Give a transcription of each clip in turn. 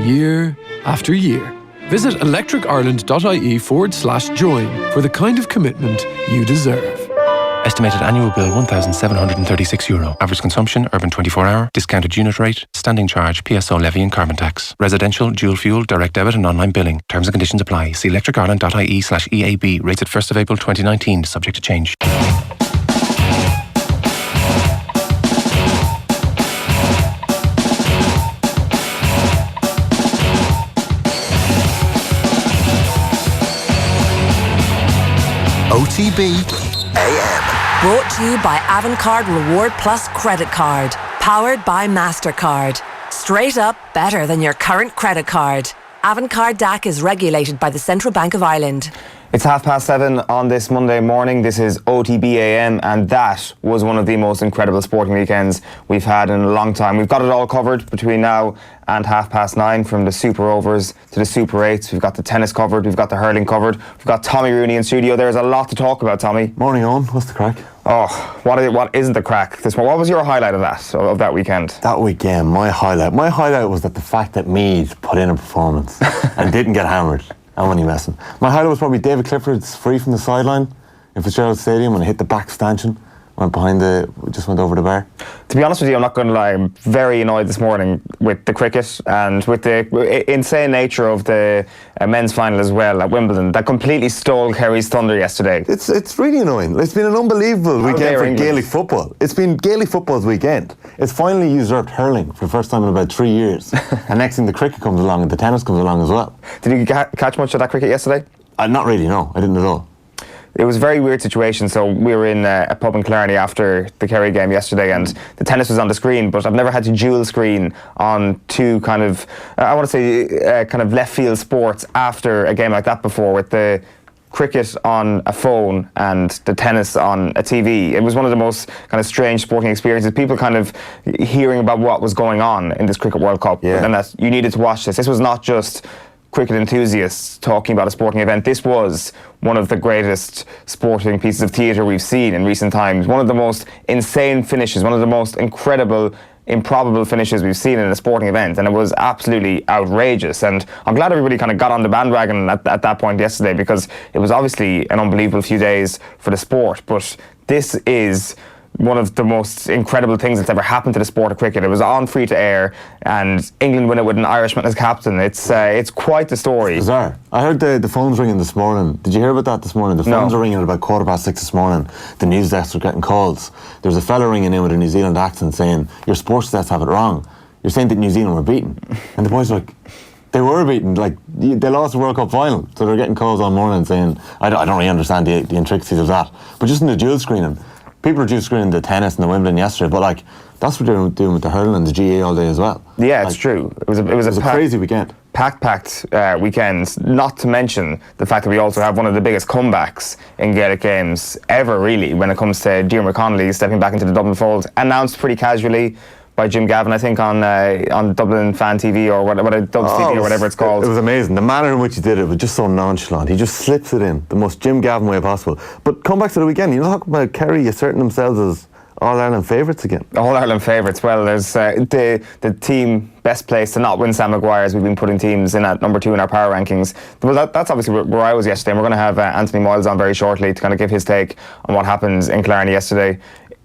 year after year. Visit electricireland.ie/join for the kind of commitment you deserve. Estimated annual bill €1,736. Average consumption, urban 24-hour, discounted unit rate, standing charge, PSO levy and carbon tax. Residential, dual fuel, direct debit and online billing. Terms and conditions apply. See electricireland.ie/EAB. Rates at 1st of April 2019. Subject to change. OTB AM. Brought to you by Avantcard Reward Plus Credit Card. Powered by MasterCard. Straight up better than your current credit card. Avantcard DAC is regulated by the Central Bank of Ireland. It's 7:30 on this Monday morning. This is OTB AM, and that was one of the most incredible sporting weekends we've had in a long time. We've got it all covered between now and 9:30, from the Super Overs to the Super Eights. We've got the tennis covered, we've got the hurling covered, we've got Tommy Rooney in studio. There's a lot to talk about, Tommy. Morning, Eoin. What's the crack? Oh, what isn't the crack? What was your highlight of that weekend? That weekend, my highlight was that the fact that Meath put in a performance and didn't get hammered. I'm only messing. My highlight was probably David Clifford's free from the sideline in Fitzgerald Stadium when it hit the back stanchion, went over the bar. To be honest with you, I'm not going to lie, I'm very annoyed this morning with the cricket and with the insane nature of the men's final as well at Wimbledon. That completely stole Kerry's thunder yesterday. It's really annoying. It's been an unbelievable weekend for Gaelic football. It's been Gaelic football's weekend. It's finally usurped hurling for the first time in about 3 years. And next thing the cricket comes along and the tennis comes along as well. Did you catch much of that cricket yesterday? Not really, no. I didn't at all. It was a very weird situation. So we were in a pub in Killarney after the Kerry game yesterday, and the tennis was on the screen, but I've never had to dual screen on two kind of left field sports after a game like that before, with the cricket on a phone and the tennis on a TV. It was one of the most kind of strange sporting experiences. People kind of hearing about what was going on in this Cricket World Cup, and that you needed to watch this. This was not just cricket enthusiasts talking about a sporting event. This was one of the greatest sporting pieces of theatre we've seen in recent times. One of the most insane finishes, one of the most incredible, improbable finishes we've seen in a sporting event, and it was absolutely outrageous. And I'm glad everybody kind of got on the bandwagon at that point yesterday, because it was obviously an unbelievable few days for the sport. But this is one of the most incredible things that's ever happened to the sport of cricket. It was on free to air, and England win it with an Irishman as captain. It's quite the story. It's bizarre. I heard the phones ringing this morning. Did you hear about that this morning? The phones are ringing at about 6:15 this morning. The news desks are getting calls. There's a fella ringing in with a New Zealand accent saying, "Your sports desks have it wrong. You're saying that New Zealand were beaten." And the boys are like, they were beaten. Like, they lost the World Cup final. So they're getting calls all morning saying, I don't really understand the intricacies of that. But just in the dual screening, people were just screening the tennis and the Wimbledon yesterday, but like, that's what they're doing with the hurling and the GAA all day as well. Yeah, it's true. It was a crazy weekend. Packed weekend, not to mention the fact that we also have one of the biggest comebacks in Gaelic games ever, really, when it comes to Dermot Connolly stepping back into the Dublin fold, announced pretty casually by Jim Gavin, I think, on Dublin Fan TV or TV or whatever it's called. It was amazing. The manner in which he did it was just so nonchalant. He just slips it in the most Jim Gavin way possible. But come back to the weekend. You talk about Kerry asserting themselves as All-Ireland favourites again. All-Ireland favourites. Well, there's the team best placed to not win Sam Maguire, as we've been putting teams in at number 2 in our power rankings. Well, that's obviously where I was yesterday, and we're going to have Anthony Moyles on very shortly to kind of give his take on what happened in Killarney yesterday.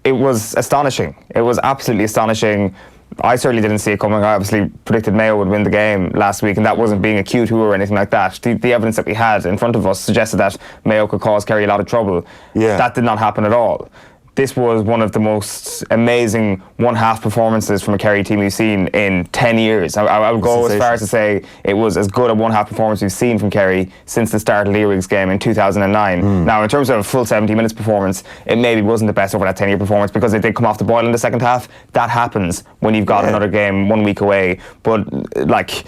It was astonishing. It was absolutely astonishing. I certainly didn't see it coming. I obviously predicted Mayo would win the game last week, and that wasn't being a cute who or anything like that. The evidence that we had in front of us suggested that Mayo could cause Kerry a lot of trouble. Yeah. That did not happen at all. This was one of the most amazing one-half performances from a Kerry team we've seen in 10 years. I would go as far as to say it was as good a one-half performance we've seen from Kerry since the start of Leary's game in 2009. Now, in terms of a full 70 minutes performance, it maybe wasn't the best over that 10-year performance, because they did come off the boil in the second half. That happens when you've got another game 1 week away. But, like,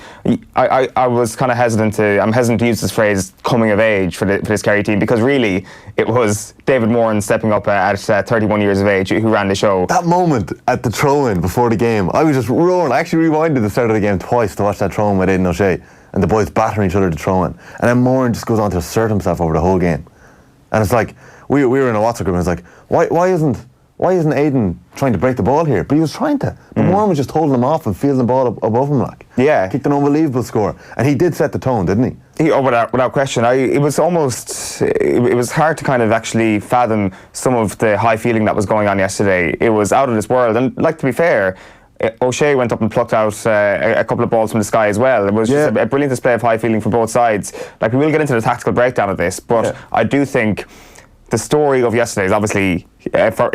I was kind of hesitant to use this phrase, coming of age, for this Kerry team, because really it was David Moran stepping up at 31 years of age who ran the show. That moment at the throw-in before the game, I was just roaring. I actually rewinded the start of the game twice to watch that throw-in with Aidan O'Shea, and the boys battering each other to throw-in. And then Moran just goes on to assert himself over the whole game. And it's like, we were in a WhatsApp group, and it's like, why isn't why isn't Aidan trying to break the ball here? But he was trying to. But Morgan was just holding him off and fielding the ball above him, like. Yeah. Kicked an unbelievable score. And he did set the tone, didn't he? Without question. It was hard to kind of actually fathom some of the high feeling that was going on yesterday. It was out of this world. And, like, to be fair, O'Shea went up and plucked out a couple of balls from the sky as well. It was just a brilliant display of high feeling for both sides. Like, we will get into the tactical breakdown of this, but I do think the story of yesterday is obviously,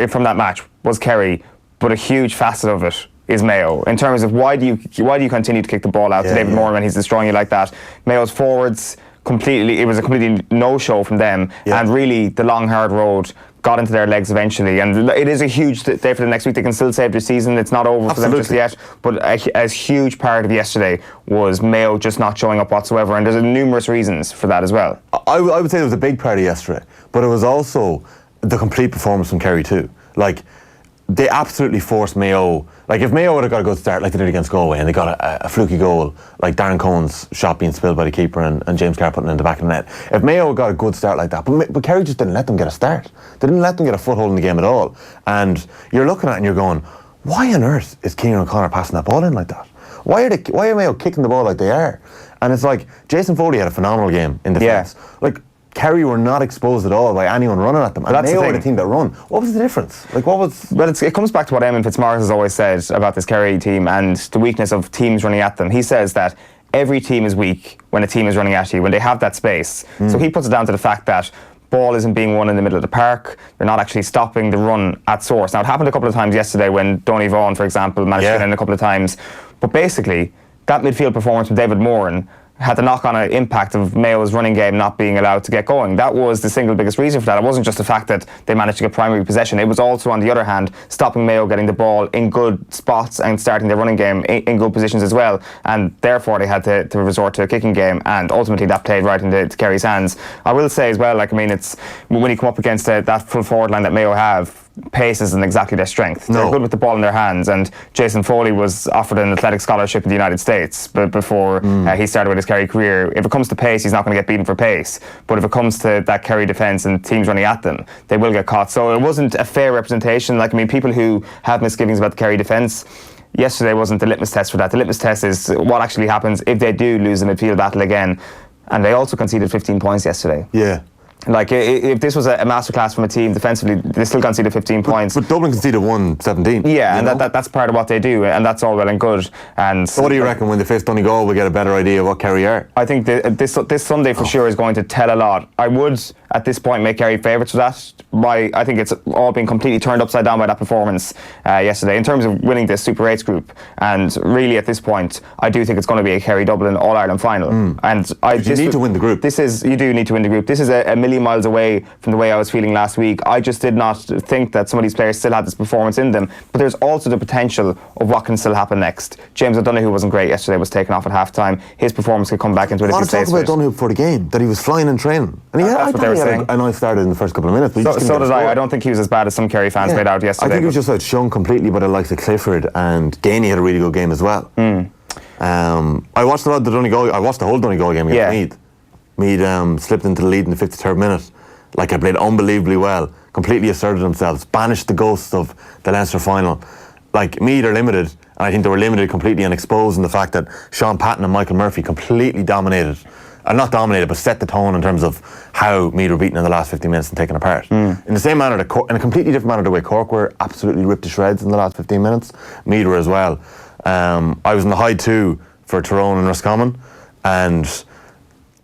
from that match, was Kerry, but a huge facet of it is Mayo, in terms of why do you continue to kick the ball out to David Moore when he's destroying you like that. Mayo's forwards, it was a completely no-show from them, and really the long hard road got into their legs eventually, and it is a huge day for the next week. They can still save their season. It's not over for them just yet, but a huge part of yesterday was Mayo just not showing up whatsoever, and there's numerous reasons for that as well. I would say there was a big part of yesterday, but it was also the complete performance from Kerry too. Like, they absolutely forced Mayo. Like, if Mayo would have got a good start like they did against Galway and they got a fluky goal, like Darren Cohen's shot being spilled by the keeper and James Carr putting it in the back of the net, if Mayo got a good start like that, but Kerry just didn't let them get a start. They didn't let them get a foothold in the game at all. And you're looking at it and you're going, why on earth is Keane O'Connor passing that ball in like that? Why are Mayo kicking the ball like they are? And it's like, Jason Foley had a phenomenal game in defence. Like, Kerry were not exposed at all by anyone running at them. And Mayo were the team that run. What was the difference? Like, what was... Well, it comes back to what Eamon Fitzmaurice has always said about this Kerry team and the weakness of teams running at them. He says that every team is weak when a team is running at you, when they have that space. So he puts it down to the fact that ball isn't being won in the middle of the park. They're not actually stopping the run at source. Now, it happened a couple of times yesterday when Donny Vaughan, for example, managed to get in a couple of times. But basically, that midfield performance from David Moran had the knock-on impact of Mayo's running game not being allowed to get going. That was the single biggest reason for that. It wasn't just the fact that they managed to get primary possession. It was also, on the other hand, stopping Mayo getting the ball in good spots and starting their running game in good positions as well. And therefore, they had to resort to a kicking game. And ultimately, that played right into Kerry's hands. I will say as well, like, I mean, it's when you come up against that full forward line that Mayo have, pace isn't exactly their strength. They're good with the ball in their hands, and Jason Foley was offered an athletic scholarship in the United States before he started with his Kerry career. If it comes to pace, he's not going to get beaten for pace, but if it comes to that Kerry defence and teams running at them, they will get caught. So it wasn't a fair representation. Like, I mean, people who have misgivings about the Kerry defence, yesterday wasn't the litmus test for that. The litmus test is what actually happens if they do lose the midfield battle again. And they also conceded 15 points yesterday. Yeah. Like, if this was a masterclass from a team defensively, they still conceded 15 points. But Dublin conceded 117. Yeah, and that's part of what they do, and that's all well and good. And so what do you reckon when they face Donegal, we'll get a better idea of what Kerry are? I think this Sunday for sure is going to tell a lot. I would, at this point, make Kerry favourites for that. I think it's all been completely turned upside down by that performance yesterday in terms of winning this Super 8s group. And really, at this point, I do think it's going to be a Kerry-Dublin All-Ireland final. And you need to win the group. You do need to win the group. This is a million miles away from the way I was feeling last week. I just did not think that some of these players still had this performance in them. But there's also the potential of what can still happen next. James O'Donoghue, who wasn't great yesterday, was taken off at half-time. His performance could come back into it. A lot of talk about O'Donoghue before the game, that he was flying in training. And that's what they were saying. I know he started in the first couple of minutes. But so did I. I don't think he was as bad as some Kerry fans made out yesterday. I think he was just outshone completely by the likes of Clifford, and Gainey had a really good game as well. I watched a lot of the Donegal. I watched the whole Donegal game against Meath. Meath slipped into the lead in the 53rd minute. Like, I played unbelievably well, completely asserted themselves, banished the ghosts of the Leinster final. Like, Meath are limited, and I think they were limited completely and exposed in the fact that Sean Patton and Michael Murphy completely dominated. Not dominated, but set the tone in terms of how Meath were beaten in the last 15 minutes and taken apart. In the same manner, in a completely different manner, the way Cork were absolutely ripped to shreds in the last 15 minutes, Meath were as well. I was in the high two for Tyrone and Roscommon, and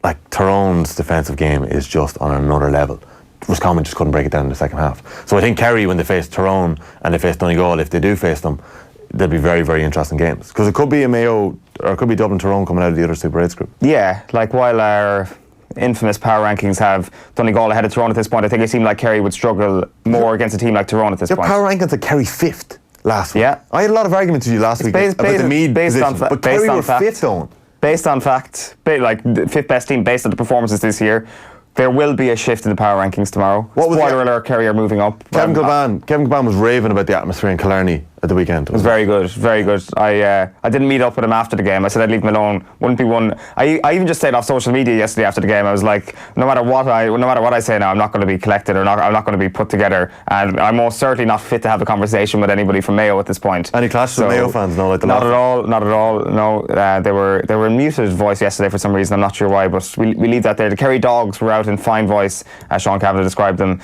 like, Tyrone's defensive game is just on another level. Roscommon just couldn't break it down in the second half. So I think Kerry, when they face Tyrone and they face Donegal, if they do face them, they'll be very, very interesting games. Because it could be a Mayo, or it could be Dublin-Tyrone coming out of the other Super 8s group. Yeah, like, while our infamous power rankings have Donegal ahead of Tyrone at this point, I think it seemed like Kerry would struggle more against a team like Tyrone at this point. Your power rankings are Kerry 5th last week. Yeah. I had a lot of arguments with you last week about the Meath position, but Kerry were 5th though. Based on fact, like, the 5th best team based on the performances this year, there will be a shift in the power rankings tomorrow. Spoiler alert, Kerry are moving up. Kevin Kilbane was raving about the atmosphere in Killarney at the weekend. It was very good, very good. I didn't meet up with him after the game. I said I'd leave him alone. Wouldn't be one. I even just said off social media yesterday after the game. I was like, no matter what I say now, I'm not going to be collected, or I'm not going to be put together, and I'm most certainly not fit to have a conversation with anybody from Mayo at this point. Any clashes with Mayo fans? No, like not at all. No, they were in muted voice yesterday for some reason. I'm not sure why, but we leave that there. The Kerry dogs were out in fine voice, as Sean Kavanagh described them.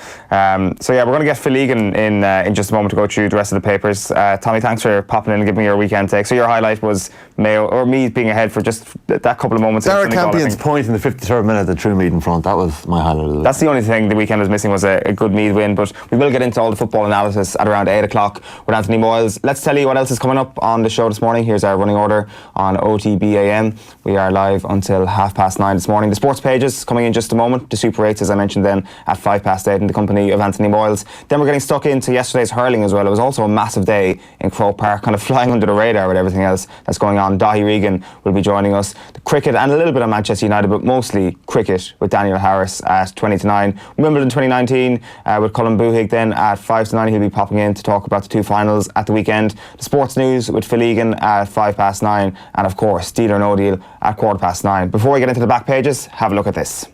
So yeah, we're going to get Phil Egan in just a moment to go through the rest of the papers. Tommy, thanks for popping in and giving me your weekend take. So your highlight was Mayo, or Meath being ahead for just that couple of moments. Derek Campion's point in the 53rd minute at True Meath in front. That was my highlight. That's the only thing the weekend was missing, was a good Meath win. But we will get into all the football analysis at around 8 o'clock with Anthony Moyles. Let's tell you what else is coming up on the show this morning. Here's our running order on OTB AM. We are live until 9:30 this morning. The sports pages coming in just a moment. The Super 8s, as I mentioned, then at 8:05 in the company of Anthony Moyles. Then we're getting stuck into yesterday's hurling as well. It was also a massive day in Croke Park, kind of flying under the radar with everything else that's going on. Daithi Regan will be joining us. The cricket and a little bit of Manchester United, but mostly cricket with Daniel Harris at 9:20. Wimbledon 2019 with Colm Boohig then at 9:05. He'll be popping in to talk about the two finals at the weekend. The sports news with Phil Egan at 9:05, and of course Deal or No Deal at 9:15. Before we get into the back pages, have a look at this.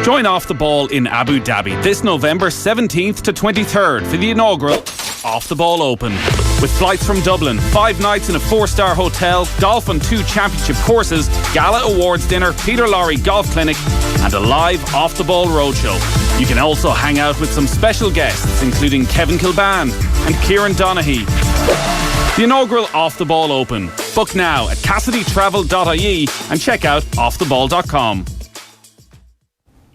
Join Off the Ball in Abu Dhabi this November 17th to 23rd for the inaugural Off the Ball Open. With flights from Dublin, 5 nights in a 4-star hotel, golf on 2 championship courses, gala awards dinner, Peter Lorry golf clinic, and a live Off the Ball roadshow. You can also hang out with some special guests, including Kevin Kilban and Kieran Donaghy. The inaugural Off the Ball Open. Book now at CassidyTravel.ie and check out offtheball.com.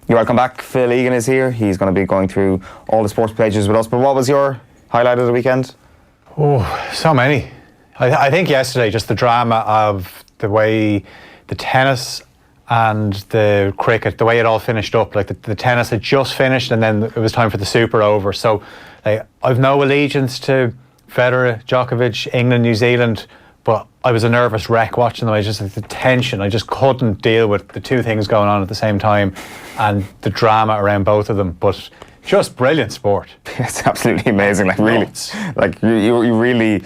You're welcome back. Phil Egan is here. He's going to be going through all the sports pages with us. But what was your highlight of the weekend? Oh, so many. I think yesterday, just the drama of the way the tennis and the cricket, the way it all finished up. Like the tennis had just finished and then it was time for the Super over. So I've no allegiance to Federer, Djokovic, England, New Zealand, but I was a nervous wreck watching them. I just, the tension, I just couldn't deal with the two things going on at the same time and the drama around both of them. But just brilliant sport. It's absolutely amazing. Like really, like you really,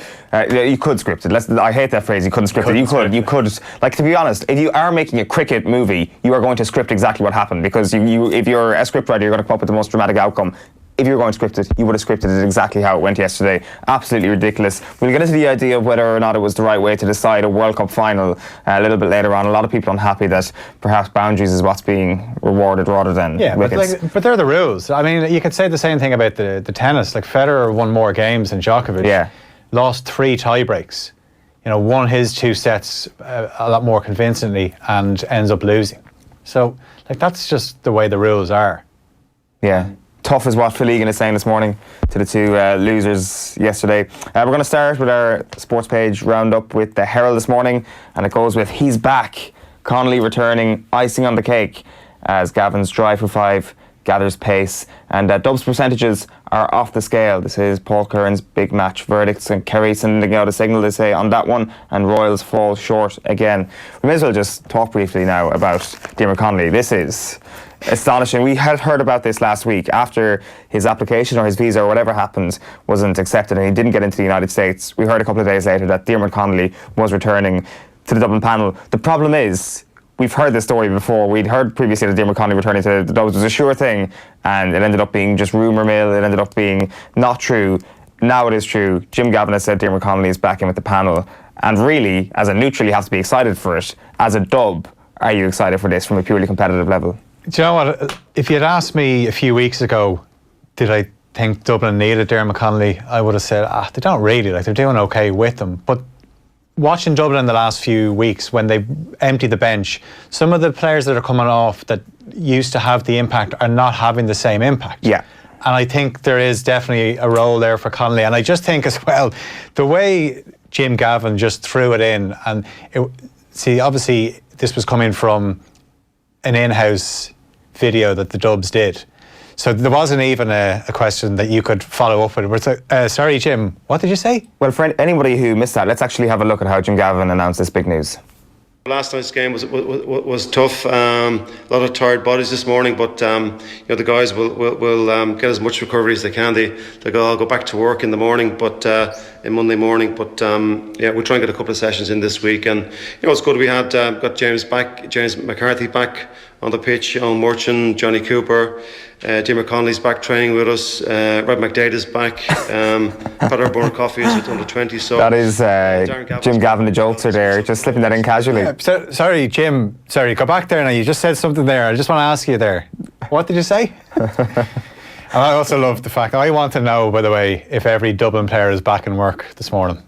you could script it. I hate that phrase. You couldn't script it. You could. Like, to be honest, if you are making a cricket movie, you are going to script exactly what happened, because if you're a scriptwriter, you're going to come up with the most dramatic outcome. If you're going to script it, you would have scripted it exactly how it went yesterday. Absolutely ridiculous. We'll get into the idea of whether or not it was the right way to decide a World Cup final a little bit later on. A lot of people unhappy that perhaps boundaries is what's being rewarded rather than wickets. But they're the rules. I mean, you could say the same thing about the tennis. Like, Federer won more games than Djokovic. Yeah. Lost 3 tie breaks. You know, won his 2 sets a lot more convincingly and ends up losing. So, like, that's just the way the rules are. Yeah. Tough is what Phil Egan is saying this morning to the two losers yesterday. We're going to start with our sports page roundup with the Herald this morning, and it goes with "He's back, Connolly returning, icing on the cake," as Gavin's drive for 5 gathers pace, and Dubs percentages are off the scale. This is Paul Curran's big match verdicts, and Kerry sending out a signal, they say, on that one, and Royals fall short again. We may as well just talk briefly now about Dermot Connolly. This is astonishing. We had heard about this last week after his application or his visa or whatever happened wasn't accepted and he didn't get into the United States. We heard a couple of days later that Dermot Connolly was returning to the Dublin panel. The problem is, we've heard this story before. We'd heard previously that Dermot Connolly returning to the Dubs was a sure thing, and it ended up being just rumour mill. It ended up being not true. Now it is true. Jim Gavin has said Dermot Connolly is back in with the panel, and really, as a neutral, you have to be excited for it. As a Dub, are you excited for this from a purely competitive level? Do you know what? If you'd asked me a few weeks ago, did I think Dublin needed Dermot Connolly, I would have said, they don't really. Like, they're doing okay with them. But watching Dublin in the last few weeks, when they empty the bench, some of the players that are coming off that used to have the impact are not having the same impact. Yeah. And I think there is definitely a role there for Connolly. And I just think as well, the way Jim Gavin just threw it in, and obviously this was coming from an in-house video that the Dubs did. So there wasn't even a question that you could follow up with. It's like, sorry, Jim, what did you say? Well, for anybody who missed that, let's actually have a look at how Jim Gavin announced this big news. Last night's game was tough. A lot of tired bodies this morning, but the guys will get as much recovery as they can. They'll all go back to work in the morning, but in Monday morning. But we'll try and get a couple of sessions in this week. And it's good. We had got James McCarthy back on the pitch, Eoin Morgan, Johnny Cooper. Dermot Connolly's back training with us. Rob McDade's back. Peter Burn Coffee is with under 20. So that is Jim Gavin, the joltster there, just slipping that in casually. Yeah, sorry, Jim. Sorry, go back there now. You just said something there. I just want to ask you there. What did you say? And I also love the fact, I want to know, by the way, if every Dublin player is back in work this morning.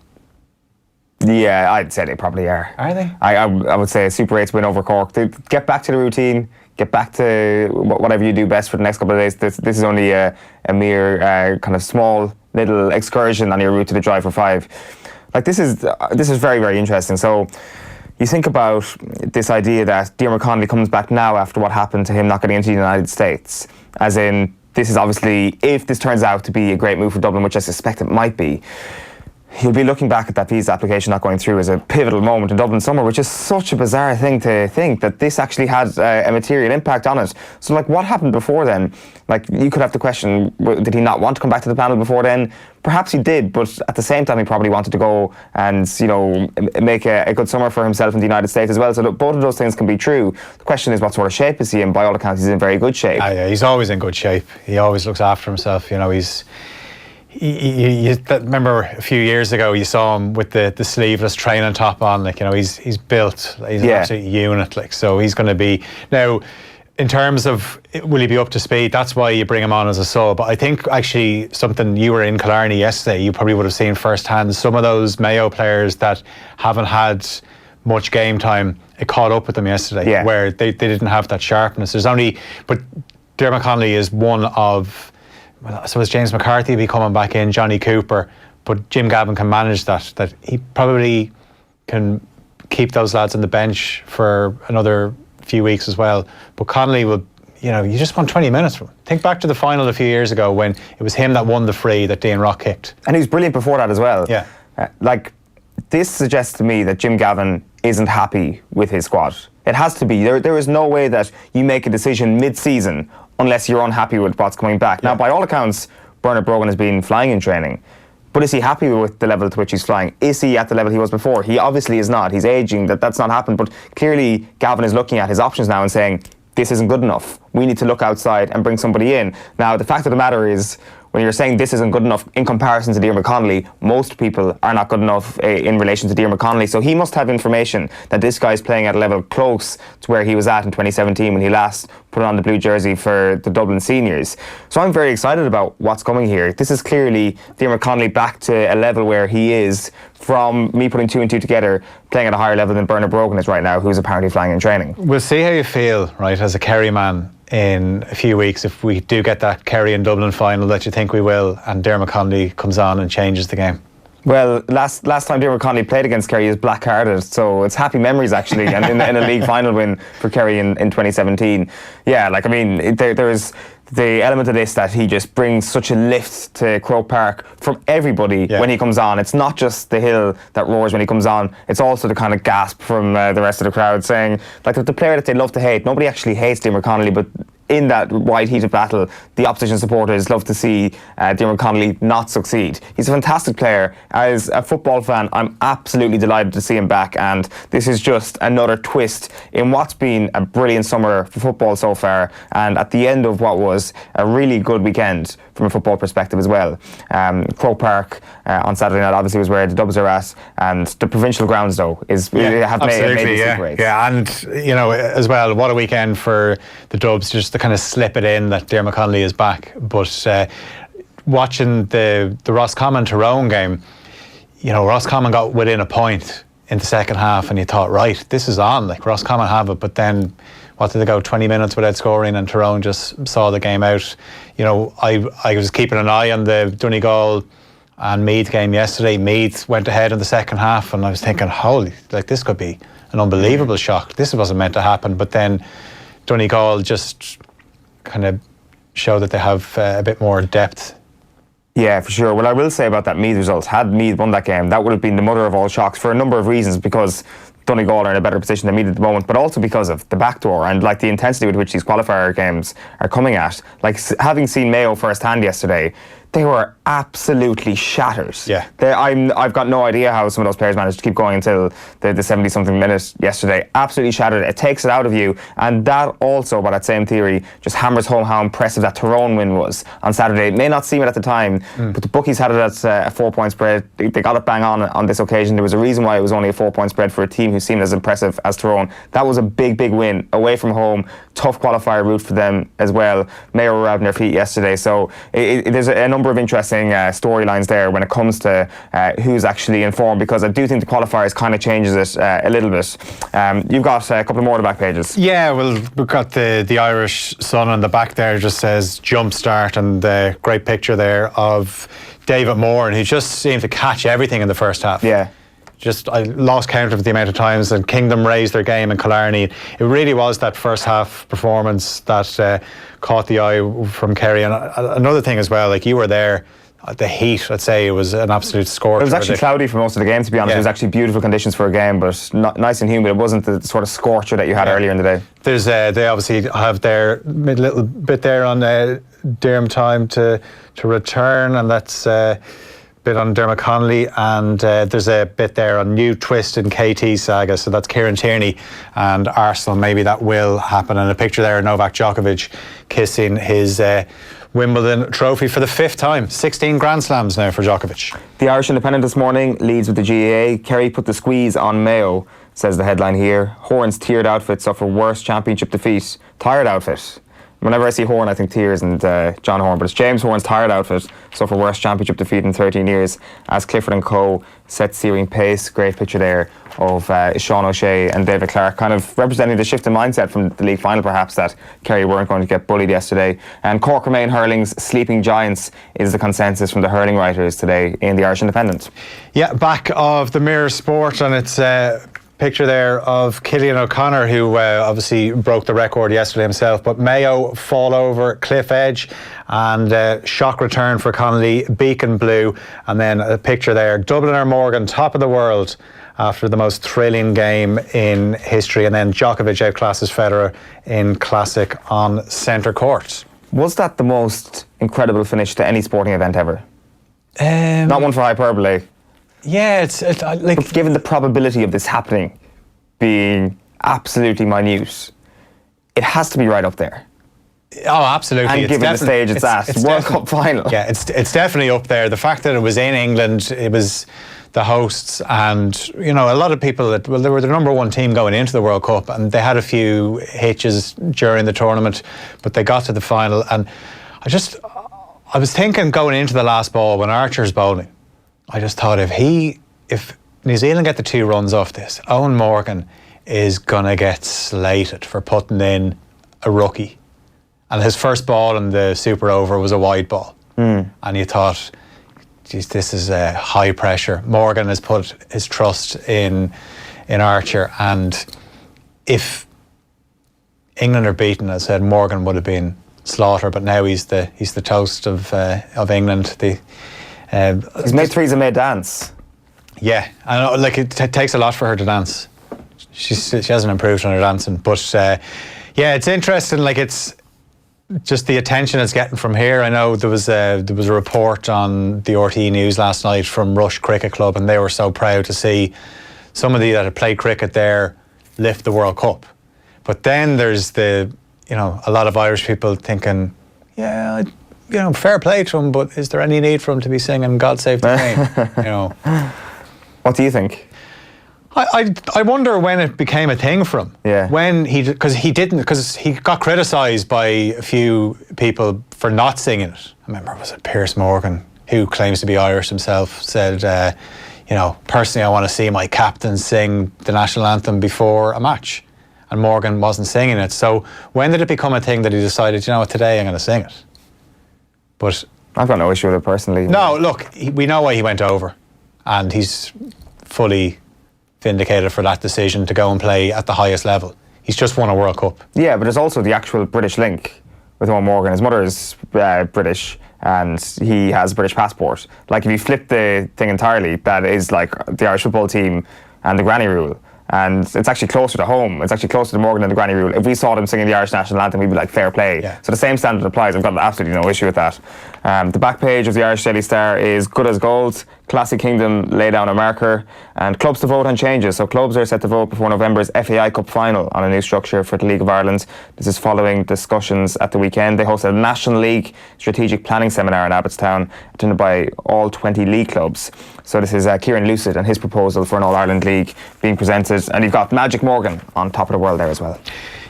Yeah, I'd say they probably are. Are they? I would say a Super 8's win over Cork. They get back to the routine, get back to whatever you do best for the next couple of days. This is only a mere kind of small little excursion on your route to the Drive for 5. Like this is very, very interesting. So you think about this idea that Dermot Connolly comes back now after what happened to him not getting into the United States. As in, this is obviously, if this turns out to be a great move for Dublin, which I suspect it might be, he'll be looking back at that visa application not going through as a pivotal moment in Dublin summer, which is such a bizarre thing to think that this actually had a material impact on it. So, like, what happened before then? Like, you could have the question, did he not want to come back to the panel before then? Perhaps he did, but at the same time, he probably wanted to go and, make a good summer for himself in the United States as well. So both of those things can be true. The question is, what sort of shape is he in? By all accounts, he's in very good shape. Yeah, he's always in good shape. He always looks after himself. You remember a few years ago you saw him with the sleeveless training top on, he's built, he's an absolute unit, so he's going to be now. In terms of will he be up to speed, that's why you bring him on as a sub. But I think actually something, you were in Killarney yesterday, you probably would have seen firsthand some of those Mayo players that haven't had much game time, it caught up with them yesterday, where they didn't have that sharpness. But Dermot Connolly is one of, well, I suppose James McCarthy will be coming back in, Johnny Cooper, but Jim Gavin can manage that he probably can keep those lads on the bench for another few weeks as well. But Connolly will, you just want 20 minutes from him. Think back to the final a few years ago when it was him that won the free that Dean Rock kicked. And he was brilliant before that as well. Yeah. This suggests to me that Jim Gavin isn't happy with his squad. It has to be. There is no way that you make a decision mid-season unless you're unhappy with what's coming back. Now, by all accounts, Bernard Brogan has been flying in training. But is he happy with the level to which he's flying? Is he at the level he was before? He obviously is not. He's aging. That's not happened. But clearly, Gavin is looking at his options now and saying, this isn't good enough. We need to look outside and bring somebody in. Now, the fact of the matter is, when you're saying this isn't good enough in comparison to Dermot Connolly, most people are not good enough in relation to Dermot Connolly. So he must have information that this guy's playing at a level close to where he was at in 2017 when he last put on the blue jersey for the Dublin seniors. So I'm very excited about what's coming here. This is clearly Dermot Connolly back to a level where he is, from me putting two and two together, playing at a higher level than Bernard Brogan is right now, who's apparently flying in training. We'll see how you feel, right, as a Kerry man in a few weeks, if we do get that Kerry and Dublin final that you think we will, and Dermot Connolly comes on and changes the game. Well, last time Dermot Connolly played against Kerry is black-hearted, so it's happy memories actually, and in a league final win for Kerry in 2017. Yeah, there's the element of this that he just brings such a lift to Croke Park from everybody when he comes on. It's not just the hill that roars when he comes on, it's also the kind of gasp from the rest of the crowd saying, the player that they love to hate. Nobody actually hates Dermot Connolly, but in that wide heat of battle, the opposition supporters love to see Dermot Connolly not succeed. He's a fantastic player. As a football fan, I'm absolutely delighted to see him back, and this is just another twist in what's been a brilliant summer for football so far, and at the end of what was a really good weekend from a football perspective as well. Croke Park on Saturday night obviously was where the Dubs are at, and the provincial grounds though have made this great. Yeah, and as well, what a weekend for the Dubs just to kind of slip it in that Dermot Connolly is back. But watching the Roscommon Tyrone game, Roscommon got within a point in the second half, and you thought, right, this is on, Roscommon have it, but then what did they go, 20 minutes without scoring, and Tyrone just saw the game out. I was keeping an eye on the Donegal and Meath game yesterday. Meath went ahead in the second half, and I was thinking, holy, this could be an unbelievable shock. This wasn't meant to happen, but then Donegal just kind of show that they have a bit more depth. Yeah, for sure. Well, I will say about that Meath result, had Meath won that game, that would have been the mother of all shocks for a number of reasons, because Donegal are in a better position than Meath at the moment, but also because of the back door and like the intensity with which these qualifier games are coming at. Like having seen Mayo firsthand yesterday, they were absolutely shattered. Yeah. I've got no idea how some of those players managed to keep going until the 70-something minute yesterday. Absolutely shattered. It takes it out of you. And that also, by that same theory, just hammers home how impressive that Tyrone win was on Saturday. It may not seem it at the time, but the bookies had it as a 4-point spread. They got it bang on this occasion. There was a reason why it was only a 4-point spread for a team who seemed as impressive as Tyrone. That was a big, big win away from home. Tough qualifier route for them as well. Mayo were out on their feet yesterday. So there's a number of interesting storylines there when it comes to who's actually in form, because I do think the qualifiers kind of changes it a little bit. You've got a couple more of the back pages. Yeah, well, we've got the Irish Sun on the back there, just says jump start, and the great picture there of David Moore, and he just seemed to catch everything in the first half. Yeah. I lost count of the amount of times, and Kingdom raised their game in Killarney. It really was that first half performance that caught the eye from Kerry. And another thing as well, like you were there, the heat, I'd say it was an absolute scorcher. It was actually cloudy for most of the game, to be honest. Yeah. It was actually beautiful conditions for a game, but nice and humid. It wasn't the sort of scorcher that you had earlier in the day. There's they obviously have their little bit there on Dermot time to return, and that's bit on Dermot Connolly, and there's a bit there on new twist in KT saga, so that's Kieran Tierney and Arsenal. Maybe that will happen. And a picture there of Novak Djokovic kissing his Wimbledon trophy for the 5th time. 16 Grand Slams now for Djokovic. The Irish Independent this morning leads with the GAA. Kerry put the squeeze on Mayo, says the headline here. Horan's tiered outfit suffer worst championship defeat. Tired outfit. Whenever I see Horan, I think tears and John Horan, but it's James Horan's tired outfit suffer worst championship defeat in 13 years as Clifford and Co. set searing pace. Great picture there of Sean O'Shea and David Clark, kind of representing the shift in mindset from the league final, perhaps, that Kerry weren't going to get bullied yesterday. And Cork remain hurling's sleeping giants is the consensus from the hurling writers today in the Irish Independent. Yeah, back of the Mirror Sport, and it's picture there of Cillian O'Connor, who obviously broke the record yesterday himself, but Mayo fall over cliff edge, and shock return for Connolly, beacon blue, and then a picture there, Dublin Morgan top of the world after the most thrilling game in history, and then Djokovic outclasses Federer in classic on centre court. Was that the most incredible finish to any sporting event ever? Not one for hyperbole. Yeah, it's like, but given the probability of this happening being absolutely minute, it has to be right up there. Oh, absolutely. And it's given the stage it's at, World Cup final. Yeah, it's definitely up there. The fact that it was in England, it was the hosts, and you know, a lot of people that, well, they were the number one team going into the World Cup, and they had a few hitches during the tournament, but they got to the final. And I was thinking going into the last ball when Archer's bowling, I just thought if New Zealand get the 2 runs off this, Eoin Morgan is gonna get slated for putting in a rookie. And his first ball in the super over was a wide ball. And you thought, geez, this is high pressure. Morgan has put his trust in Archer, and if England are beaten, as I said, Morgan would have been slaughtered, but now he's the toast of England. He's made threes and made dance. Yeah, I know, like it takes a lot for her to dance. She hasn't improved on her dancing, but yeah, it's interesting. Like, it's just the attention it's getting from here. I know there was a report on the RTE News last night from Rush Cricket Club, and they were so proud to see somebody that had played cricket there lift the World Cup. But then there's a lot of Irish people thinking, yeah, fair play to him, but is there any need for him to be singing "God Save the Queen"? What do you think? I wonder when it became a thing for him. Yeah. Because he got criticised by a few people for not singing it. I remember, was it Piers Morgan, who claims to be Irish himself, said, personally, I want to see my captain sing the national anthem before a match. And Morgan wasn't singing it. So when did it become a thing that he decided, today I'm going to sing it? But I've got no issue with it personally. No, look, we know why he went over, and he's fully vindicated for that decision to go and play at the highest level. He's just won a World Cup. Yeah, but there's also the actual British link with Eoin Morgan. His mother is British, and he has a British passport. Like, if you flip the thing entirely, that is like the Irish football team and the granny rule. And it's actually closer to home. It's actually closer to Morgan and the Granny Rule. If we saw them singing the Irish national anthem, we'd be like, fair play. Yeah. So the same standard applies. I've got absolutely no issue with that. The back page of the Irish Daily Star is good as gold. Classic Kingdom lay down a marker. And clubs to vote on changes. So clubs are set to vote before November's FAI Cup final on a new structure for the League of Ireland. This is following discussions at the weekend. They hosted a National League strategic planning seminar in Abbottstown, attended by all 20 league clubs. So this is Kieran Lucid and his proposal for an All-Ireland League being presented. And you've got Magic Morgan on top of the world there as well.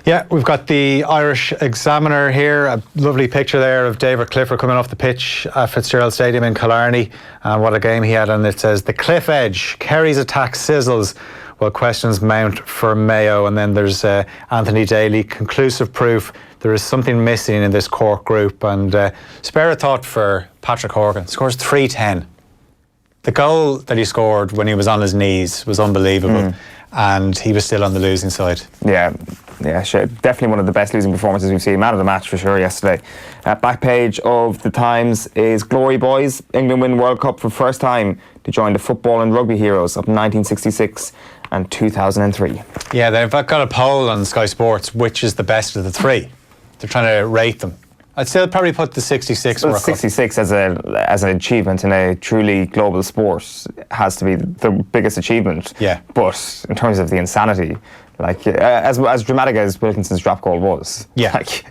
Yeah, we've got the Irish Examiner here, a lovely picture there of David Clifford coming off the pitch at Fitzgerald Stadium in Killarney, and what a game he had. And it says, the cliff edge, Kerry's attack sizzles, while questions mount for Mayo. And then there's Anthony Daly, conclusive proof there is something missing in this Cork group. And spare a thought for Patrick Horgan, scores 3-10. The goal that he scored when he was on his knees was unbelievable, and he was still on the losing side. Yeah, sure. Definitely one of the best losing performances we've seen. Man of the match for sure yesterday. Back page of the Times is Glory Boys. England win World Cup for first time to join the football and rugby heroes of 1966 and 2003. Yeah, they've got a poll on Sky Sports, which is the best of the three. They're trying to rate them. I'd still probably put the 66 World Cup. 66 as an achievement in a truly global sport has to be the biggest achievement. Yeah. But in terms of the insanity, like as dramatic as Wilkinson's drop goal was, yeah, like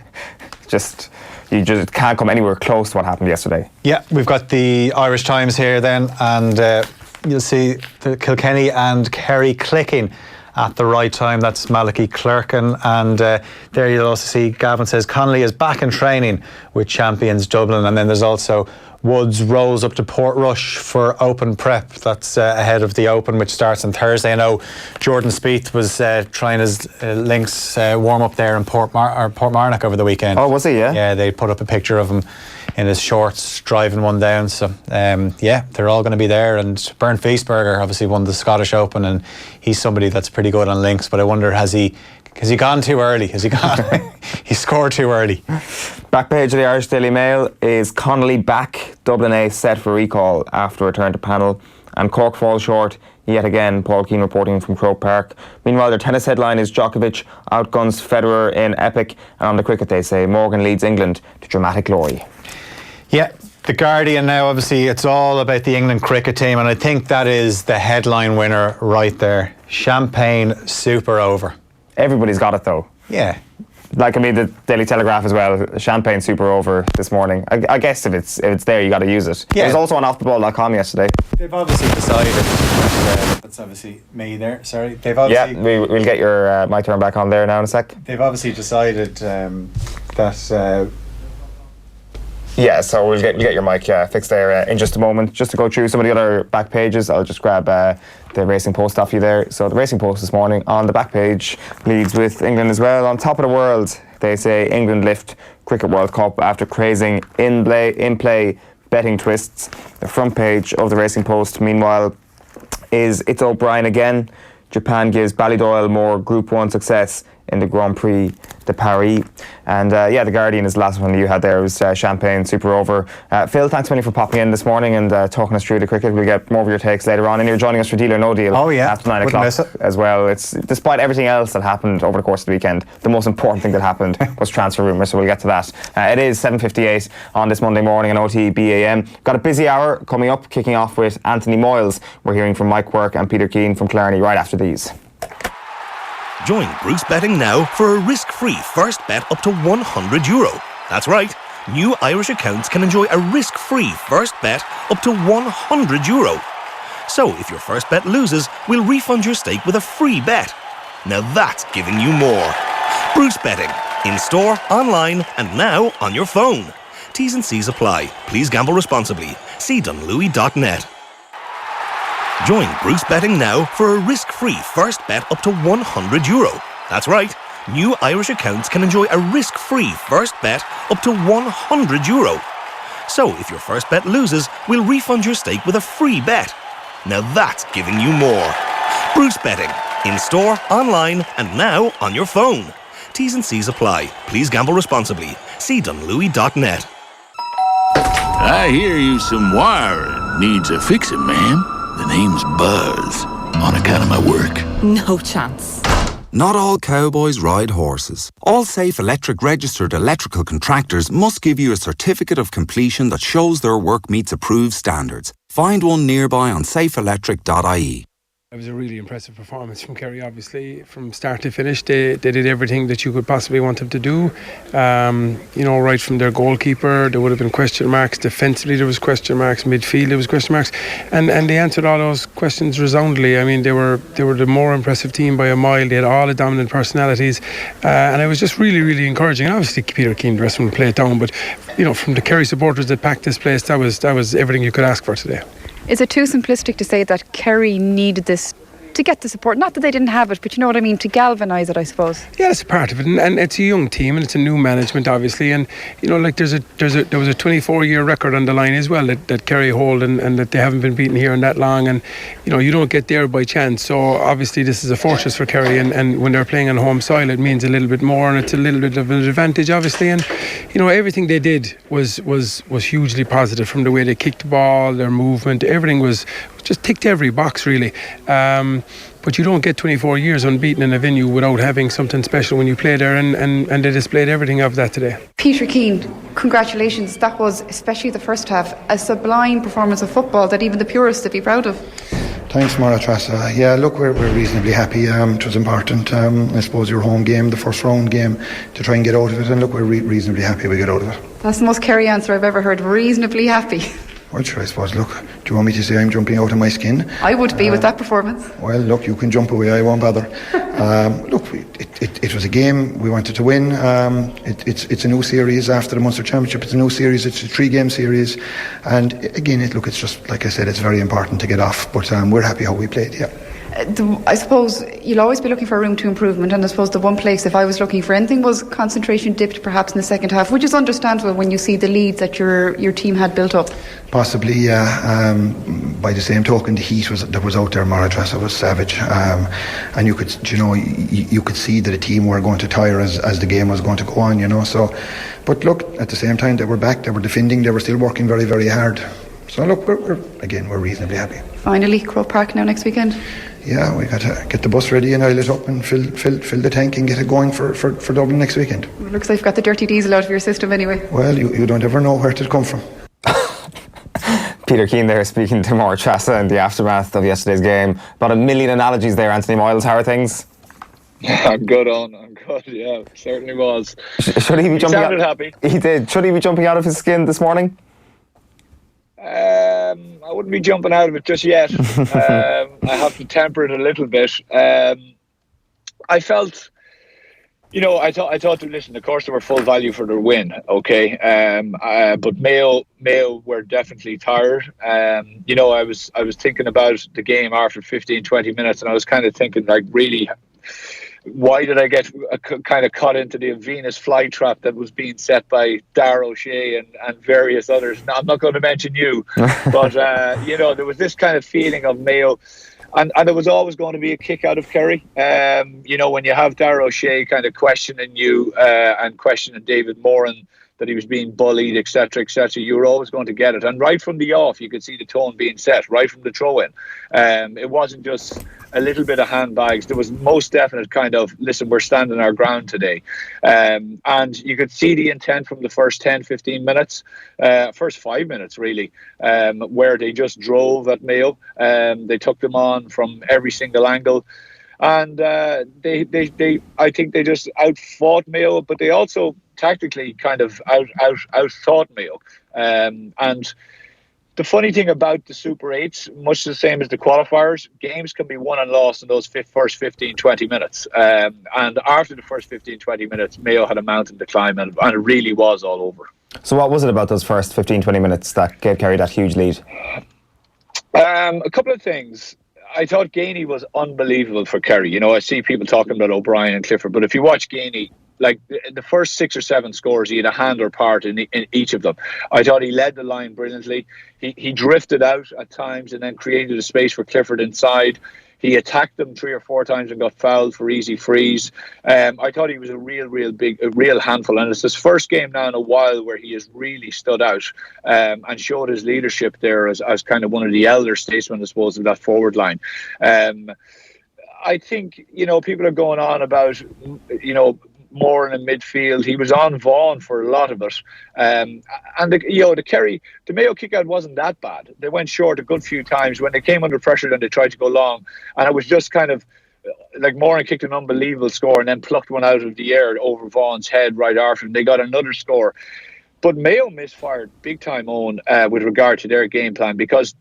you just can't come anywhere close to what happened yesterday. Yeah, we've got the Irish Times here then, and you'll see the Kilkenny and Kerry clicking at the right time. That's Malachy Clerkin, and there you'll also see Gavin says Connolly is back in training with champions Dublin. And then there's also Woods rolls up to Portrush for Open prep. That's ahead of the Open, which starts on Thursday. I know Jordan Spieth was trying his links warm up there in Portmarnock over the weekend. Oh, was he? Yeah, they put up a picture of him in his shorts driving one down. So yeah, they're all going to be there. And Bernd Wiesberger obviously won the Scottish Open, and he's somebody that's pretty good on links. But I wonder, has he gone too early? Has he gone? He scored too early. Back page of the Irish Daily Mail is Connolly back. Dublin A set for recall after return to panel. And Cork falls short yet again. Paul Keane reporting from Croke Park. Meanwhile, their tennis headline is Djokovic outguns Federer in epic. And on the cricket, they say Morgan leads England to dramatic glory. Yeah, the Guardian now, obviously, it's all about the England cricket team. And I think that is the headline winner right there. Champagne super over. Everybody's got it though. Yeah. Like, I mean, the Daily Telegraph as well, Champagne super over this morning. I guess if it's there, you got to use it. Yeah. It was also on offtheball.com yesterday. They've obviously decided, that's obviously me there, sorry. They've obviously, yeah, we'll get your mic turn back on there now in a sec. They've obviously decided that... Yeah, so we'll get your mic fixed there in just a moment. Just to go through some of the other back pages, I'll just grab the Racing Post off you there. So the Racing Post this morning on the back page leads with England as well. On top of the world, they say England lift Cricket World Cup after crazing in-play betting twists. The front page of the Racing Post, meanwhile, is It's O'Brien again. Japan gives Ballydoyle more Group 1 success in the Grand Prix de Paris. And yeah, the Guardian is the last one you had there. It was Champagne super over. Phil, thanks a million for popping in this morning and talking us through the cricket. We'll get more of your takes later on. And you're joining us for Deal or No Deal after 9 o'clock as well. It's despite everything else that happened over the course of the weekend, the most important thing that happened was transfer rumours, so we'll get to that. It is 7:58 on this Monday morning on OTB AM. Got a busy hour coming up, kicking off with Anthony Moyles. We're hearing from Mike Quirk and Peter Keane from Killarney right after these. Join Bruce Betting now for a risk-free first bet up to €100. That's right. New Irish accounts can enjoy a risk-free first bet up to €100. So if your first bet loses, we'll refund your stake with a free bet. Now that's giving you more. Bruce Betting. In-store, online, and now on your phone. T's and C's apply. Please gamble responsibly. See dunlewy.net. Join Bruce Betting now for a risk-free first bet up to €100. That's right. New Irish accounts can enjoy a risk-free first bet up to €100. So if your first bet loses, we'll refund your stake with a free bet. Now that's giving you more. Bruce Betting. In-store, online, and now on your phone. T's and C's apply. Please gamble responsibly. See dunlewy.net. I hear you some wiring needs a fixing, ma'am. The name's Buzz. on account of my work. No chance. Not all cowboys ride horses. All safe electric registered electrical contractors must give you a certificate of completion that shows their work meets approved standards. Find one nearby on safeelectric.ie. It was a really impressive performance from Kerry, obviously. From start to finish, they did everything that you could possibly want them to do. Right from their goalkeeper, there would have been question marks. Defensively, there was question marks. Midfield, there was question marks. And they answered all those questions resoundingly. I mean, they were the more impressive team by a mile. They had all the dominant personalities. And it was just really, really encouraging. And obviously, Peter Keane, the rest of them play it down. But, from the Kerry supporters that packed this place, that was everything you could ask for today. Is it too simplistic to say that Kerry needed this to get the support? Not that they didn't have it, but you know what I mean, to galvanise it, I suppose. Yeah, it's a part of it, and it's a young team, and it's a new management, obviously, and there was a 24-year record on the line as well that Kerry hold, and that they haven't been beaten here in that long, and you don't get there by chance. So obviously this is a fortress for Kerry, and when they're playing on home soil, it means a little bit more, and it's a little bit of an advantage, obviously. And everything they did was hugely positive, from the way they kicked the ball, their movement, everything was just ticked every box, really. But you don't get 24 years unbeaten in a venue without having something special when you play there, and they displayed everything of that today. Peter Keane, congratulations. That was, especially the first half, a sublime performance of football that even the purists would be proud of. Thanks, Mara Trassa. Yeah, look, we're reasonably happy. It was important. I suppose your home game, the first round game, to try and get out of it, and look, we're reasonably happy we get out of it. That's the most Kerry answer I've ever heard. Reasonably happy. Well, sure, I suppose, look, do you want me to say I'm jumping out of my skin? I would be with that performance. Well, look, you can jump away, I won't bother. Look, it was a game we wanted to win. It's a new series after the Munster Championship. It's a new series, it's a 3-game series. And again, it's just, like I said, it's very important to get off. But we're happy how we played, yeah. I suppose you'll always be looking for room to improvement, and I suppose the one place, if I was looking for anything, was concentration dipped perhaps in the second half, which is understandable when you see the leads that your team had built up. Possibly, yeah. By the same token, the heat that was out there, Mara Trassa, was savage, and you could see that the team were going to tire as the game was going to go on, So, but look, at the same time, they were back, they were defending, they were still working very, very hard. So look, we're reasonably happy. Finally, Croke Park now next weekend. Yeah, we got to get the bus ready and oil it up and fill the tank and get it going for Dublin next weekend. It looks like you've got the dirty diesel out of your system anyway. Well, you don't ever know where it'll come from. Peter Keane there speaking to Mara Trassa in the aftermath of yesterday's game. About a million analogies there, Anthony Moyles. How are things? I'm good, yeah, certainly was. Should he be jumping sounded happy. He did. Should he be jumping out of his skin this morning? I wouldn't be jumping out of it just yet. I have to temper it a little bit. I felt, I thought, listen, of course they were full value for their win, okay. But Mayo were definitely tired. I was thinking about the game after 15, 20 minutes, and I was kind of thinking, like, really, why did I get kind of caught into the Venus flytrap that was being set by Dar O'Shea and various others? Now, I'm not going to mention you, but there was this kind of feeling of Mayo, and there was always going to be a kick out of Kerry. When you have Dar O'Shea kind of questioning you and questioning David Moran, that he was being bullied, etc., you were always going to get it. And right from the off, you could see the tone being set, right from the throw-in. It wasn't just a little bit of handbags. There was most definite kind of, listen, we're standing our ground today. And you could see the intent from the first 10, 15 minutes, first 5 minutes, really, where they just drove at Mayo. They took them on from every single angle. And I think they just outfought Mayo, but they also tactically kind of outthought Mayo. And the funny thing about the Super 8s, much the same as the qualifiers, games can be won and lost in those first 15, 20 minutes. And after the first 15, 20 minutes, Mayo had a mountain to climb, and it really was all over. So what was it about those first 15, 20 minutes that gave Kerry that huge lead? A couple of things. I thought Gainey was unbelievable for Kerry. I see people talking about O'Brien and Clifford, but if you watch Gainey, like the first 6 or 7 scores, he had a hand or part in each of them. I thought he led the line brilliantly. He drifted out at times and then created a space for Clifford inside. He attacked them 3 or 4 times and got fouled for easy frees. I thought he was a real handful, and it's his first game now in a while where he has really stood out and showed his leadership there as kind of one of the elder statesmen, I suppose, of that forward line. I think, people are going on about, more in the midfield. He was on Vaughan for a lot of it. And the Kerry, the Mayo kick-out wasn't that bad. They went short a good few times. When they came under pressure, then they tried to go long. And it was just kind of like Moran kicked an unbelievable score and then plucked one out of the air over Vaughan's head right after, and they got another score. But Mayo misfired big time, Eoin, with regard to their game plan, because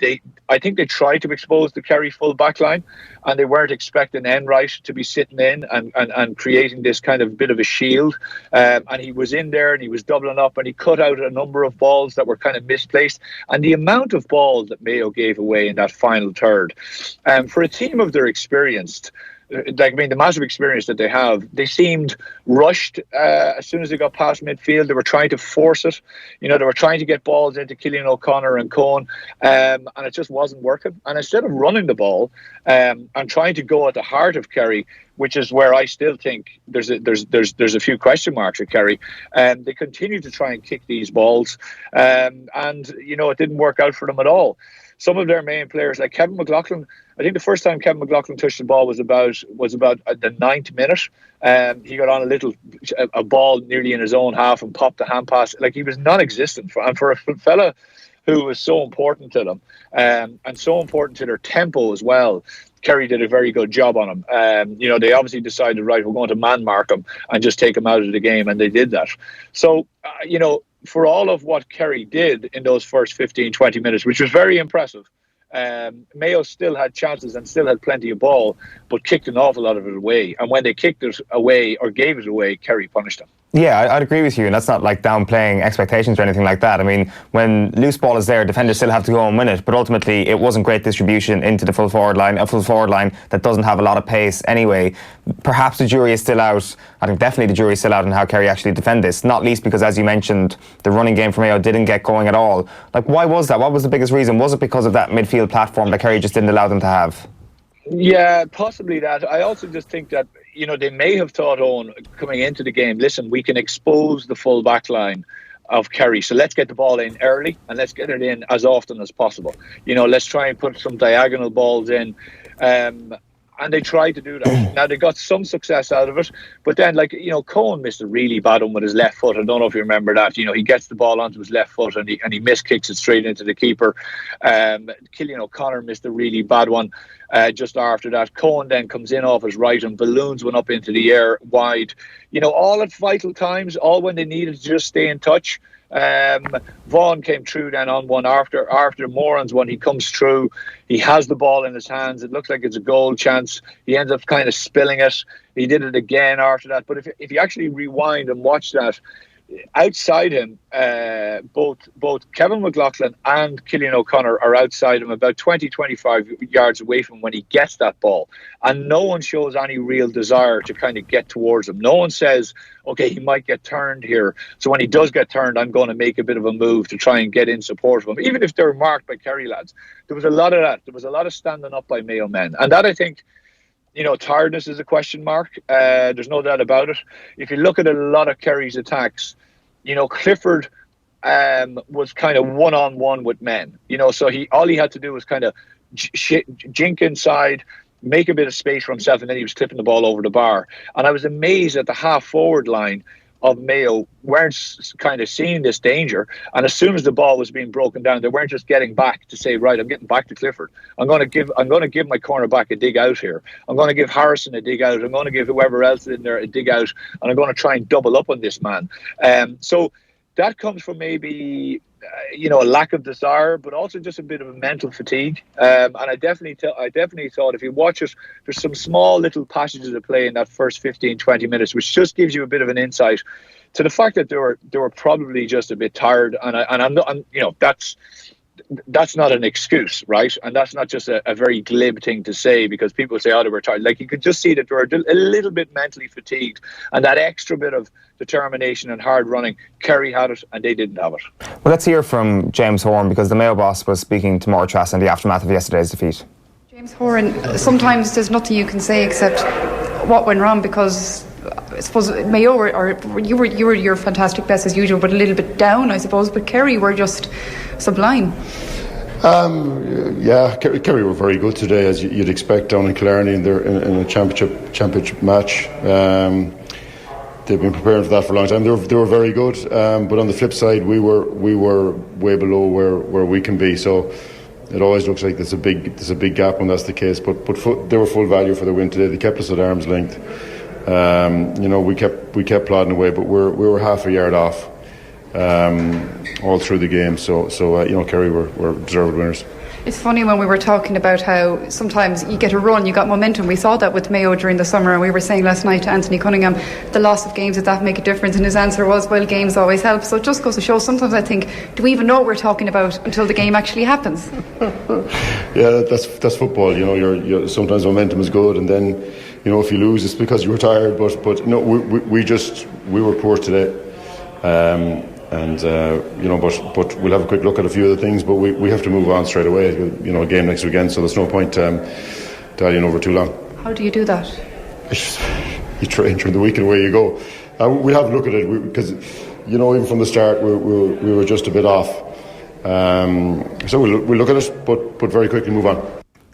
I think they tried to expose the Kerry full back line, and they weren't expecting Enright to be sitting in and creating this kind of bit of a shield. And he was in there and he was doubling up, and he cut out a number of balls that were kind of misplaced. And the amount of balls that Mayo gave away in that final third, for a team of their experienced, the massive experience that they have, they seemed rushed as soon as they got past midfield. They were trying to force it. They were trying to get balls into Cillian O'Connor and Cohn, and it just wasn't working. And instead of running the ball and trying to go at the heart of Kerry, which is where I still think there's a few question marks at Kerry, they continue to try and kick these balls, and it didn't work out for them at all. Some of their main players, like Kevin McLaughlin, I think the first time Kevin McLaughlin touched the ball was about the 9th minute. He got on a ball nearly in his own half and popped the hand pass. Like, he was non-existent. And for a fella who was so important to them and so important to their tempo as well, Kerry did a very good job on him. They obviously decided, right, we're going to man mark him and just take him out of the game, and they did that. So, for all of what Kerry did in those first 15, 20 minutes, which was very impressive, Mayo still had chances and still had plenty of ball, but kicked an awful lot of it away. And when they kicked it away or gave it away, Kerry punished them. Yeah, I'd agree with you, and that's not like downplaying expectations or anything like that. I mean, when loose ball is there, defenders still have to go and win it, but ultimately it wasn't great distribution into the full forward line, a full forward line that doesn't have a lot of pace anyway. Perhaps the jury is still out. I think definitely the jury is still out on how Kerry actually defend this, not least because, as you mentioned, the running game for Mayo didn't get going at all. Like, why was that? What was the biggest reason? Was it because of that midfield platform that Kerry just didn't allow them to have? Yeah, possibly that. I also just think that, they may have thought, Eoin, coming into the game, listen, we can expose the full back line of Kerry, so let's get the ball in early and let's get it in as often as possible. Let's try and put some diagonal balls in. And they tried to do that. Now, they got some success out of it, but then, Cohn missed a really bad one with his left foot. I don't know if you remember that. He gets the ball onto his left foot and he miskicks it straight into the keeper. Cillian O'Connor missed a really bad one just after that. Cohn then comes in off his right and balloons one up into the air wide. All at vital times, all when they needed to just stay in touch. Vaughan came through then on one after Moran's one. He comes through, he has the ball in his hands, it looks like it's a goal chance, he ends up kind of spilling it. He did it again after that, but if you actually rewind and watch that, outside him, both Kevin McLaughlin and Cillian O'Connor are outside him, about 20-25 yards away from him when he gets that ball, and no one shows any real desire to kind of get towards him. No one says, okay, he might get turned here, so when he does get turned, I'm going to make a bit of a move to try and get in support of him, even if they're marked by Kerry lads. There was a lot of that. There was a lot of standing up by Mayo men, and that, I think, tiredness is a question mark. There's no doubt about it. If you look at a lot of Kerry's attacks, Clifford was kind of one-on-one with men. So all he had to do was kind of jink inside, make a bit of space for himself, and then he was clipping the ball over the bar. And I was amazed at the half-forward line of Mayo weren't kind of seeing this danger, and as soon as the ball was being broken down, they weren't just getting back to say, right, I'm getting back to Clifford, I'm going to give my cornerback a dig out here, I'm going to give Harrison a dig out, I'm going to give whoever else in there a dig out, and I'm going to try and double up on this man. So that comes from maybe a lack of desire, but also just a bit of a mental fatigue. And I definitely thought, if you watch it, there's some small little passages of play in that first 15-20 minutes, which just gives you a bit of an insight to the fact that they were probably just a bit tired. And I'm that's not an excuse, right? And that's not just a very glib thing to say, because people say, oh, they were tired. Like, you could just see that they were a little bit mentally fatigued, and that extra bit of determination and hard running, Kerry had it and they didn't have it. Well, let's hear from James Horan, because the Mayo boss was speaking to Moore Trass in the aftermath of yesterday's defeat. Horan, sometimes there's nothing you can say except what went wrong, because I suppose Mayo you were your fantastic best as usual, but a little bit down, I suppose. But Kerry were just sublime. Kerry were very good today, as you'd expect down in Killarney in a championship match. They've been preparing for that for a long time. They were very good, but on the flip side, we were way below where we can be. So it always looks like there's a big gap when that's the case. But they were full value for the win today. They kept us at arm's length. We kept plodding away, but we were half a yard off all through the game. So Kerry were deserved winners. It's funny when we were talking about how sometimes you get a run, you got momentum. We saw that with Mayo during the summer, and we were saying last night to Anthony Cunningham, the loss of games, did that make a difference? And his answer was, well, games always help. So it just goes to show, sometimes I think, do we even know what we're talking about until the game actually happens? Yeah, that's football. You're sometimes momentum is good, and then if you lose, it's because you were tired. But no, we were poor today. But we'll have a quick look at a few of the things, but we have to move on straight away. A game next weekend, so there's no point dallying over too long. How do you do that? You train during the week and away you go. We'll have a look at it, because even from the start we were just a bit off. So we'll look at it, but very quickly move on.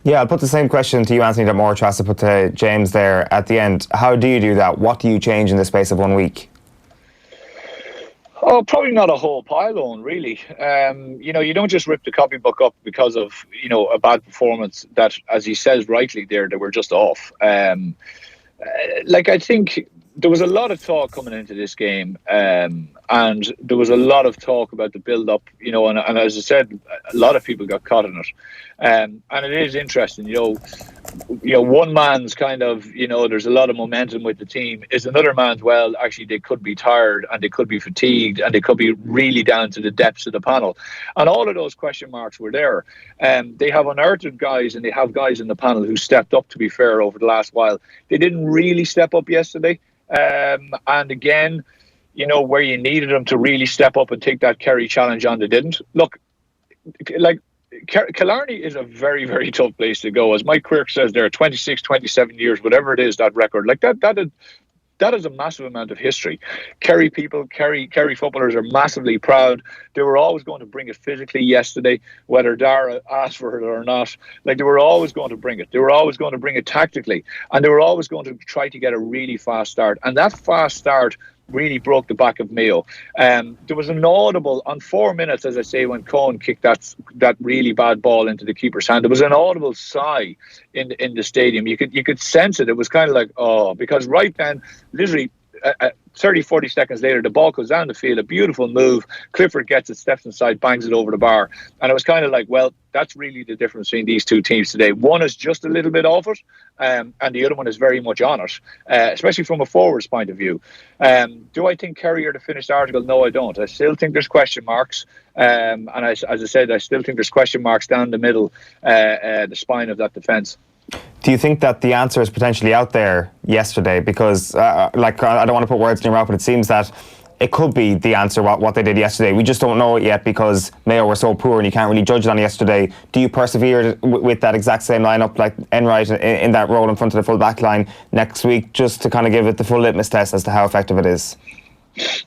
Yeah, I'll put the same question to you, Anthony, that Moore tries to put to James there at the end. How do you do that? What do you change in the space of 1 week? Oh, probably not a whole pile on, really. You don't just rip the copybook up because of, a bad performance that, as he says rightly there, that we're just off. I think there was a lot of talk coming into this game, and there was a lot of talk about the build-up, and as I said, a lot of people got caught in it. And it is interesting, one man's kind of, there's a lot of momentum with the team, is another man's, well, actually they could be tired and they could be fatigued and they could be really down to the depths of the panel. And all of those question marks were there. They have unearthed guys, and they have guys in the panel who stepped up, to be fair, over the last while. They didn't really step up yesterday. And again, where you needed them to really step up and take that Kerry challenge on, they didn't. Look, Killarney is a very, very tough place to go. As Mike Quirk says, there are 26, 27 years, whatever it is, that record. That is a massive amount of history. Kerry footballers are massively proud. They were always going to bring it physically yesterday, whether Dara asked for it or not. They were always going to bring it. They were always going to bring it tactically. And they were always going to try to get a really fast start. And that fast start really broke the back of Mayo. There was an audible, on 4 minutes, as I say, when Cohen kicked that really bad ball into the keeper's hand, there was an audible sigh in the stadium. You could sense it. It was kind of like, oh, because right then, literally 30, 40 seconds later, the ball goes down the field, a beautiful move. Clifford gets it, steps inside, bangs it over the bar. And it was kind of like, well, that's really the difference between these two teams today. One is just a little bit off it, and the other one is very much on it, especially from a forward's point of view. Do I think Kerry are the finished article? No, I don't. I still think there's question marks. And as I said, I still think there's question marks down the middle, the spine of that defence. Do you think that the answer is potentially out there yesterday? Because, I don't want to put words in your mouth, but it seems that it could be the answer, what they did yesterday. We just don't know it yet because Mayo were so poor and you can't really judge it on yesterday. Do you persevere with that exact same lineup, like Enright in that role in front of the full back line next week, just to kind of give it the full litmus test as to how effective it is?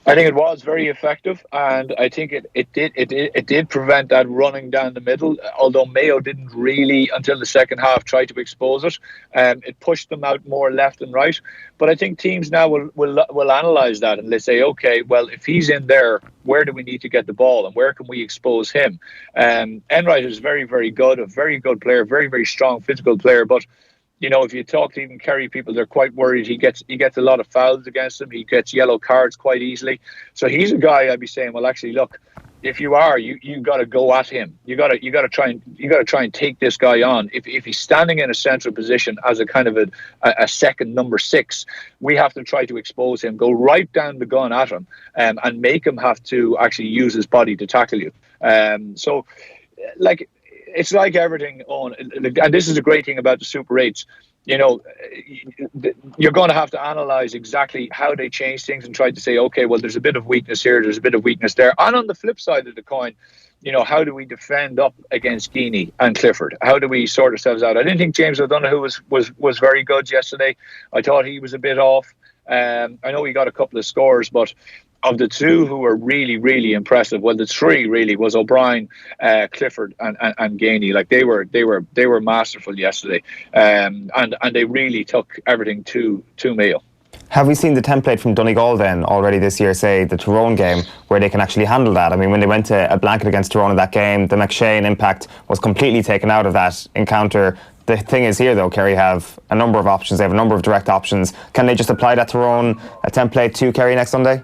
I think it was very effective, and I think it did prevent that running down the middle, although Mayo didn't really, until the second half, try to expose it. It pushed them out more left and right. But I think teams now will analyse that, and they say, okay, well, if he's in there, where do we need to get the ball and where can we expose him? Enright is very, very good, a very good player, very, very strong physical player, but if you talk to even Kerry people, they're quite worried. He gets a lot of fouls against him. He gets yellow cards quite easily. So he's a guy I'd be saying, well, actually, look, if you are, you got to go at him. You got to try and take this guy on. If he's standing in a central position as a kind of a second number 6, we have to try to expose him, go right down the gun at him, and make him have to actually use his body to tackle you. it's like everything on, and this is a great thing about the Super 8s. You know, you're going to have to analyse exactly how they change things and try to say, okay, well, there's a bit of weakness here, there's a bit of weakness there. And on the flip side of the coin, you know, how do we defend up against Keane and Clifford? How do we sort ourselves out? I didn't think James O'Donoghue was very good yesterday. I thought he was a bit off. I know he got a couple of scores, but of the two who were really, really impressive, well, the three really was O'Brien, Clifford, and Gainey. Like they were masterful yesterday, and they really took everything to Mayo. Have we seen the template from Donegal then already this year, say the Tyrone game, where they can actually handle that? I mean, when they went to a blanket against Tyrone in that game, the McShane impact was completely taken out of that encounter. The thing is here, though, Kerry have a number of options. They have a number of direct options. Can they just apply that Tyrone template to Kerry next Sunday?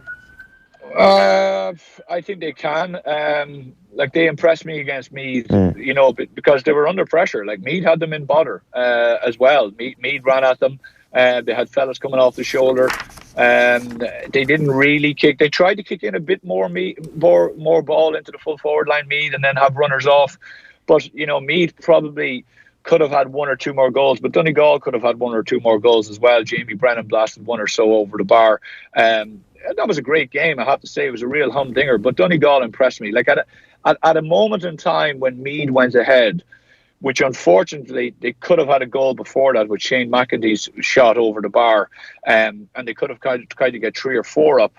I think they can. Like they impressed me against Meath, you know, because they were under pressure. Like Meath had them in bother as well. Meath ran at them. They had fellas coming off the shoulder. They didn't really kick. They tried to kick in a bit more ball into the full forward line, Meath, and then have runners off. But you know, Meath probably could have had one or two more goals, but Donegal could have had one or two more goals as well. Jamie Brennan blasted one or so over the bar. That was a great game, I have to say. It was a real humdinger, but Donegal impressed me. Like at a moment in time when Meath went ahead, which unfortunately they could have had a goal before that with Shane McEntee's shot over the bar, and they could have tried to get 3 or 4 up.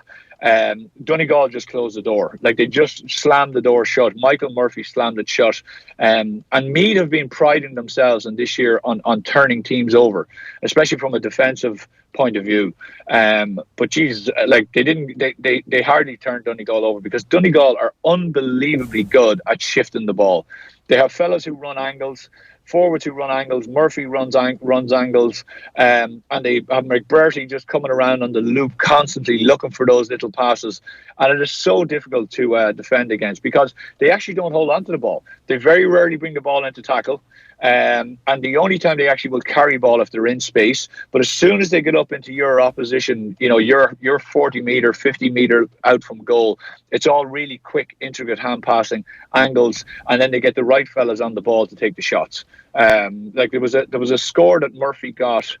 Donegal just closed the door. Like they just slammed the door shut. Michael Murphy slammed it shut. And Meath have been priding themselves in this year on turning teams over, especially from a defensive point of view. But Jesus, like they hardly turned Donegal over, because Donegal are unbelievably good at shifting the ball. They have fellas who run angles, forwards who run angles, Murphy runs angles, and they have McBurty just coming around on the loop constantly looking for those little passes, and it is so difficult to defend against, because they actually don't hold on to the ball. They very rarely bring the ball into tackle, and the only time they actually will carry ball if they're in space. But as soon as they get up into your opposition, you know, you're 40 metre, 50 metre out from goal, it's all really quick, intricate hand passing angles, and then they get the right fellas on the ball to take the shots. Like there was a score that Murphy got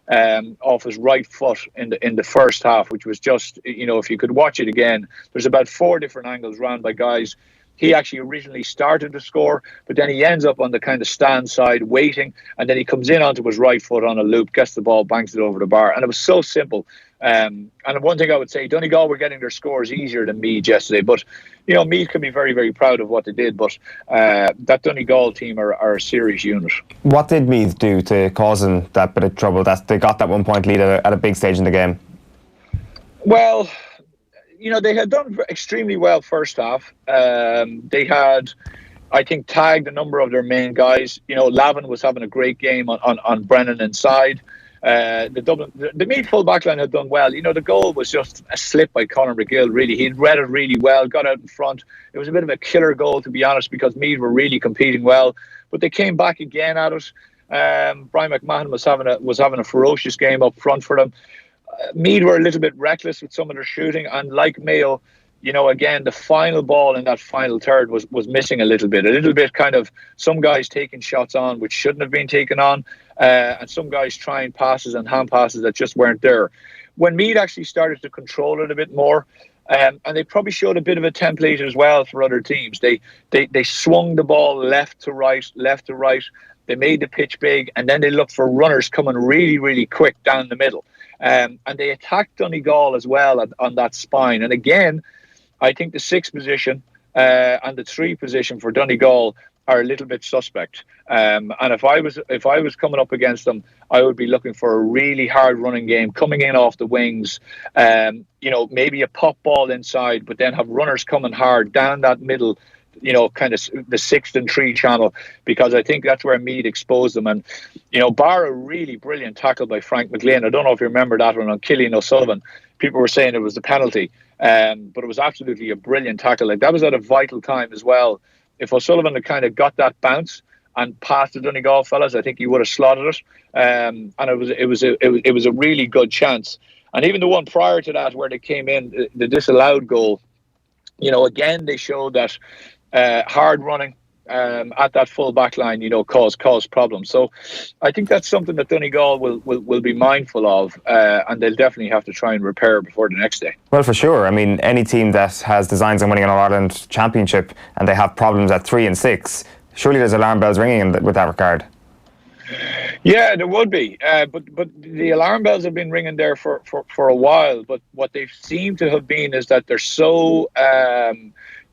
off his right foot in the first half, which was just, you know, if you could watch it again, there's about 4 different angles ran by guys. He actually originally started to score, but then he ends up on the kind of stand side waiting, and then he comes in onto his right foot on a loop, gets the ball, bangs it over the bar, and it was so simple. And one thing I would say, Donegal were getting their scores easier than Meath yesterday, but you know, Meath can be very, very proud of what they did, but that Donegal team are a serious unit. What did Meath do to cause them that bit of trouble, that they got that 1 point lead at a big stage in the game? Well, you know, they had done extremely well first half. They had, I think, tagged a number of their main guys. You know, Lavin was having a great game on Brennan inside. The Meath full back line had done well. You know, the goal was just a slip by Conor McGill, really. He'd read it really well, got out in front. It was a bit of a killer goal, to be honest, because Meath were really competing well. But they came back again at it. Brian McMahon was having a ferocious game up front for them. Meath were a little bit reckless with some of their shooting, and like Mayo, you know, again, the final ball in that final third was missing a little bit kind of some guys taking shots on which shouldn't have been taken on, and some guys trying passes and hand passes that just weren't there. When Meath actually started to control it a bit more, and they probably showed a bit of a template as well for other teams. They swung the ball left to right. They made the pitch big, and then they looked for runners coming really, really quick down the middle. And they attacked Donegal as well on that spine. And again, I think the 6 position and the 3 position for Donegal are a little bit suspect. And if I was coming up against them, I would be looking for a really hard running game coming in off the wings. You know, maybe a pop ball inside, but then have runners coming hard down that middle, you know, kind of the 6th and 3 channel, because I think that's where Meath exposed them. And, you know, bar a really brilliant tackle by Frank McLean. I don't know if you remember that one on Killian O'Sullivan. People were saying it was the penalty, but it was absolutely a brilliant tackle. Like that was at a vital time as well. If O'Sullivan had kind of got that bounce and passed the Donegal fellas, I think he would have slotted it. And it was a really good chance. And even the one prior to that, where they came in, the disallowed goal, you know, again they showed that hard running, at that full back line, cause problems. So I think that's something that Donegal will be mindful of, and they'll definitely have to try and repair before the next day. Well, for sure. I mean, any team that has designs on winning an All-Ireland championship and they have problems at 3 and 6, surely there's alarm bells ringing with that regard. Yeah, there would be, but the alarm bells have been ringing there for a while. But what they seem to have been is that they're so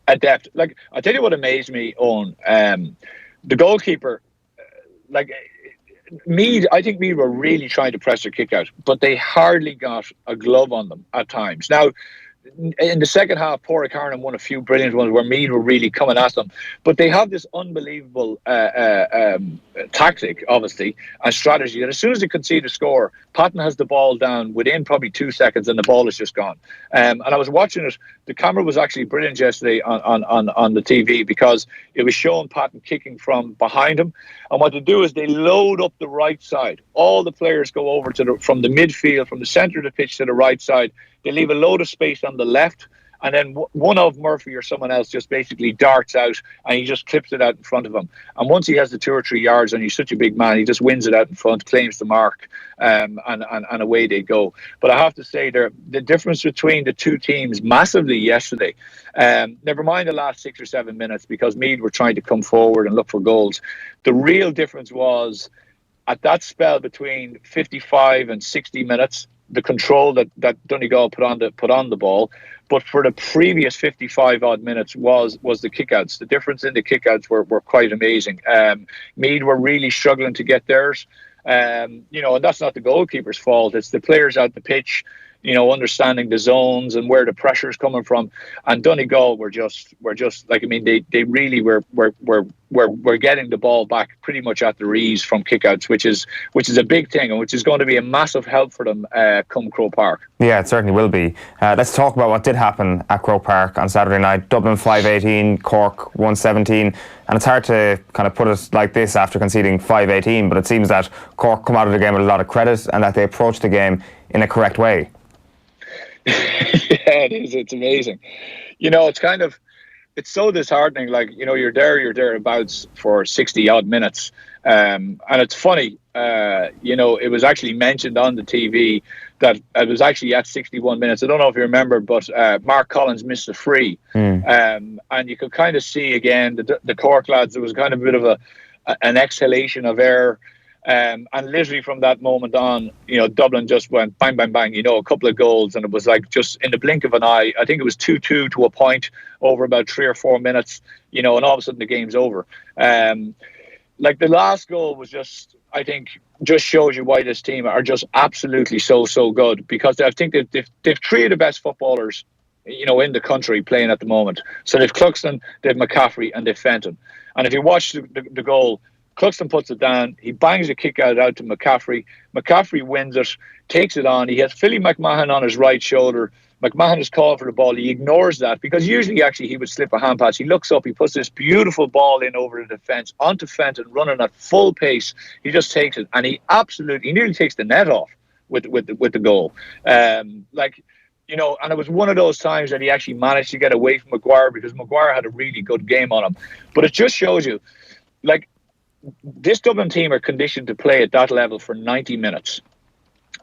adept. Like, I'll tell you what amazed me, Owen. The goalkeeper, Meath, I think Meath were really trying to press their kick out, but they hardly got a glove on them at times. Now, in the second half, Pádraig Horan won a few brilliant ones where Meath were really coming at them. But they have this unbelievable tactic, obviously, and strategy. And as soon as they concede a score, Patton has the ball down within probably 2 seconds and the ball is just gone. And I was watching it. The camera was actually brilliant yesterday on the TV because it was showing Patton kicking from behind him. And what they do is they load up the right side. All the players go over from the midfield, from the centre of the pitch to the right side. They leave a load of space on the left, and then one of Murphy or someone else just basically darts out and he just clips it out in front of him. And once he has the 2 or 3 yards and he's such a big man, he just wins it out in front, claims the mark, and away they go. But I have to say, the difference between the two teams massively yesterday. Never mind the last 6 or 7 minutes, because Meath were trying to come forward and look for goals. The real difference was at that spell between 55 and 60 minutes, the control that Donegal put on the ball, but for the previous 55 odd minutes was the kickouts. The difference in the kickouts were quite amazing. Meath were really struggling to get theirs, and that's not the goalkeeper's fault. It's the players out the pitch, understanding the zones and where the pressure is coming from. And Donegal were just they really were getting the ball back pretty much at their ease from kickouts, which is a big thing, and which is going to be a massive help for them come Croke Park. Yeah, it certainly will be. Let's talk about what did happen at Croke Park on Saturday night. Dublin 5-18, Cork 1-17, and it's hard to kind of put it like this after conceding 5-18, but it seems that Cork come out of the game with a lot of credit and that they approached the game in a correct way. Yeah, it is. It's amazing. It's so disheartening. You're thereabouts for 60 odd minutes. And it's funny, it was actually mentioned on the TV that it was actually at 61 minutes. I don't know if you remember, but Mark Collins missed a free. And you could kind of see again, the Cork lads, there was kind of a bit of an exhalation of air. And literally from that moment on, Dublin just went bang, bang, bang, a couple of goals. And it was like just in the blink of an eye. I think it was 2-2 to a point over about 3 or 4 minutes, and all of a sudden the game's over. The last goal was just, I think, just shows you why this team are just absolutely so good. Because I think they've 3 of the best footballers, in the country playing at the moment. So they've Cluxton, they've McCaffrey, and they've Fenton. And if you watch the goal, Cluxton puts it down. He bangs a kick out to McCaffrey. McCaffrey wins it, takes it on. He has Philly McMahon on his right shoulder. McMahon is called for the ball. He ignores that because usually actually he would slip a hand pass. He looks up. He puts this beautiful ball in over the defence onto Fenton, running at full pace. He just takes it, and he nearly takes the net off with the goal. And it was one of those times that he actually managed to get away from Maguire because Maguire had a really good game on him. But it just shows you, this Dublin team are conditioned to play at that level for 90 minutes.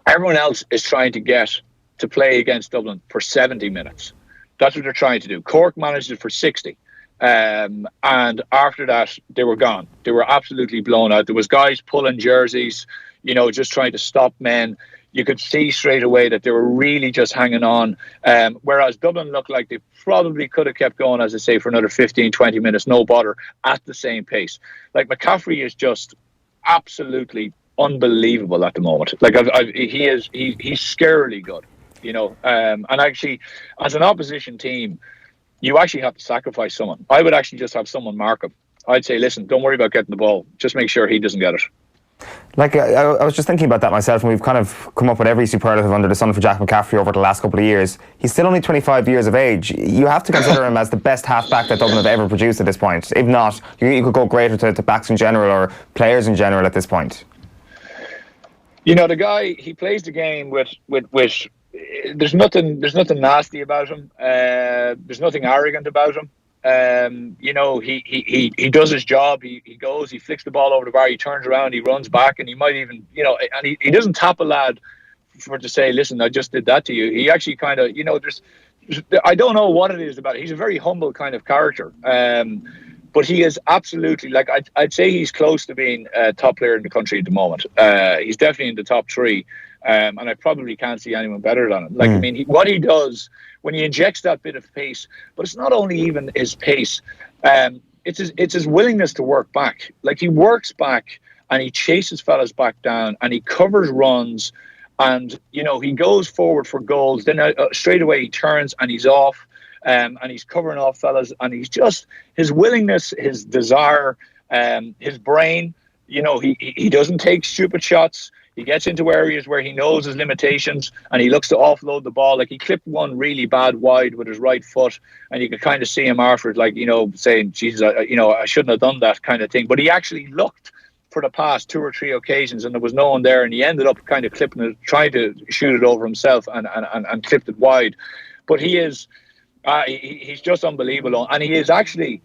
Everyone else is trying to get to play against Dublin for 70 minutes. That's what they're trying to do. Cork managed it for 60. And after that, they were gone. They were absolutely blown out. There was guys pulling jerseys, just trying to stop men. You could see straight away that they were really just hanging on. Whereas Dublin looked like they probably could have kept going, as I say, for another 15, 20 minutes, no bother, at the same pace. McCaffrey is just absolutely unbelievable at the moment. He's scarily good, and actually, as an opposition team, you actually have to sacrifice someone. I would actually just have someone mark him. I'd say, listen, don't worry about getting the ball. Just make sure he doesn't get it. I was just thinking about that myself, and we've kind of come up with every superlative under the sun for Jack McCaffrey over the last couple of years. He's still only 25 years of age. You have to consider him as the best half-back that Dublin have ever produced at this point. If not, you could go greater to backs in general or players in general at this point. The guy, he plays the game with there's nothing nasty about him. There's nothing arrogant about him. You know, he does his job. He goes, he flicks the ball over the bar, he turns around, he runs back, and he might even, you know, and he doesn't tap a lad to say, listen, I just did that to you. He actually kind of, you know, I don't know what it is about it. He's a very humble kind of character. But he is absolutely, like, I'd say he's close to being a top player in the country at the moment. He's definitely in the top three. And I probably can't see anyone better than him. Like, I mean, what he does when he injects that bit of pace, but it's not only even his pace, it's his willingness to work back. Like, he works back and he chases fellas back down and he covers runs and, you know, he goes forward for goals. Then straight away he turns and he's off. And he's covering off fellas, and he's just, his willingness, his desire, his brain, you know, he doesn't take stupid shots. He gets into areas where he knows his limitations and he looks to offload the ball. Like, he clipped one really bad wide with his right foot, and you could kind of see him afterwards, like, you know, saying, Jesus, I shouldn't have done that kind of thing. But he actually looked for the past 2 or 3 occasions and there was no one there, and he ended up kind of clipping it, trying to shoot it over himself and clipped it wide. But he is... he's just unbelievable, and he is actually,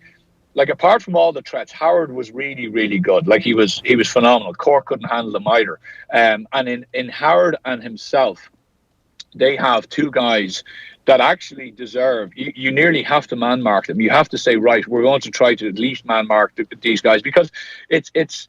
like, apart from all the threats, Howard was really, really good. Like, he was phenomenal. Cork couldn't handle him either. And in Howard and himself, they have 2 guys that actually deserve. You nearly have to man mark them. You have to say, right, we're going to try to at least man mark these guys, because it's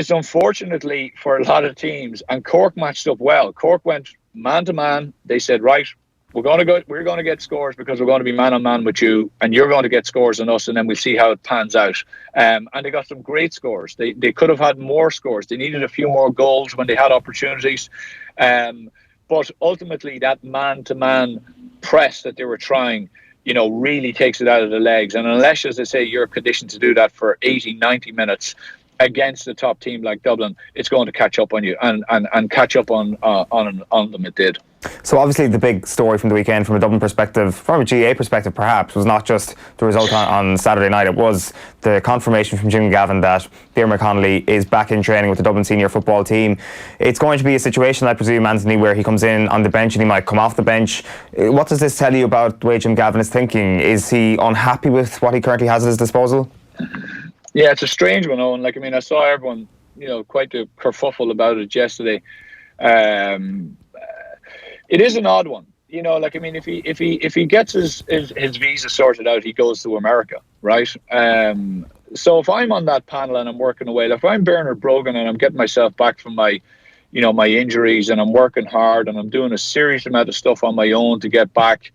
unfortunately for a lot of teams, and Cork matched up well. Cork went man to man. They said, right, we're going to get scores because we're going to be man on man with you, and you're going to get scores on us, and then we'll see how it pans out. And they got some great scores. They could have had more scores. They needed a few more goals when they had opportunities. But ultimately, that man-to-man press that they were trying, you know, really takes it out of the legs. And unless, as I say, you're conditioned to do that for 80, 90 minutes against a top team like Dublin, it's going to catch up on you, and catch up on them. It did. So obviously the big story from the weekend, from a Dublin perspective, from a GAA perspective perhaps, was not just the result on Saturday night. It was the confirmation from Jim Gavin that Dermot Connolly is back in training with the Dublin senior football team. It's going to be a situation, I presume, Anthony, where he comes in on the bench and he might come off the bench. What does this tell you about the way Jim Gavin is thinking? Is he unhappy with what he currently has at his disposal? Yeah, it's a strange one, Owen. Like, I mean, I saw everyone, you know, quite the kerfuffle about it yesterday. It is an odd one, you know. Like, I mean, if he gets his visa sorted out, he goes to America, right? So if I'm on that panel and I'm working away, like if I'm Bernard Brogan and I'm getting myself back from my injuries, and I'm working hard and I'm doing a serious amount of stuff on my own to get back,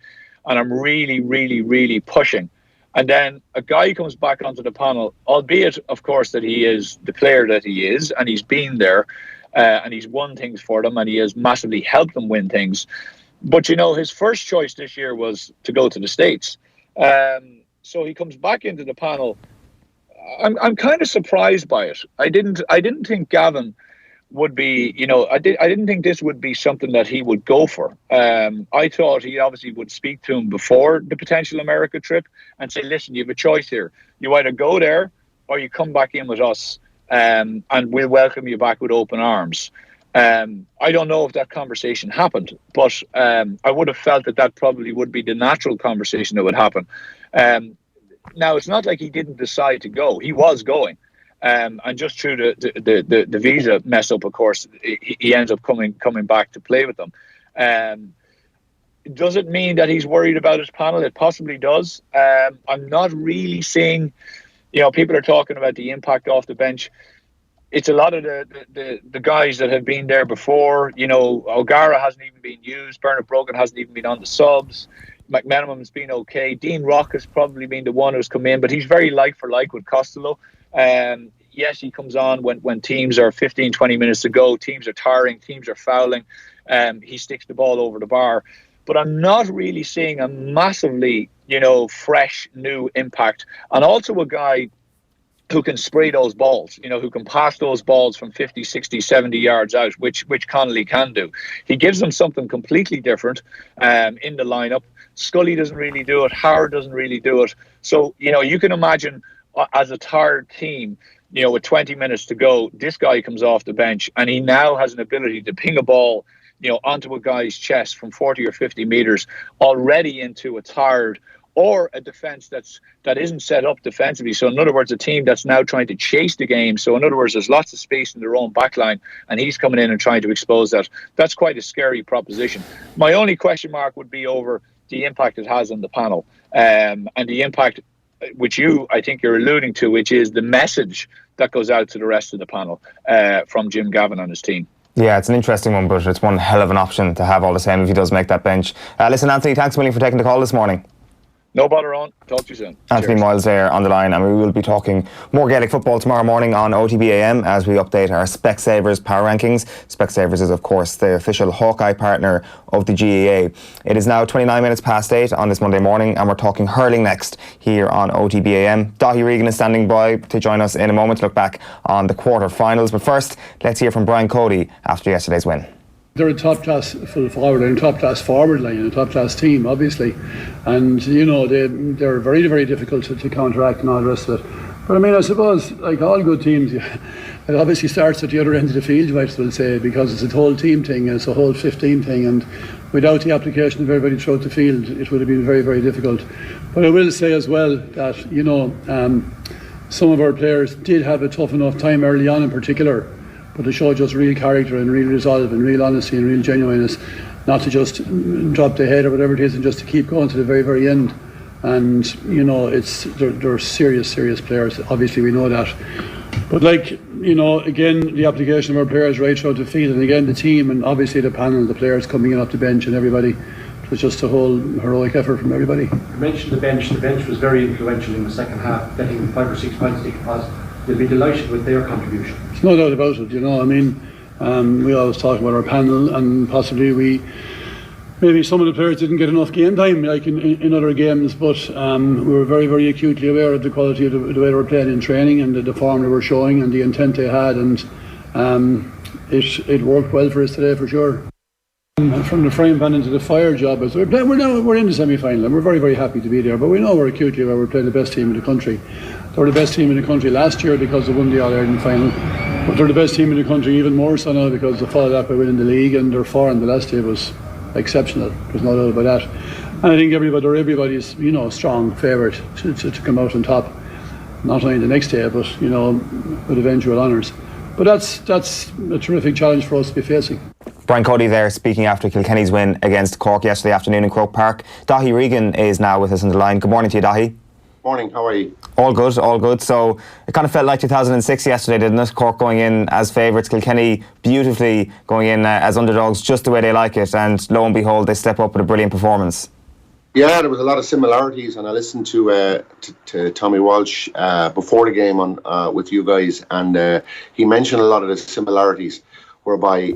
and I'm really, really, really pushing, and then a guy comes back onto the panel, albeit, of course, that he is the player that he is, and he's been there. And he's won things for them, and he has massively helped them win things. But, you know, his first choice this year was to go to the States. So he comes back into the panel. I'm kind of surprised by it. I didn't think Gavin would be, you know, I didn't think this would be something that he would go for. I thought he obviously would speak to him before the potential America trip and say, listen, you have a choice here. You either go there or you come back in with us. And we'll welcome you back with open arms. I don't know if that conversation happened, but I would have felt that probably would be the natural conversation that would happen. Now, it's not like he didn't decide to go. He was going. And just through the visa mess up, of course, he ends up coming back to play with them. Does it mean that he's worried about his panel? It possibly does. I'm not really seeing... You know, people are talking about the impact off the bench. It's a lot of the guys that have been there before. You know, O'Gara hasn't even been used. Bernard Brogan hasn't even been on the subs. McMenamin's been okay. Dean Rock has probably been the one who's come in, but he's very like for like with Costello. Yes, he comes on when teams are 15, 20 minutes to go. Teams are tiring. Teams are fouling. He sticks the ball over the bar. But I'm not really seeing a massively, you know, fresh, new impact. And also a guy who can spray those balls, you know, who can pass those balls from 50, 60, 70 yards out, which Connolly can do. He gives them something completely different in the lineup. Scully doesn't really do it. Howard doesn't really do it. So, you know, you can imagine as a tired team, you know, with 20 minutes to go, this guy comes off the bench and he now has an ability to ping a ball, you know, onto a guy's chest from 40 or 50 meters already into a tired, or a defence that isn't set up defensively. So in other words, a team that's now trying to chase the game. So in other words, there's lots of space in their own backline, and he's coming in and trying to expose that. That's quite a scary proposition. My only question mark would be over the impact it has on the panel, and the impact which I think you're alluding to, which is the message that goes out to the rest of the panel from Jim Gavin and his team. Yeah, it's an interesting one, but it's one hell of an option to have all the same if he does make that bench. Listen, Anthony, thanks a million for taking the call this morning. No bother, on. Talk to you soon. Anthony Cheers. Moyles there on the line, and we will be talking more Gaelic football tomorrow morning on OTB AM as we update our Specsavers power rankings. Specsavers is, of course, the official Hawkeye partner of the GAA. It is now 29 minutes past 8 on this Monday morning, and we're talking hurling next here on OTB AM. Daithi Regan is standing by to join us in a moment to look back on the quarter-finals. But first, let's hear from Brian Cody after yesterday's win. They're a top-class full forward line, a top-class forward line, a top-class team, obviously. And, they're very, very difficult to counteract and all the rest of it. But, I mean, I suppose, like all good teams, it obviously starts at the other end of the field, you might as well say, because it's a whole team thing, it's a whole 15 thing, and without the application of everybody throughout the field, it would have been very, very difficult. But I will say as well that, some of our players did have a tough enough time early on in particular, but they showed just real character and real resolve and real honesty and real genuineness, not to just drop the head or whatever it is, and just to keep going to the very, very end. And they're serious players. Obviously, we know that. But again, the application of our players right throughout the field, and again the team, and obviously the panel, the players coming in off the bench, and everybody. It was just a whole heroic effort from everybody. You mentioned the bench. The bench was very influential in the second half, getting 5 or 6 points. They'll be delighted with their contribution. There's no doubt about it. We always talk about our panel, and possibly maybe some of the players didn't get enough game time like in other games, but we were very, very acutely aware of the quality of the way they were playing in training, and the form they were showing and the intent they had, and it worked well for us today for sure. From the frying pan into the fire job, we're in the semi-final, and we're very, very happy to be there, but we know we're acutely aware we're playing the best team in the country. They were the best team in the country last year because they won the All-Ireland final, but they're the best team in the country even more so now because they followed up by winning the league, and their form the last day was exceptional. There's no doubt about that. And I think everybody's strong favourite to come out on top, not only the next day but with eventual honours. But that's a terrific challenge for us to be facing. Brian Cody there speaking after Kilkenny's win against Cork yesterday afternoon in Croke Park. Daithi Regan is now with us on the line. Good morning to you, Daithi. Morning, how are you? All good. So it kind of felt like 2006 yesterday, didn't it? Cork going in as favourites, Kilkenny beautifully going in as underdogs, just the way they like it, and lo and behold they step up with a brilliant performance. Yeah, there was a lot of similarities, and I listened to Tommy Walsh before the game on with you guys, and he mentioned a lot of the similarities, whereby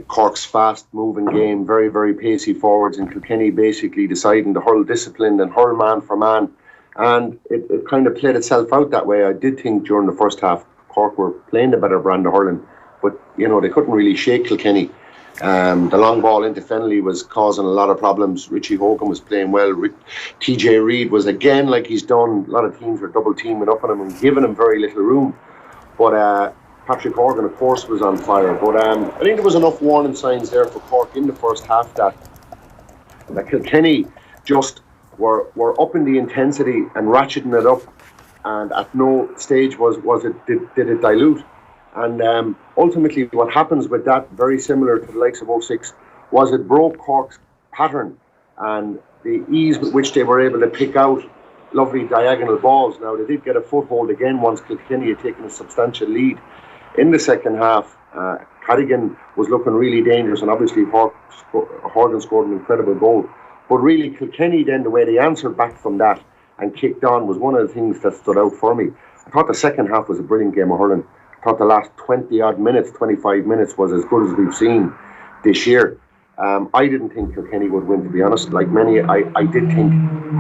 Cork's fast-moving game, very, very pacey forwards, and Kilkenny basically deciding to hurl disciplined and hurl man for man. And it kind of played itself out that way. I did think during the first half Cork were playing the better brand of hurling, but they couldn't really shake Kilkenny. The long ball into Fennelly was causing a lot of problems. Richie Hogan was playing well. TJ Reid was again, like he's done, a lot of teams were double teaming up on him and giving him very little room. But Patrick Horgan, of course, was on fire. But I think there was enough warning signs there for Cork in the first half that Kilkenny just were upping the intensity and ratcheting it up, and at no stage did it dilute. And ultimately what happens with that, very similar to the likes of 06, was it broke Cork's pattern and the ease with which they were able to pick out lovely diagonal balls. Now, they did get a foothold again once Kilkenny had taken a substantial lead in the second half. Carrigan was looking really dangerous, and obviously Horgan scored an incredible goal. But really, Kilkenny then, the way they answered back from that and kicked on was one of the things that stood out for me. I thought the second half was a brilliant game of hurling. I thought the last 20-odd minutes, 25 minutes, was as good as we've seen this year. I didn't think Kilkenny would win, to be honest. Like many, I did think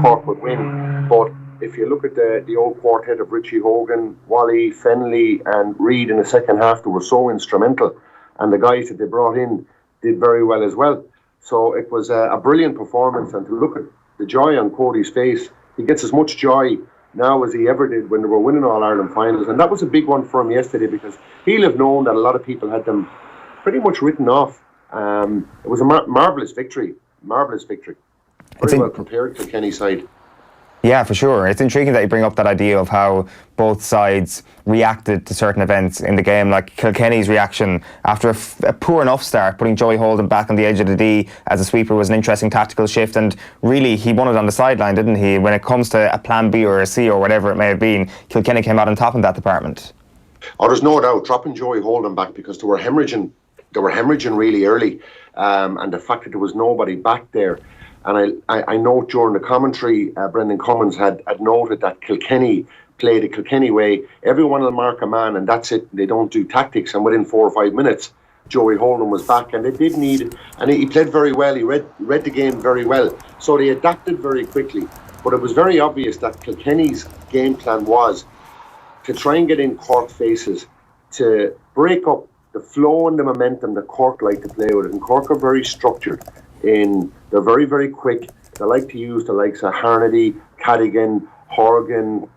Cork would win. But if you look at the old quartet of Richie Hogan, Wally, Fennelly and Reid in the second half, they were so instrumental. And the guys that they brought in did very well as well. So it was a brilliant performance, and to look at the joy on Cody's face, he gets as much joy now as he ever did when they were winning All-Ireland finals, and that was a big one for him yesterday because he'll have known that a lot of people had them pretty much written off. It was a marvellous victory, very well prepared to Kenny's side. Yeah, for sure. It's intriguing that you bring up that idea of how both sides reacted to certain events in the game, like Kilkenny's reaction after a poor enough start, putting Joey Holden back on the edge of the D as a sweeper was an interesting tactical shift, and really he won it on the sideline, didn't he? When it comes to a plan B or a C or whatever it may have been, Kilkenny came out on top in that department. Oh, there's no doubt, dropping Joey Holden back because they were hemorrhaging really early, and the fact that there was nobody back there. And I note during the commentary, Brendan Cummins had noted that Kilkenny played the Kilkenny way. Everyone will mark a man and that's it. They don't do tactics. And within 4 or 5 minutes, Joey Holden was back. And they did need, and he played very well. He read the game very well. So they adapted very quickly. But it was very obvious that Kilkenny's game plan was to try and get in Cork faces, to break up the flow and the momentum that Cork like to play with. And Cork are very structured. They're very, very quick. They like to use the likes of Harnedy, Cadigan, Horgan,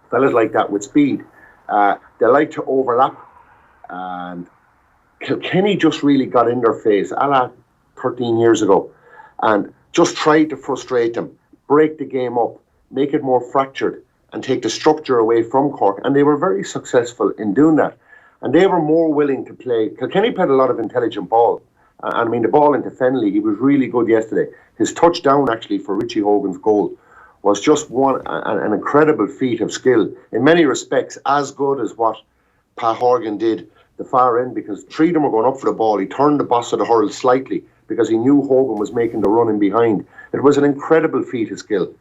fellas like that with speed. They like to overlap. And Kilkenny just really got in their face, a la 13 years ago, and just tried to frustrate them, break the game up, make it more fractured, and take the structure away from Cork. And they were very successful in doing that. And they were more willing to play. Kilkenny played a lot of intelligent ball. I mean, the ball into Fennelly, he was really good yesterday. His touchdown, actually, for Richie Hogan's goal was just an incredible feat of skill. In many respects, as good as what Pat Horgan did the far end, because 3 of them were going up for the ball. He turned the boss of the hurl slightly because he knew Hogan was making the run in behind. It was an incredible feat of skill.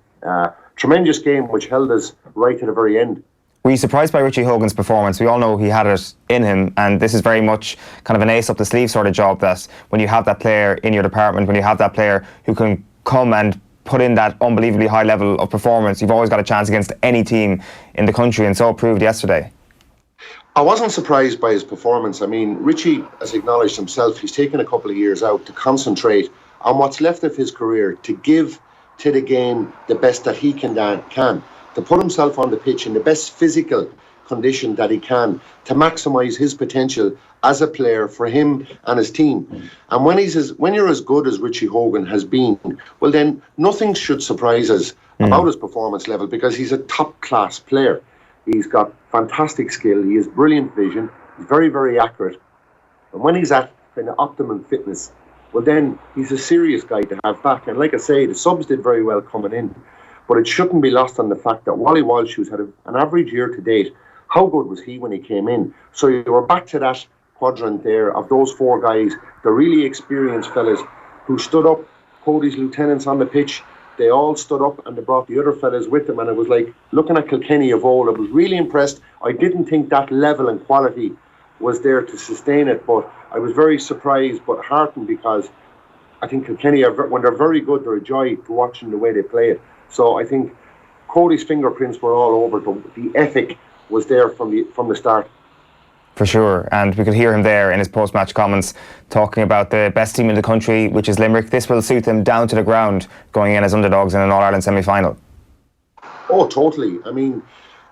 Tremendous game, which held us right to the very end. Were you surprised by Richie Hogan's performance? We all know he had it in him, and this is very much kind of an ace up the sleeve sort of job, that when you have that player in your department, when you have that player who can come and put in that unbelievably high level of performance, you've always got a chance against any team in the country, and so it proved yesterday. I wasn't surprised by his performance. I mean, Richie has acknowledged himself, he's taken a couple of years out to concentrate on what's left of his career, to give to the game the best that he can, to put himself on the pitch in the best physical condition that he can, to maximise his potential as a player for him and his team. And when you're as good as Richie Hogan has been, well then nothing should surprise us about his performance level, because he's a top class player. He's got fantastic skill, he has brilliant vision, he's very, very accurate. And when he's at the optimum fitness, well then he's a serious guy to have back. And like I say, the subs did very well coming in. But it shouldn't be lost on the fact that Wally Walsh, who's had an average year to date, how good was he when he came in? So you were back to that quadrant there of those 4 guys, the really experienced fellas who stood up, Cody's lieutenants on the pitch. They all stood up and they brought the other fellas with them. And it was like looking at Kilkenny of old. I was really impressed. I didn't think that level and quality was there to sustain it, but I was very surprised but heartened, because I think Kilkenny, when they're very good, they're a joy to watching the way they play it. So I think Cody's fingerprints were all over. The ethic was there from the start. For sure, and we could hear him there in his post-match comments talking about the best team in the country, which is Limerick. This will suit them down to the ground going in as underdogs in an All-Ireland semi-final. Oh, totally. I mean,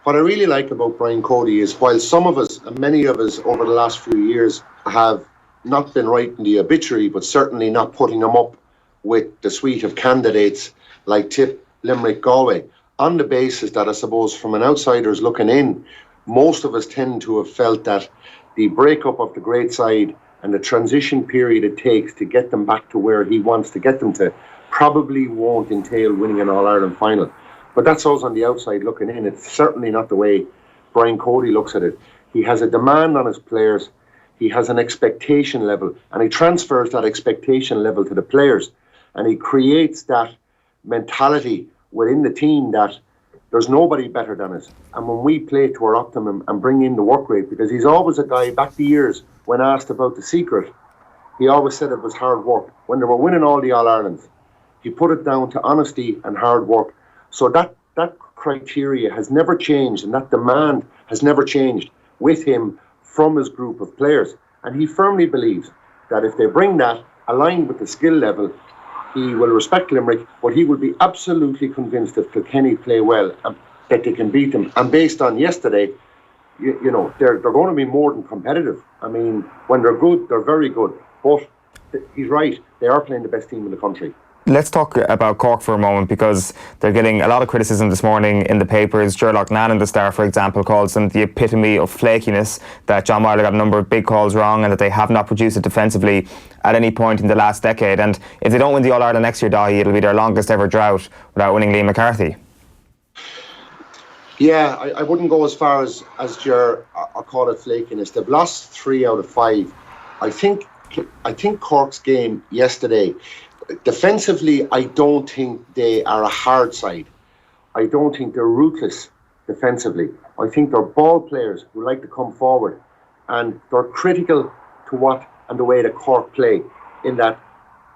what I really like about Brian Cody is, while some of us, and many of us over the last few years, have not been writing the obituary, but certainly not putting him up with the suite of candidates like Tip, Limerick, Galway, on the basis that I suppose from an outsider's looking in, most of us tend to have felt that the breakup of the great side and the transition period it takes to get them back to where he wants to get them to probably won't entail winning an All-Ireland final. But that's us on the outside looking in. It's certainly not the way Brian Cody looks at it. He has a demand on his players, he has an expectation level, and he transfers that expectation level to the players, and he creates that mentality within the team that there's nobody better than us. And when we play to our optimum and bring in the work rate, because he's always a guy, back the years, when asked about the secret, he always said it was hard work. When they were winning all the All-Irelands, he put it down to honesty and hard work. So that criteria has never changed, and that demand has never changed with him from his group of players. And he firmly believes that if they bring that aligned with the skill level, he will respect Limerick, but he will be absolutely convinced if Kilkenny play well that they can beat them. And based on yesterday, you know, they're going to be more than competitive. I mean, when they're good, they're very good. But he's right, they are playing the best team in the country. Let's talk about Cork for a moment, because they're getting a lot of criticism this morning in the papers. Sherlock Nan in the Star, for example, calls them the epitome of flakiness, that John Moyles got a number of big calls wrong and that they have not produced it defensively at any point in the last decade. And if they don't win the All-Ireland next year, Daithi, it'll be their longest ever drought without winning Liam McCarthy. Yeah, I wouldn't go as far as I'll call it flakiness. They've lost 3 out of 5. I think Cork's game yesterday, defensively, I don't think they are a hard side. I don't think they're ruthless defensively. I think they're ball players who like to come forward, and they're critical to what and the way that Cork play, in that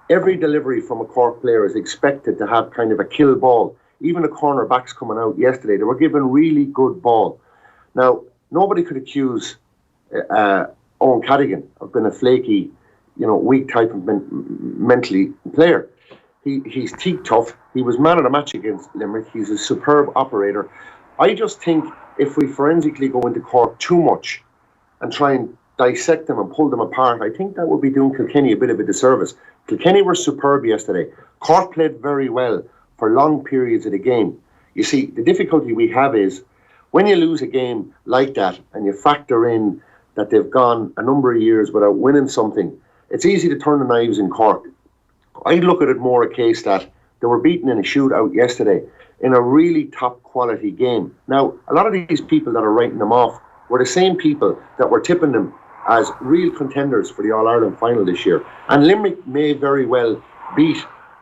every delivery from a Cork player is expected to have kind of a kill ball. Even the cornerbacks coming out yesterday, they were given really good ball. Now, nobody could accuse Owen Cadogan of being a flaky, weak type of mentally player. He's teak tough. He was man of the match against Limerick. He's a superb operator. I just think if we forensically go into Cork too much and try and dissect them and pull them apart, I think that would be doing Kilkenny a bit of a disservice. Kilkenny were superb yesterday. Cork played very well for long periods of the game. You see, the difficulty we have is when you lose a game like that and you factor in that they've gone a number of years without winning something, it's easy to turn the knives in Cork. I look at it more a case that they were beaten in a shootout yesterday in a really top quality game. Now, a lot of these people that are writing them off were the same people that were tipping them as real contenders for the All-Ireland final this year. And Limerick may very well beat,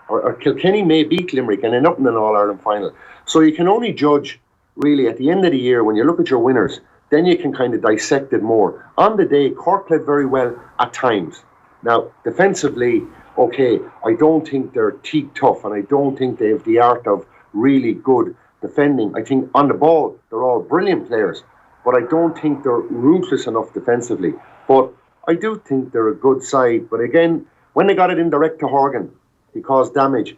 or Kilkenny may beat Limerick and end up in an All-Ireland final. So you can only judge, really, at the end of the year, when you look at your winners, then you can kind of dissect it more. On the day, Cork played very well at times. Now, defensively, okay, I don't think they're teak tough, and I don't think they have the art of really good defending. I think on the ball, they're all brilliant players, but I don't think they're ruthless enough defensively. But I do think they're a good side. But again, when they got it indirect to Horgan, he caused damage.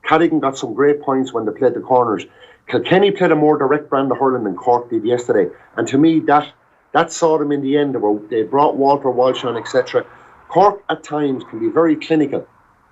Cadogan got some great points when they played the corners. Kilkenny played a more direct brand of hurling than Cork did yesterday. And to me, that saw them in the end. They brought Walter, Walsh on, etc. Cork at times can be very clinical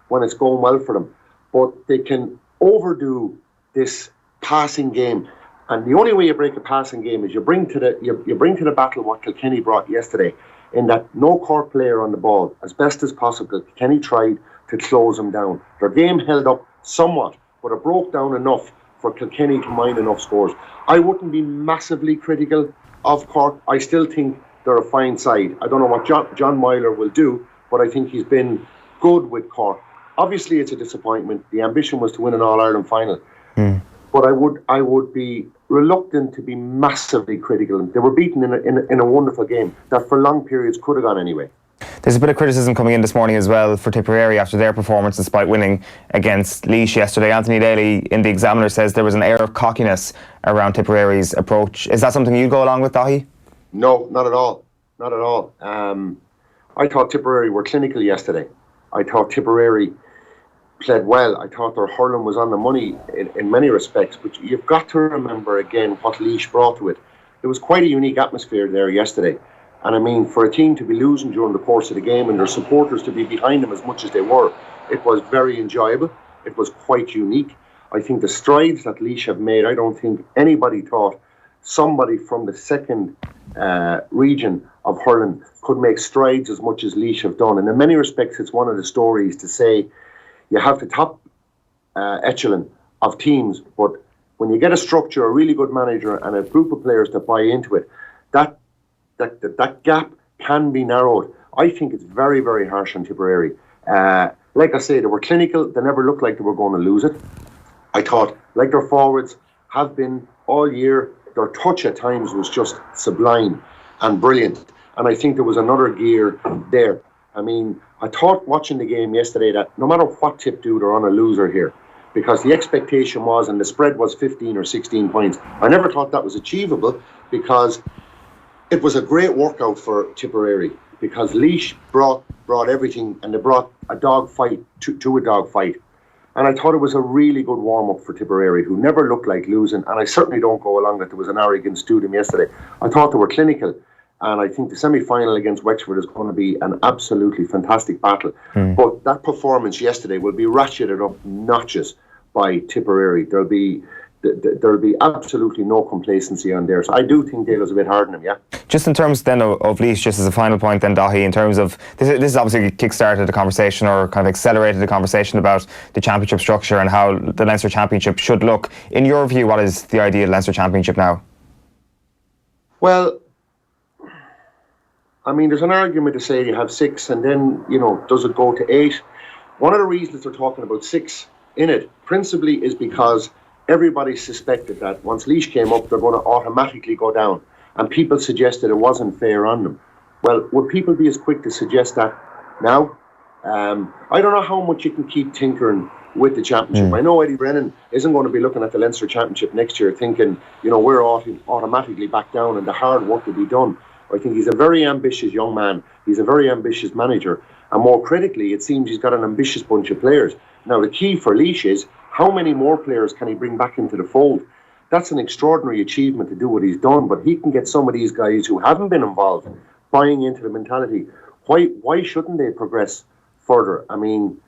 when it's going well for them. But they can overdo this passing game. And the only way you break a passing game is you bring to the battle what Kilkenny brought yesterday, in that no Cork player on the ball, as best as possible. Kilkenny tried to close them down. Their game held up somewhat, but it broke down enough for Kilkenny to mine enough scores. I wouldn't be massively critical of Cork. I still think they're a fine side. I don't know what John Moyles will do, but I think he's been good with Cork. Obviously, it's a disappointment. The ambition was to win an All-Ireland final. But I would be reluctant to be massively critical. They were beaten in a wonderful game that for long periods could have gone anyway. There's a bit of criticism coming in this morning as well for Tipperary after their performance despite winning against Laois yesterday. Anthony Daly in the Examiner says there was an air of cockiness around Tipperary's approach. Is that something you go along with, Daithi? No, not at all. Not at all. I thought Tipperary were clinical yesterday. I thought Tipperary played well. I thought their hurling was on the money in many respects, but you've got to remember again what Laois brought to it. It was quite a unique atmosphere there yesterday. And I mean, for a team to be losing during the course of the game and their supporters to be behind them as much as they were, it was very enjoyable. It was quite unique. I think the strides that Laois have made, I don't think anybody thought somebody from the second region of hurling could make strides as much as Laois have done. And in many respects, it's one of the stories to say you have the top echelon of teams, but when you get a structure, a really good manager and a group of players that buy into it, that gap can be narrowed. I think it's very, very harsh on Tipperary. Like I say, they were clinical. They never looked like they were going to lose it. I thought, like their forwards have been all year, their touch at times was just sublime and brilliant. And I think there was another gear there. I mean, I thought watching the game yesterday that no matter what Tip do, they're on a loser here. Because the expectation was, and the spread was 15 or 16 points. I never thought that was achievable because it was a great workout for Tipperary, because Laois brought everything, and they brought a dog fight to a dog fight. And I thought it was a really good warm-up for Tipperary, who never looked like losing, and I certainly don't go along that there was an arrogance to them yesterday. I thought they were clinical. and I think the semi-final against Wexford is going to be an absolutely fantastic battle. But that performance yesterday will be ratcheted up notches by Tipperary. There'll be absolutely no complacency on there. So I do think Dalo's a bit hard on him, yeah. Just in terms then of Laois, just as a final point then, Daithi, in terms of, this is obviously kick-started the conversation or kind of accelerated the conversation about the championship structure and how the Leinster Championship should look. In your view, what is the ideal Leinster Championship now? Well, I mean, there's an argument to say you have 6 and then, does it go to 8? One of the reasons they're talking about 6 in it, principally, is because everybody suspected that once Laois came up, they're going to automatically go down. And people suggested it wasn't fair on them. Well, would people be as quick to suggest that now? I don't know how much you can keep tinkering with the championship. I know Eddie Brennan isn't going to be looking at the Leinster Championship next year thinking, we're automatically back down and the hard work will be done. I think he's a very ambitious young man. He's a very ambitious manager. And more critically, it seems he's got an ambitious bunch of players. Now, the key for Laois is, how many more players can he bring back into the fold? That's an extraordinary achievement to do what he's done, but he can get some of these guys who haven't been involved buying into the mentality. Why shouldn't they progress further? I mean,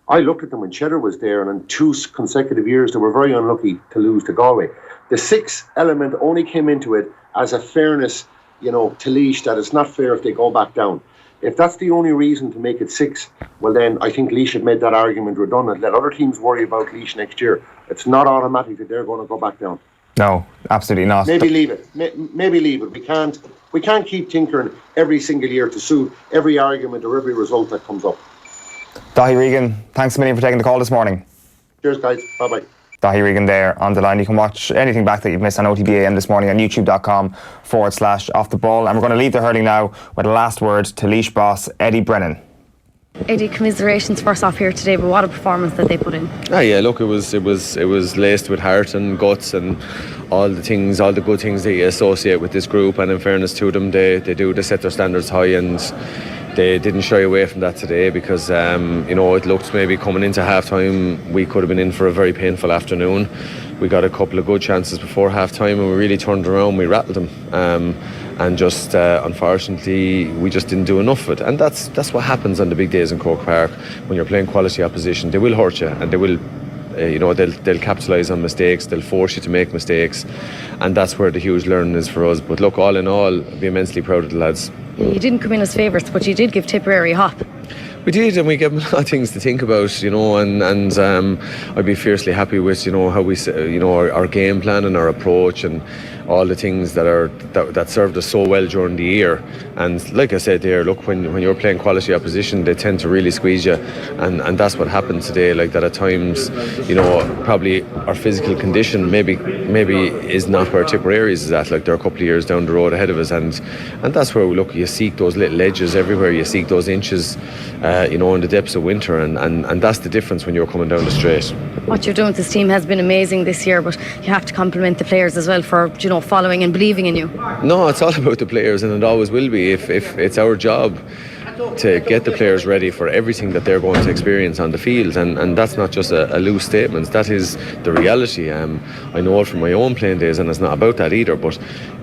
I looked at them when Cheddar was there, and in 2 consecutive years they were very unlucky to lose to Galway. The 6th element only came into it as a fairness, to Laois, that it's not fair if they go back down. If that's the only reason to make it 6, well then I think Laois have made that argument redundant. Let other teams worry about Laois next year. It's not automatic that they're going to go back down. No, absolutely not. Maybe leave it. Maybe leave it. We can't keep tinkering every single year to suit every argument or every result that comes up. Daithi Regan, thanks a million for taking the call this morning. Cheers, guys. Bye-bye. Daithi Regan there on the line. You can watch anything back that you've missed on OTB AM this morning on youtube.com/off the ball. And we're going to leave the hurling now with a last word to Laois boss Eddie Brennan. Eddie, commiserations first off here today, but what a performance that they put in. Yeah, look, it was laced with heart and guts and all the good things that you associate with this group. And in fairness to them, they set their standards high, and they didn't shy away from that today, because it looked maybe coming into half-time we could have been in for a very painful afternoon. We got a couple of good chances before half-time and we really turned around, we rattled them, and just unfortunately we just didn't do enough of it. And that's what happens on the big days in Croke Park. When you're playing quality opposition, they will hurt you, and they will they'll capitalise on mistakes, they'll force you to make mistakes, and that's where the huge learning is for us. But look, all in all, I'd be immensely proud of the lads. You didn't come in as favourites, but you did give Tipperary a hop. We did, and we gave them a lot of things to think about, and I'd be fiercely happy with how we our game plan and our approach and all the things that served us so well during the year. And like I said there, look, when you're playing quality opposition, they tend to really squeeze you, and that's what happened today. Like that at times, probably our physical condition maybe is not where Tipperary's is at. Like they're a couple of years down the road ahead of us, and that's where you seek those little edges everywhere. You seek those inches, in the depths of winter, and that's the difference when you're coming down the straight. What you're doing with this team has been amazing this year, but you have to compliment the players as well for following and believing in you. No, it's all about the players, and it always will be. If it's our job to get the players ready for everything that they're going to experience on the field, and that's not just a loose statement, that is the reality. I know it from my own playing days, and it's not about that either, but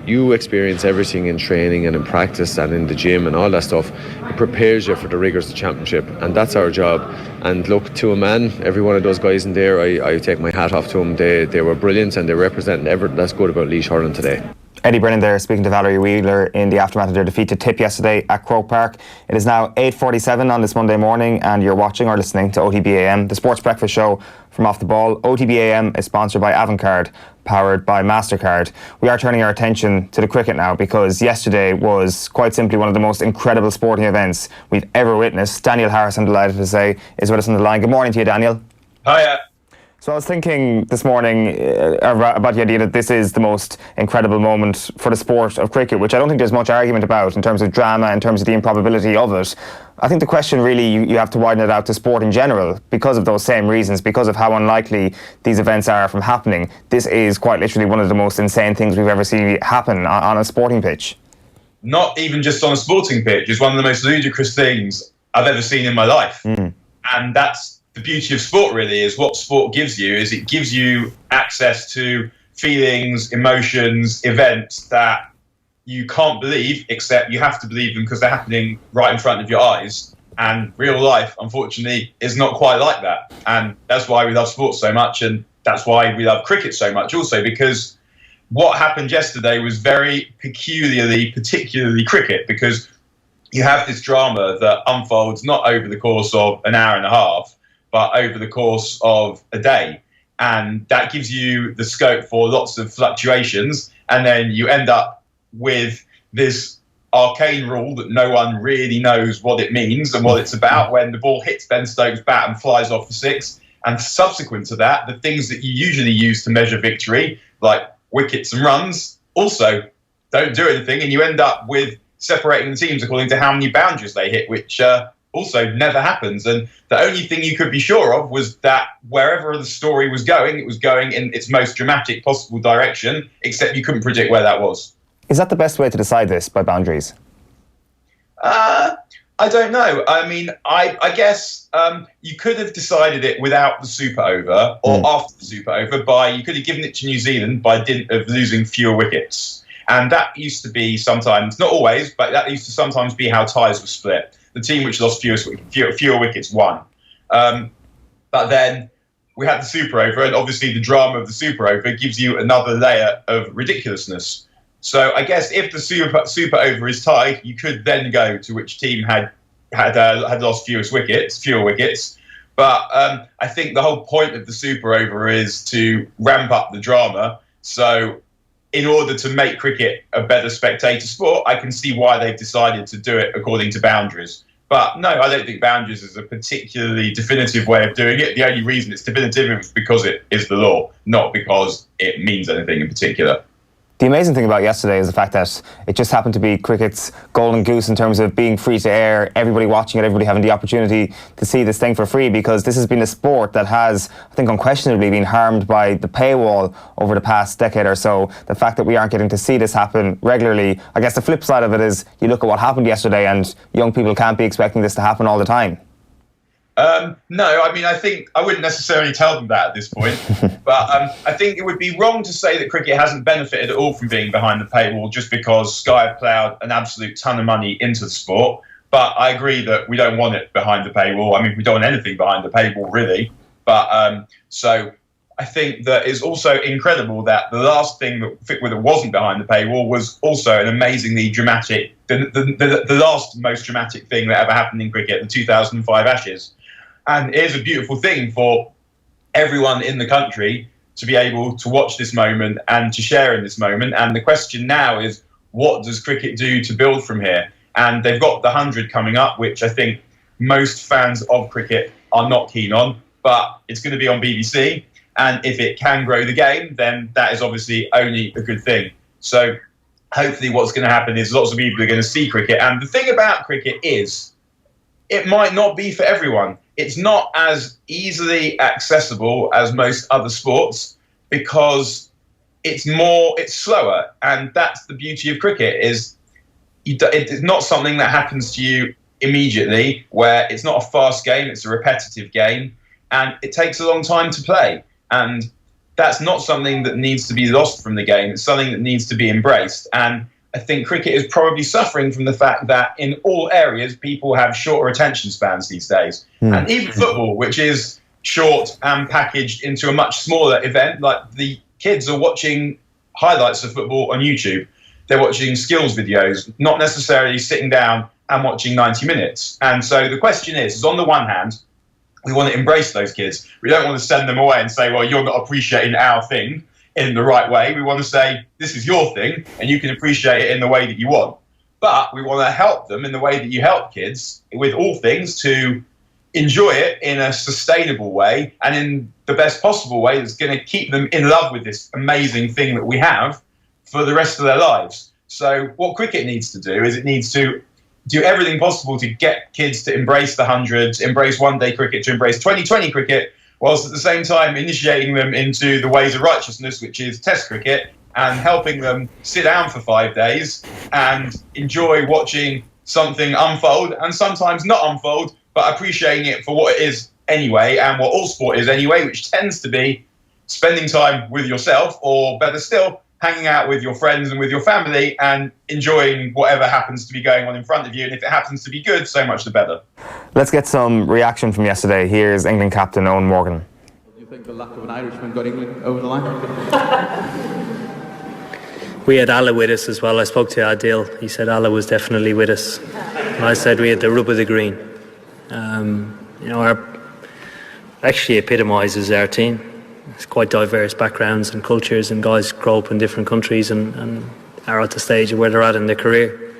you experience everything in training and in practice and in the gym and all that stuff. It prepares you for the rigours of the championship, and that's our job. And look, to a man, every one of those guys in there, I take my hat off to them. They were brilliant, and they represented everything that's good about Laois hurling today. Eddie Brennan there speaking to Valerie Wheeler in the aftermath of their defeat to Tip yesterday at Croke Park. It is now 8:47 on this Monday morning, and you're watching or listening to OTB AM, the sports breakfast show from Off the Ball. OTB AM is sponsored by Avantcard, powered by MasterCard. We are turning our attention to the cricket now, because yesterday was quite simply one of the most incredible sporting events we've ever witnessed. Daniel Harris, I'm delighted to say, is with us on the line. Good morning to you, Daniel. Hiya. So I was thinking this morning about the idea that this is the most incredible moment for the sport of cricket, which I don't think there's much argument about in terms of drama, in terms of the improbability of it. I think the question really, you have to widen it out to sport in general because of those same reasons, because of how unlikely these events are from happening. This is quite literally one of the most insane things we've ever seen happen on a sporting pitch. Not even just on a sporting pitch, it's one of the most ludicrous things I've ever seen in my life. And that's the beauty of sport, really, is what sport gives you, is it gives you access to feelings, emotions, events that you can't believe, except you have to believe them because they're happening right in front of your eyes. And real life, unfortunately, is not quite like that. And that's why we love sports so much, and that's why we love cricket so much also, because what happened yesterday was very particularly cricket, because you have this drama that unfolds not over the course of an hour and a half, but over the course of a day. And that gives you the scope for lots of fluctuations. And then you end up with this arcane rule that no one really knows what it means and what it's about when the ball hits Ben Stokes' bat and flies off for six. And subsequent to that, the things that you usually use to measure victory, like wickets and runs, also don't do anything. And you end up with separating the teams according to how many boundaries they hit, which also never happens. And the only thing you could be sure of was that wherever the story was going, it was going in its most dramatic possible direction, except you couldn't predict where that was. Is that the best way to decide this, by boundaries? I don't know. I mean, I guess you could have decided it without the Super Over or after the Super Over you could have given it to New Zealand by dint of losing fewer wickets. And that used to be sometimes, not always, but that used to sometimes be how ties were split. The team which lost fewer wickets won. But then we had the Super Over, and obviously the drama of the Super Over gives you another layer of ridiculously. So I guess if the Super Over is tied, you could then go to which team had lost fewer wickets. But I think the whole point of the Super Over is to ramp up the drama. So in order to make cricket a better spectator sport, I can see why they've decided to do it according to boundaries. But no, I don't think boundaries is a particularly definitive way of doing it. The only reason it's definitive is because it is the law, not because it means anything in particular. The amazing thing about yesterday is the fact that it just happened to be cricket's golden goose in terms of being free to air, everybody watching it, everybody having the opportunity to see this thing for free, because this has been a sport that has, I think, unquestionably been harmed by the paywall over the past decade or so. The fact that we aren't getting to see this happen regularly, I guess the flip side of it is you look at what happened yesterday and young people can't be expecting this to happen all the time. No, I mean, I think I wouldn't necessarily tell them that at this point, but I think it would be wrong to say that cricket hasn't benefited at all from being behind the paywall just because Sky have ploughed an absolute ton of money into the sport. But I agree that we don't want it behind the paywall. I mean, we don't want anything behind the paywall, really. But so I think that it's also incredible that the last thing that wasn't behind the paywall was also an amazingly dramatic, the last most dramatic thing that ever happened in cricket, the 2005 Ashes. And it is a beautiful thing for everyone in the country to be able to watch this moment and to share in this moment. And the question now is, what does cricket do to build from here? And they've got the 100 coming up, which I think most fans of cricket are not keen on, but it's going to be on BBC. And if it can grow the game, then that is obviously only a good thing. So hopefully what's going to happen is lots of people are going to see cricket. And the thing about cricket is it might not be for everyone. It's not as easily accessible as most other sports because it's slower. And that's the beauty of cricket is it's not something that happens to you immediately, where it's not a fast game, it's a repetitive game, and it takes a long time to play. And that's not something that needs to be lost from the game. It's something that needs to be embraced. And I think cricket is probably suffering from the fact that in all areas, people have shorter attention spans these days. And even football, which is short and packaged into a much smaller event, like the kids are watching highlights of football on YouTube. They're watching skills videos, not necessarily sitting down and watching 90 minutes. And so the question is on the one hand, we want to embrace those kids. We don't want to send them away and say, well, you're not appreciating our thing in the right way. We want to say, this is your thing, and you can appreciate it in the way that you want. But we want to help them in the way that you help kids with all things to enjoy it in a sustainable way and in the best possible way that's going to keep them in love with this amazing thing that we have for the rest of their lives. So what cricket needs to do is it needs to do everything possible to get kids to embrace the 100, to embrace one-day cricket, to embrace 2020 cricket, whilst at the same time initiating them into the ways of righteousness, which is Test cricket, and helping them sit down for 5 days and enjoy watching something unfold, and sometimes not unfold, but appreciating it for what it is anyway, and what all sport is anyway, which tends to be spending time with yourself, or better still, hanging out with your friends and with your family and enjoying whatever happens to be going on in front of you. And if it happens to be good, so much the better. Let's get some reaction from yesterday. Here's England captain Eoin Morgan. Do you think the lack of an Irishman got England over the line? We had Allah with us as well. I spoke to Adil. He said Allah was definitely with us. And I said we had the rub of the green. Our actually epitomises our team. It's quite diverse backgrounds and cultures, and guys grow up in different countries and are at the stage of where they're at in their career.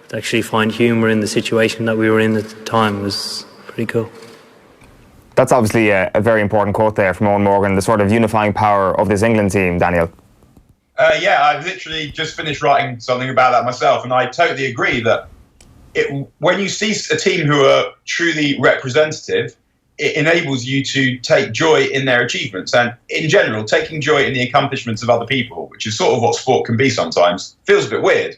To actually find humour in the situation that we were in at the time was pretty cool. That's obviously a very important quote there from Eoin Morgan, the sort of unifying power of this England team, Daniel. Yeah, I've literally just finished writing something about that myself, and I totally agree that when you see a team who are truly representative, it enables you to take joy in their achievements. And in general, taking joy in the accomplishments of other people, which is sort of what sport can be sometimes, feels a bit weird.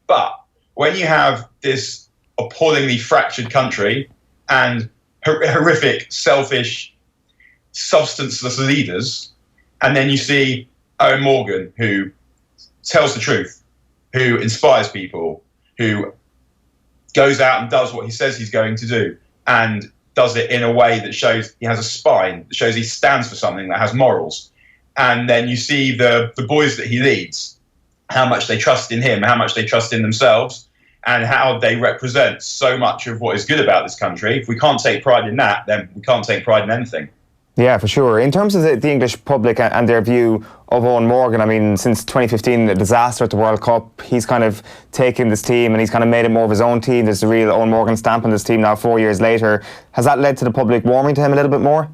But when you have this appallingly fractured country and horrific, selfish, substanceless leaders, and then you see Eoin Morgan, who tells the truth, who inspires people, who goes out and does what he says he's going to do, and does it in a way that shows he has a spine, that shows he stands for something, that has morals. And then you see the boys that he leads, how much they trust in him, how much they trust in themselves, and how they represent so much of what is good about this country. If we can't take pride in that, then we can't take pride in anything. Yeah, for sure. In terms of the English public and their view of Eoin Morgan, I mean, since 2015, the disaster at the World Cup, he's kind of taken this team and he's kind of made it more of his own team. There's a real Eoin Morgan stamp on this team now 4 years later. Has that led to the public warming to him a little bit more?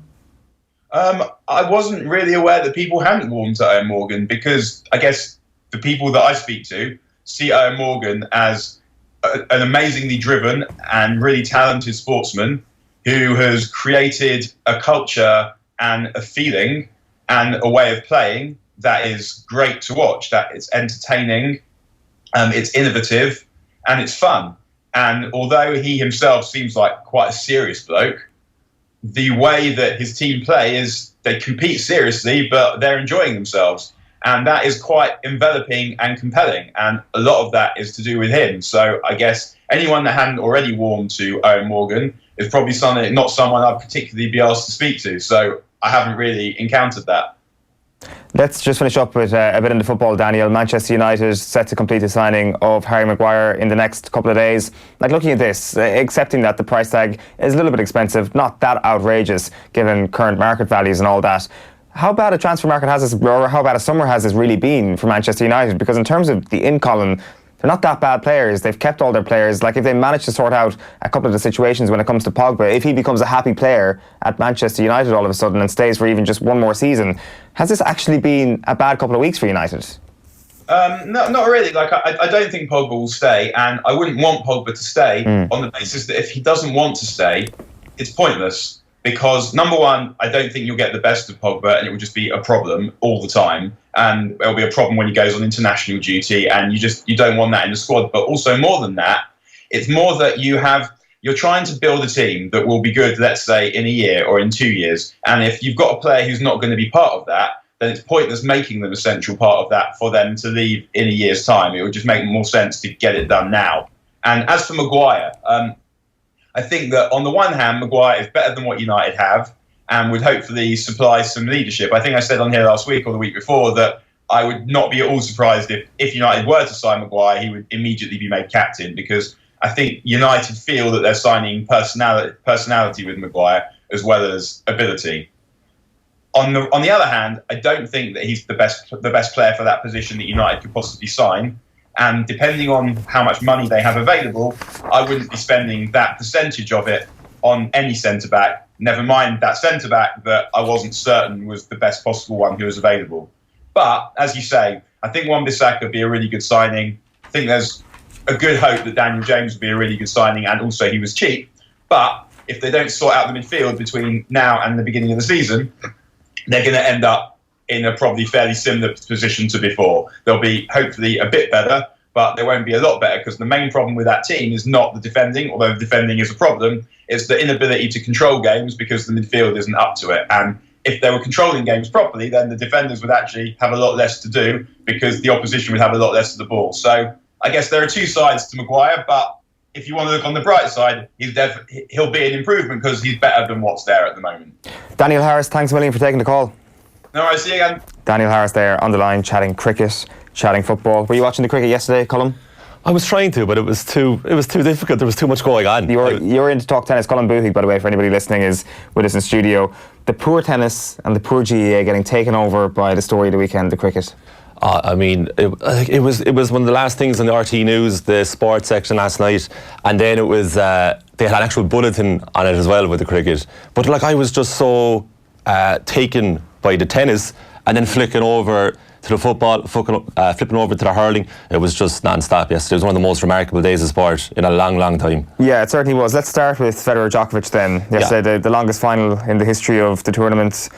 I wasn't really aware that people hadn't warmed to Eoin Morgan, because I guess the people that I speak to see Eoin Morgan as an amazingly driven and really talented sportsman who has created a culture and a feeling and a way of playing that is great to watch, that it's entertaining, it's innovative, and it's fun. And although he himself seems like quite a serious bloke, the way that his team play is they compete seriously, but they're enjoying themselves. And that is quite enveloping and compelling. And a lot of that is to do with him. So I guess anyone that hadn't already warmed to Eoin Morgan is probably not someone I'd particularly be asked to speak to. So I haven't really encountered that. Let's just finish up with a bit into football, Daniel. Manchester United set to complete the signing of Harry Maguire in the next couple of days. Like, looking at this, accepting that the price tag is a little bit expensive, not that outrageous given current market values and all that, how bad a transfer market has this, or how bad a summer has this really been for Manchester United? Because in terms of the in-column, they're not that bad players. They've kept all their players. Like, if they manage to sort out a couple of the situations when it comes to Pogba, if he becomes a happy player at Manchester United all of a sudden and stays for even just one more season, has this actually been a bad couple of weeks for United? No, not really. Like, I don't think Pogba will stay, and I wouldn't want Pogba to stay on the basis that if he doesn't want to stay, it's pointless. Because, number one, I don't think you'll get the best of Pogba, and it will just be a problem all the time. And it'll be a problem when he goes on international duty, and you don't want that in the squad. But also, more than that, it's more that you're trying to build a team that will be good, let's say, in a year or in 2 years. And if you've got a player who's not going to be part of that, then it's pointless making them a central part of that for them to leave in a year's time. It would just make more sense to get it done now. And as for Maguire, I think that on the one hand, Maguire is better than what United have and would hopefully supply some leadership. I think I said on here last week or the week before that I would not be at all surprised if United were to sign Maguire, he would immediately be made captain, because I think United feel that they're signing personality with Maguire as well as ability. On the other hand, I don't think that he's the best player for that position that United could possibly sign. And depending on how much money they have available, I wouldn't be spending that percentage of it on any centre-back, never mind that centre-back that I wasn't certain was the best possible one who was available. But, as you say, I think Wan-Bissaka would be a really good signing. I think there's a good hope that Daniel James would be a really good signing, and also he was cheap. But if they don't sort out the midfield between now and the beginning of the season, they're going to end up in a probably fairly similar position to before. They'll be hopefully a bit better, but they won't be a lot better, because the main problem with that team is not the defending, although the defending is a problem. It's the inability to control games because the midfield isn't up to it. And if they were controlling games properly, then the defenders would actually have a lot less to do because the opposition would have a lot less of the ball. So I guess there are two sides to Maguire, but if you want to look on the bright side, he'll be an improvement because he's better than what's there at the moment. Daniel Harris, thanks a million for taking the call. No worries, see you again. Daniel Harris there on the line, chatting cricket, chatting football. Were you watching the cricket yesterday, Colm? I was trying to, but it was too difficult. There was too much going on. You're into talk tennis. Colm Boohig, by the way, for anybody listening, is with us in studio. The poor tennis and the poor GAA getting taken over by the story of the weekend, the cricket. I mean, it was one of the last things on the RT News, the sports section last night, and then it was they had an actual bulletin on it as well with the cricket. But like, I was just so taken by the tennis, and then flicking over to the football, flipping over to the hurling. It was just non-stop yesterday. It was one of the most remarkable days of sport in a long, long time. Yeah, it certainly was. Let's start with Federer Djokovic then. Yesterday, the longest final in the history of the tournament.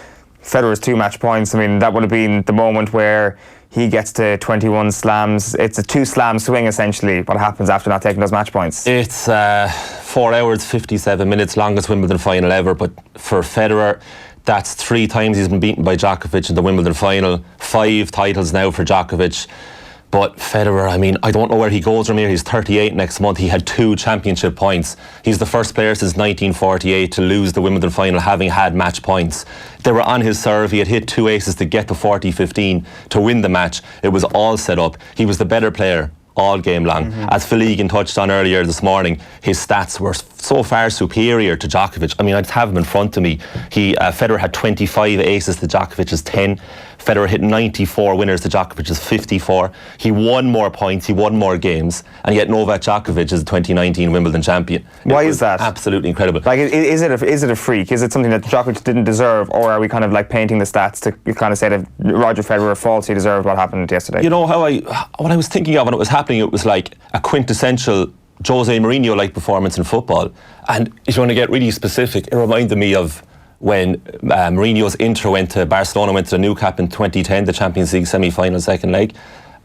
Federer's 2 match points. I mean, that would have been the moment where he gets to 21 slams. It's a 2-slam swing, essentially, what happens after not taking those match points. It's 4 hours, 57 minutes, longest Wimbledon final ever. But for Federer, that's 3 times he's been beaten by Djokovic in the Wimbledon final. 5 titles now for Djokovic. But Federer, I mean, I don't know where he goes from here. He's 38 next month. He had 2 championship points. He's the first player since 1948 to lose the Wimbledon final having had match points. They were on his serve. He had hit 2 aces to get to 40-15 to win the match. It was all set up. He was the better player all game long. As Phil Egan touched on earlier this morning, his stats were so far superior to Djokovic. I mean, I'd have him in front of me. Federer had 25 aces to Djokovic's 10. Federer hit 94 winners to Djokovic's 54. He won more points, he won more games, and yet Novak Djokovic is the 2019 Wimbledon champion. Why is that? Absolutely incredible. Like, is it a freak? Is it something that Djokovic didn't deserve, or are we kind of like painting the stats to kind of say that Roger Federer falsely deserved what happened yesterday? You know, what I was thinking of when it was happening, it was like a quintessential Jose Mourinho-like performance in football. And if you want to get really specific, it reminded me of when Mourinho's Inter went to Barcelona, went to the Nou Camp in 2010, the Champions League semi-final second leg,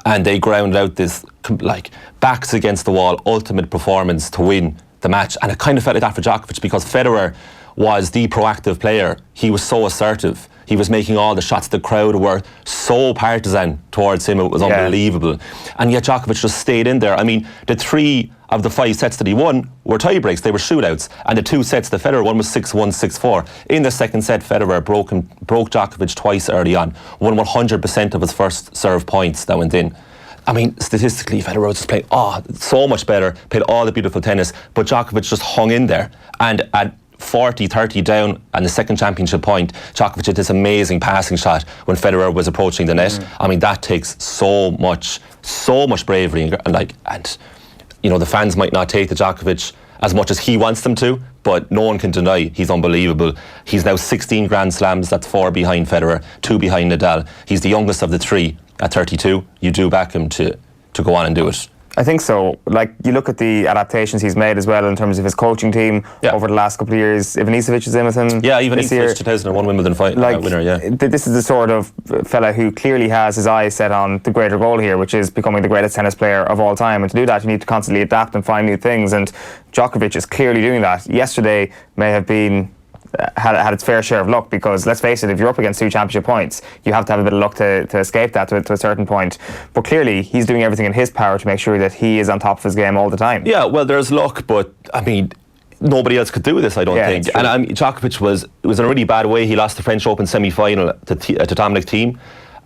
and they ground out this like backs against the wall ultimate performance to win the match. And it kind of felt like that for Djokovic because Federer was the proactive player. He was so assertive. He was making all the shots. The crowd were so partisan towards him. It was unbelievable. And yet Djokovic just stayed in there. I mean, the 3 of the 5 sets that he won were tie breaks. They were shootouts. And the 2 sets that Federer won was 6-1, 6-4. In the second set, Federer broke Djokovic twice early on. Won 100% of his first serve points that went in. I mean, statistically, Federer was just playing so much better, played all the beautiful tennis, but Djokovic just hung in there. And at 40-30 down and the second championship point, Djokovic had this amazing passing shot when Federer was approaching the net. I mean, that takes so much bravery and you know, the fans might not take the Djokovic as much as he wants them to, but no one can deny he's unbelievable. He's now 16 Grand Slams, that's 4 behind Federer, 2 behind Nadal. He's the youngest of the 3 at 32. You do back him to go on and do it. I think so. Like, you look at the adaptations he's made as well in terms of his coaching team over the last couple of years. Ivanisevic is in with him. Yeah, Ivanisevic, 2001 Wimbledon winner, yeah. This is the sort of fella who clearly has his eyes set on the greater goal here, which is becoming the greatest tennis player of all time. And to do that, you need to constantly adapt and find new things. And Djokovic is clearly doing that. Yesterday may have been had its fair share of luck because, let's face it, if you're up against 2 championship points, you have to have a bit of luck to escape that to a certain point. But clearly, he's doing everything in his power to make sure that he is on top of his game all the time. Yeah, well, there's luck, but I mean, nobody else could do this, I don't think. And Djokovic was in a really bad way. He lost the French Open semi-final to Dominic Thiem,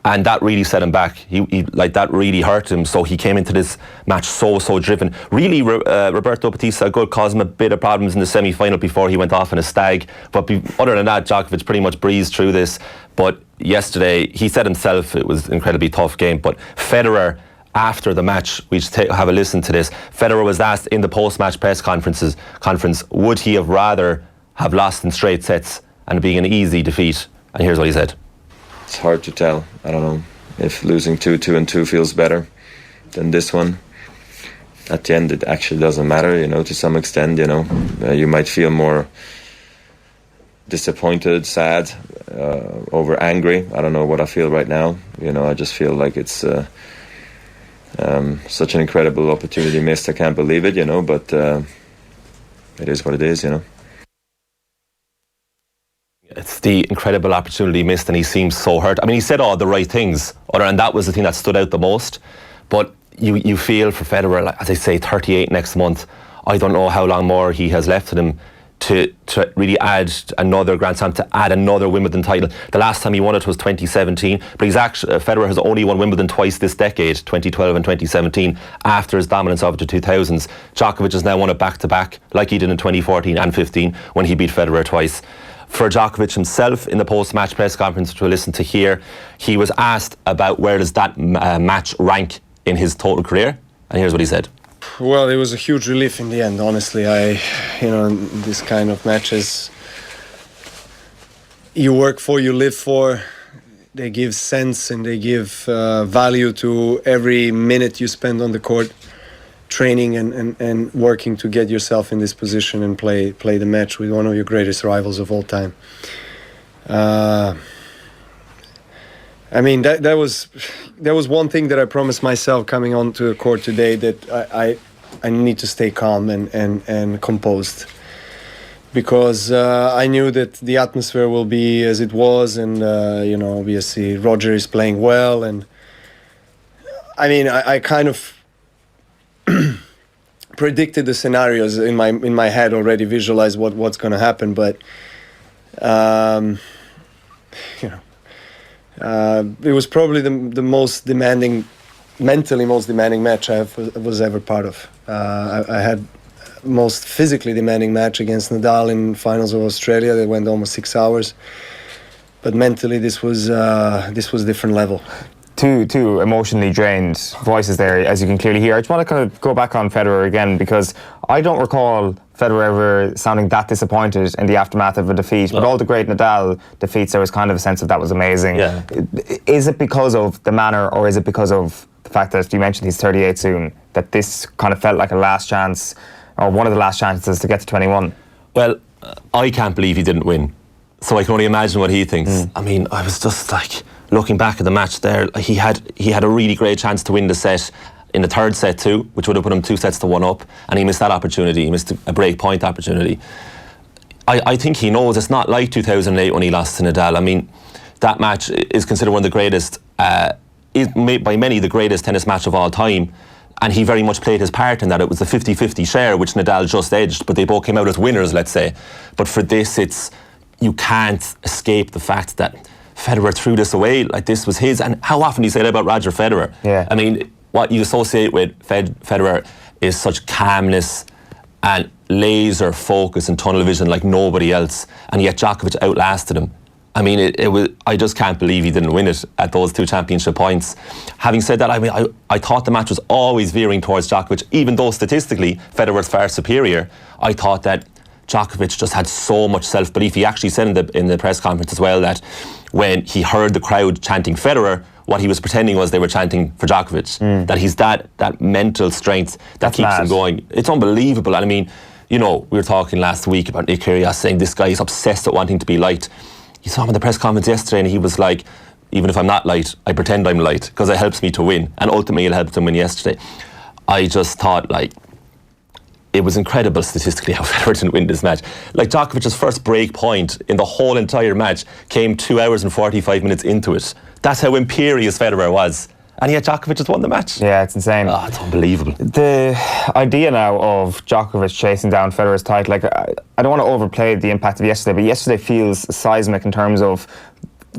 and that really set him back. He like, that really hurt him. So he came into this match so driven. Really, Roberto Bautista Agut caused him a bit of problems in the semi-final before he went off in a stag. But other than that, Djokovic pretty much breezed through this. But yesterday, he said himself it was an incredibly tough game. But Federer, after the match, we just have a listen to this. Federer was asked in the post-match press conference, would he have rather have lost in straight sets and being an easy defeat? And here's what he said. It's hard to tell. I don't know if losing 2-2 feels better than this one. At the end, it actually doesn't matter, you know, to some extent, you know. You might feel more disappointed, sad, over angry. I don't know what I feel right now. You know, I just feel like it's such an incredible opportunity missed. I can't believe it, you know, but it is what it is, you know. It's the incredible opportunity missed, and he seems so hurt. I mean, he said all the right things, and that was the thing that stood out the most. But you feel for Federer, like, as I say, 38 next month. I don't know how long more he has left in him to really add another Grand Slam, to add another Wimbledon title. The last time he won it was 2017, but Federer has only won Wimbledon twice this decade, 2012 and 2017, after his dominance of the 2000s. Djokovic has now won it back-to-back, like he did in 2014 and 15, when he beat Federer twice. For Djokovic himself, in the post-match press conference, which we'll listen to here, he was asked about where does that match rank in his total career, and here's what he said. Well, it was a huge relief in the end, honestly. This kind of matches, you work for, you live for. They give sense and they give value to every minute you spend on the court, training and working to get yourself in this position and play the match with one of your greatest rivals of all time. That was one thing that I promised myself coming onto the court today, that I need to stay calm and composed, because I knew that the atmosphere will be as it was, and obviously Roger is playing well, and I kind of predicted the scenarios in my head already, visualized what's going to happen, but it was probably the most demanding, mentally most demanding match I was ever part of. I had most physically demanding match against Nadal in finals of Australia. That went almost 6 hours, but mentally this was different level. Two emotionally drained voices there, as you can clearly hear. I just want to kind of go back on Federer again, because I don't recall Federer ever sounding that disappointed in the aftermath of a defeat. But all the great Nadal defeats, there was kind of a sense of that was amazing. Yeah. Is it because of the manner, or is it because of the fact that you mentioned he's 38 soon, that this kind of felt like a last chance, or one of the last chances to get to 21? Well, I can't believe he didn't win, so I can only imagine what he thinks. I mean, I was just like, looking back at the match there, he had a really great chance to win the set in the third set too, which would have put him 2-1 up, and he missed that opportunity. He missed a break point opportunity. I think he knows it's not like 2008 when he lost to Nadal. I mean, that match is considered one of the greatest, by many the greatest tennis match of all time, and he very much played his part in that. It was a 50-50 share, which Nadal just edged, but they both came out as winners, let's say. But for this, you can't escape the fact that Federer threw this away, like this was his. And how often do you say that about Roger Federer? Yeah. I mean, what you associate with Federer is such calmness and laser focus and tunnel vision like nobody else, and yet Djokovic outlasted him. I mean, I just can't believe he didn't win it at those 2 championship points. Having said that, I thought the match was always veering towards Djokovic, even though statistically Federer's far superior. I thought that Djokovic just had so much self-belief. He actually said in the press conference as well that when he heard the crowd chanting Federer, what he was pretending was they were chanting for Djokovic. That he's that mental strength that keeps him going. It's unbelievable. And I mean, we were talking last week about Nick Kyrgios saying this guy is obsessed with wanting to be liked. You saw him in the press conference yesterday, and he was like, even if I'm not light, I pretend I'm light because it helps me to win. And ultimately, it helped him win yesterday. I just thought, it was incredible statistically how Federer didn't win this match. Like, Djokovic's first break point in the whole entire match came 2 hours and 45 minutes into it. That's how imperious Federer was. And yet Djokovic just won the match. Yeah, it's insane. Oh, it's unbelievable. The idea now of Djokovic chasing down Federer's title, I don't want to overplay the impact of yesterday, but yesterday feels seismic in terms of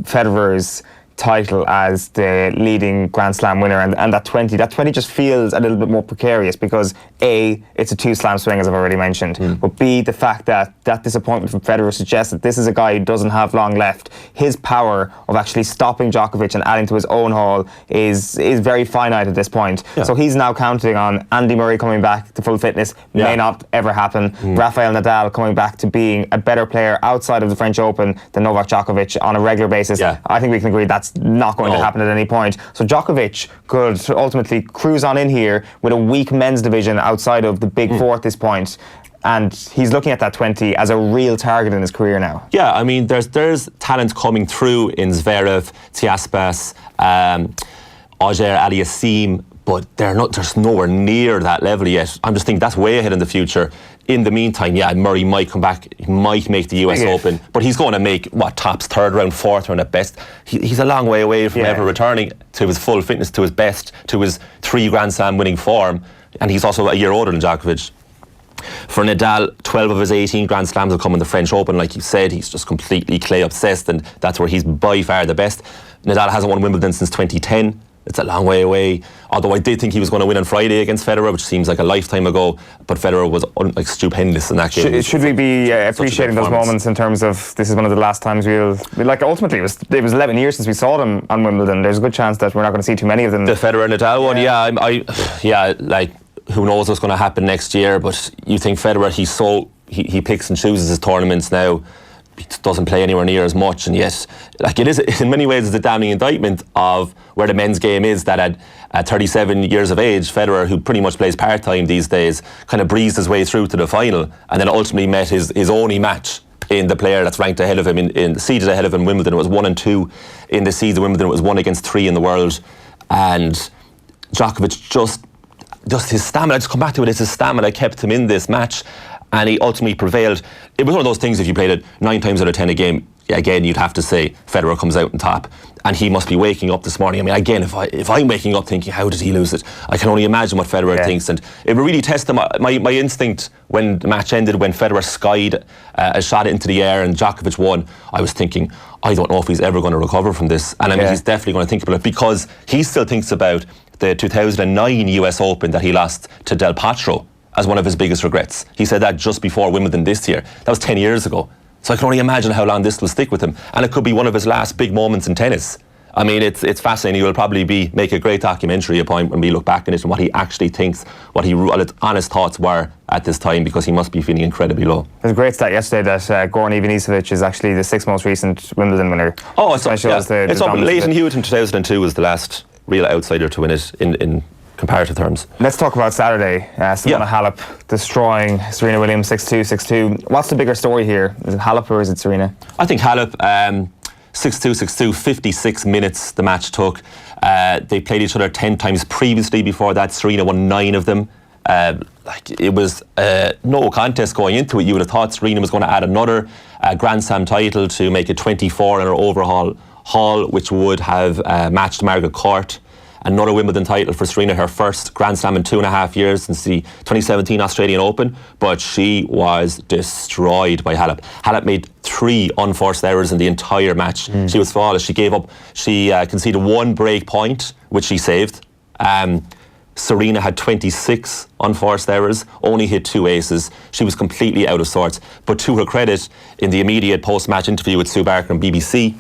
Federer's title as the leading Grand Slam winner, and that 20 just feels a little bit more precarious because A, it's a 2 slam swing, as I've already mentioned, but B, the fact that disappointment from Federer suggests that this is a guy who doesn't have long left. His power of actually stopping Djokovic and adding to his own haul is very finite at this point. So he's now counting on Andy Murray coming back to full fitness, may not ever happen. Rafael Nadal coming back to being a better player outside of the French Open than Novak Djokovic on a regular basis. I think we can agree that's not going to happen at any point. So Djokovic could ultimately cruise on in here with a weak men's division outside of the big four at this point, and he's looking at that 20 as a real target in his career now. Yeah, I mean, there's talent coming through in Zverev, Tsitsipas, Auger Aliassime, but there's nowhere near that level yet. I'm just thinking that's way ahead in the future. In the meantime, yeah, Murray might come back, he might make the US Open, but he's going to make, tops third round, fourth round at best. He's a long way away from ever returning to his full fitness, to his best, to his 3 Grand Slam winning form, and he's also a year older than Djokovic. For Nadal, 12 of his 18 Grand Slams will come in the French Open. Like you said, he's just completely clay obsessed, and that's where he's by far the best. Nadal hasn't won Wimbledon since 2010. It's a long way away. Although I did think he was going to win on Friday against Federer, which seems like a lifetime ago. But Federer was stupendous in that game. Should we be appreciating those moments in terms of this is one of the last times ultimately it was 11 years since we saw them on Wimbledon. There's a good chance that we're not going to see too many of them. The Federer Nadal one, who knows what's going to happen next year? But you think Federer, he picks and chooses his tournaments now. He doesn't play anywhere near as much, and yet, it is in many ways it's a damning indictment of where the men's game is. That at 37 years of age, Federer, who pretty much plays part-time these days, kind of breezed his way through to the final, and then ultimately met his only match in the player that's ranked ahead of him, seeded ahead of him in Wimbledon. It was 1 and 2 in the seeds of Wimbledon. It was 1 against 3 in the world, and Djokovic just his stamina. Just come back to it. It's his stamina kept him in this match. And he ultimately prevailed. It was one of those things, if you played it 9 times out of 10 a game, again, you'd have to say Federer comes out on top. And he must be waking up this morning. I mean, again, if I'm waking up thinking, how did he lose it? I can only imagine what Federer thinks. And it really tested my instinct when the match ended, when Federer skied a shot into the air and Djokovic won. I was thinking, I don't know if he's ever going to recover from this. And I mean, he's definitely going to think about it, because he still thinks about the 2009 US Open that he lost to Del Potro as one of his biggest regrets. He said that just before Wimbledon this year. That was 10 years ago. So I can only imagine how long this will stick with him. And it could be one of his last big moments in tennis. I mean, it's fascinating. It will probably make a great documentary upon when we look back on it and what he actually thinks, what his honest thoughts were at this time, because he must be feeling incredibly low. There's a great stat yesterday that Goran Ivanisevic is actually the 6th most recent Wimbledon winner. Oh, it's Leighton Hewitt in 2002 was the last real outsider to win it in comparative terms. Let's talk about Saturday. Simona Halep destroying Serena Williams 6-2, 6-2. What's the bigger story here? Is it Halep or is it Serena? I think Halep, 6-2, 6-2, 56 minutes the match took. They played each other 10 times previously before that. Serena won 9 of them. It was no contest going into it. You would have thought Serena was going to add another Grand Slam title to make it 24 in her overall haul, which would have matched Margaret Court. Another Wimbledon title for Serena, her first Grand Slam in 2.5 years since the 2017 Australian Open, but she was destroyed by Halep. Halep made 3 unforced errors in the entire match. She was flawless. She gave up. She conceded 1 break point, which she saved. Serena had 26 unforced errors, only hit 2 aces. She was completely out of sorts. But to her credit, in the immediate post-match interview with Sue Barker on BBC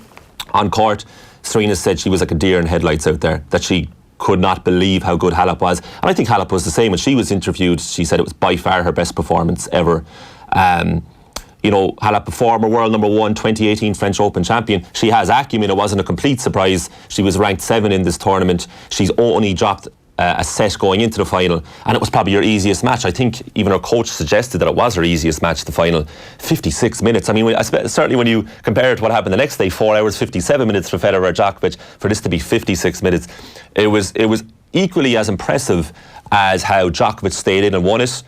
on court, Serena said she was like a deer in headlights out there, that she could not believe how good Halep was. And I think Halep was the same. When she was interviewed, she said it was by far her best performance ever. Halep, former world number 1, 2018 French Open champion. She has acumen. It wasn't a complete surprise. She was ranked 7 in this tournament. She's only dropped a set going into the final, and it was probably her easiest match. I think even her coach suggested that it was her easiest match, the final. 56 minutes. I mean, certainly when you compare it to what happened the next day, 4 hours 57 minutes for Federer Djokovic, for this to be 56 minutes, it was equally as impressive as how Djokovic stayed in and won it,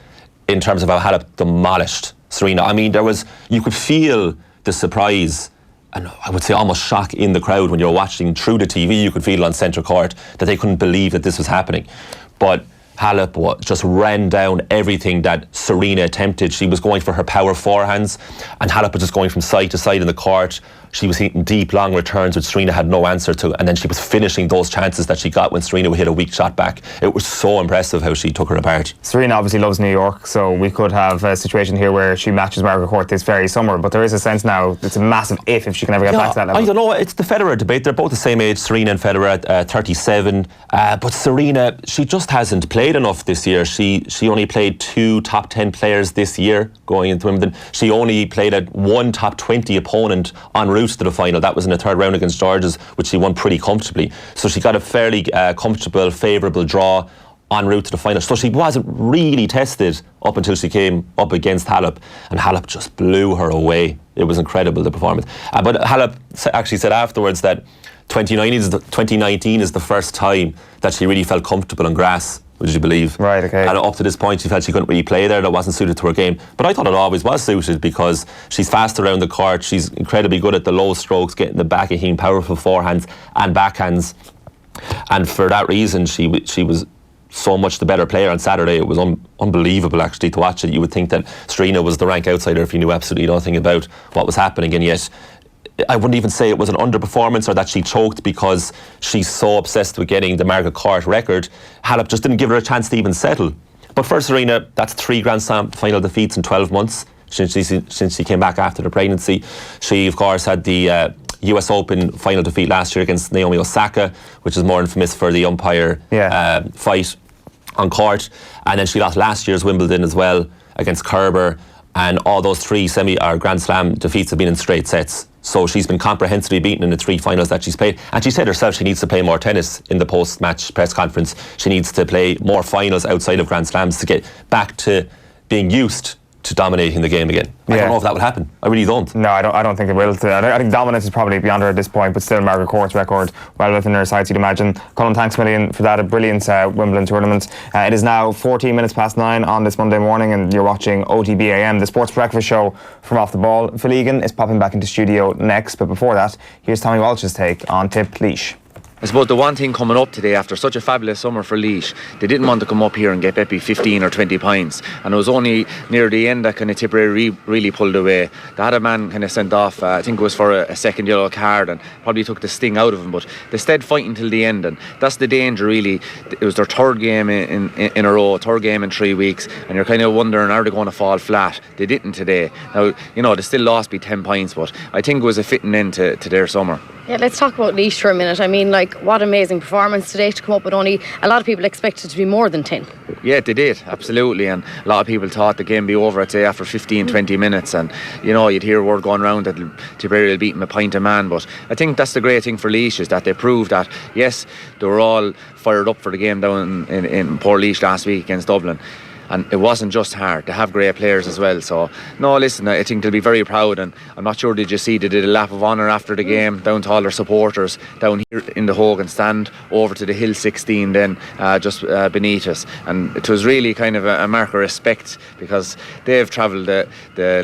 in terms of how Halep demolished Serena. I mean, you could feel the surprise, and I would say almost shock in the crowd when you're watching through the TV. You could feel on centre court that they couldn't believe that this was happening. But Halep just ran down everything that Serena attempted. She was going for her power forehands, and Halep was just going from side to side in the court. She was hitting deep, long returns, which Serena had no answer to, and then she was finishing those chances that she got when Serena would hit a weak shot back. It was so impressive how she took her apart. Serena obviously loves New York, so we could have a situation here where she matches Margaret Court this very summer, but there is a sense now it's a massive if she can ever get back to that level. I don't know, it's the Federer debate. They're both the same age, Serena and Federer, at 37, but Serena, she just hasn't played enough this year. She only played 2 top 10 players this year going into Wimbledon. She only played at 1 top 20 opponent en route to the final. That was in the 3rd round against Georges, which she won pretty comfortably. So she got a fairly comfortable, favourable draw en route to the final. So she wasn't really tested up until she came up against Halep, and Halep just blew her away. It was incredible, the performance. But Halep actually said afterwards that 2019 is the first time that she really felt comfortable on grass. Would you believe? Right, okay. And up to this point, she felt she couldn't really play there. That wasn't suited to her game. But I thought it always was suited, because she's fast around the court. She's incredibly good at the low strokes, getting the back of Keane, powerful forehands and backhands. And for that reason, she was so much the better player on Saturday. It was unbelievable, actually, to watch it. You would think that Serena was the rank outsider if you knew absolutely nothing about what was happening, and yet I wouldn't even say it was an underperformance or that she choked because she's so obsessed with getting the Margaret Court record. Halep just didn't give her a chance to even settle. But for Serena, that's 3 Grand Slam final defeats in 12 months since she came back after the pregnancy. She, of course, had the US Open final defeat last year against Naomi Osaka, which is more infamous for the umpire fight on court. And then she lost last year's Wimbledon as well against Kerber. And all those 3 Grand Slam defeats have been in straight sets. So she's been comprehensively beaten in the 3 finals that she's played. And she said herself she needs to play more tennis in the post-match press conference. She needs to play more finals outside of Grand Slams to get back to being used to dominating the game again. I don't know if that would happen. I really don't. No, I don't think it will. I think dominance is probably beyond her at this point, but still Margaret Court's record well within her sights, you'd imagine. Colm, thanks a million for that. A brilliant Wimbledon tournament. It is now 14 minutes past 9 on this Monday morning, and you're watching OTB AM, the sports breakfast show from Off the Ball. Phil Egan is popping back into studio next, but before that, here's Tommy Walsh's take on Tip Laois. I suppose the one thing coming up today after such a fabulous summer for Laois, they didn't want to come up here and get maybe 15 or 20 points, and it was only near the end that kind of Tipperary really pulled away. They had a man kind of sent off, I think it was for a second yellow card, and probably took the sting out of him, but they stayed fighting till the end, and that's the danger really. It was their 3rd game in a row, 3rd game in 3 weeks, and you're kind of wondering, are they going to fall flat? They didn't today. Now, you know, they still lost by 10 points, but I think it was a fitting end to their summer. Yeah, let's talk about Laois for a minute. I mean, like, what amazing performance today to come up with only, a lot of people expected to be more than 10. Yeah, they did, absolutely, and a lot of people thought the game would be over, I'd say, after 15, 20 minutes, and, you know, you'd hear word going around that Tipperary will beat them a pint a man, but I think that's the great thing for Laois, is that they proved that, yes, they were all fired up for the game down in Port Laois last week against Dublin. And it wasn't just hard. They have great players as well. So, no, listen, I think they'll be very proud. And I'm not sure, did you see, they did a lap of honour after the game down to all their supporters down here in the Hogan stand, over to the Hill 16 then, just beneath us. And it was really kind of a mark of respect, because they've travelled the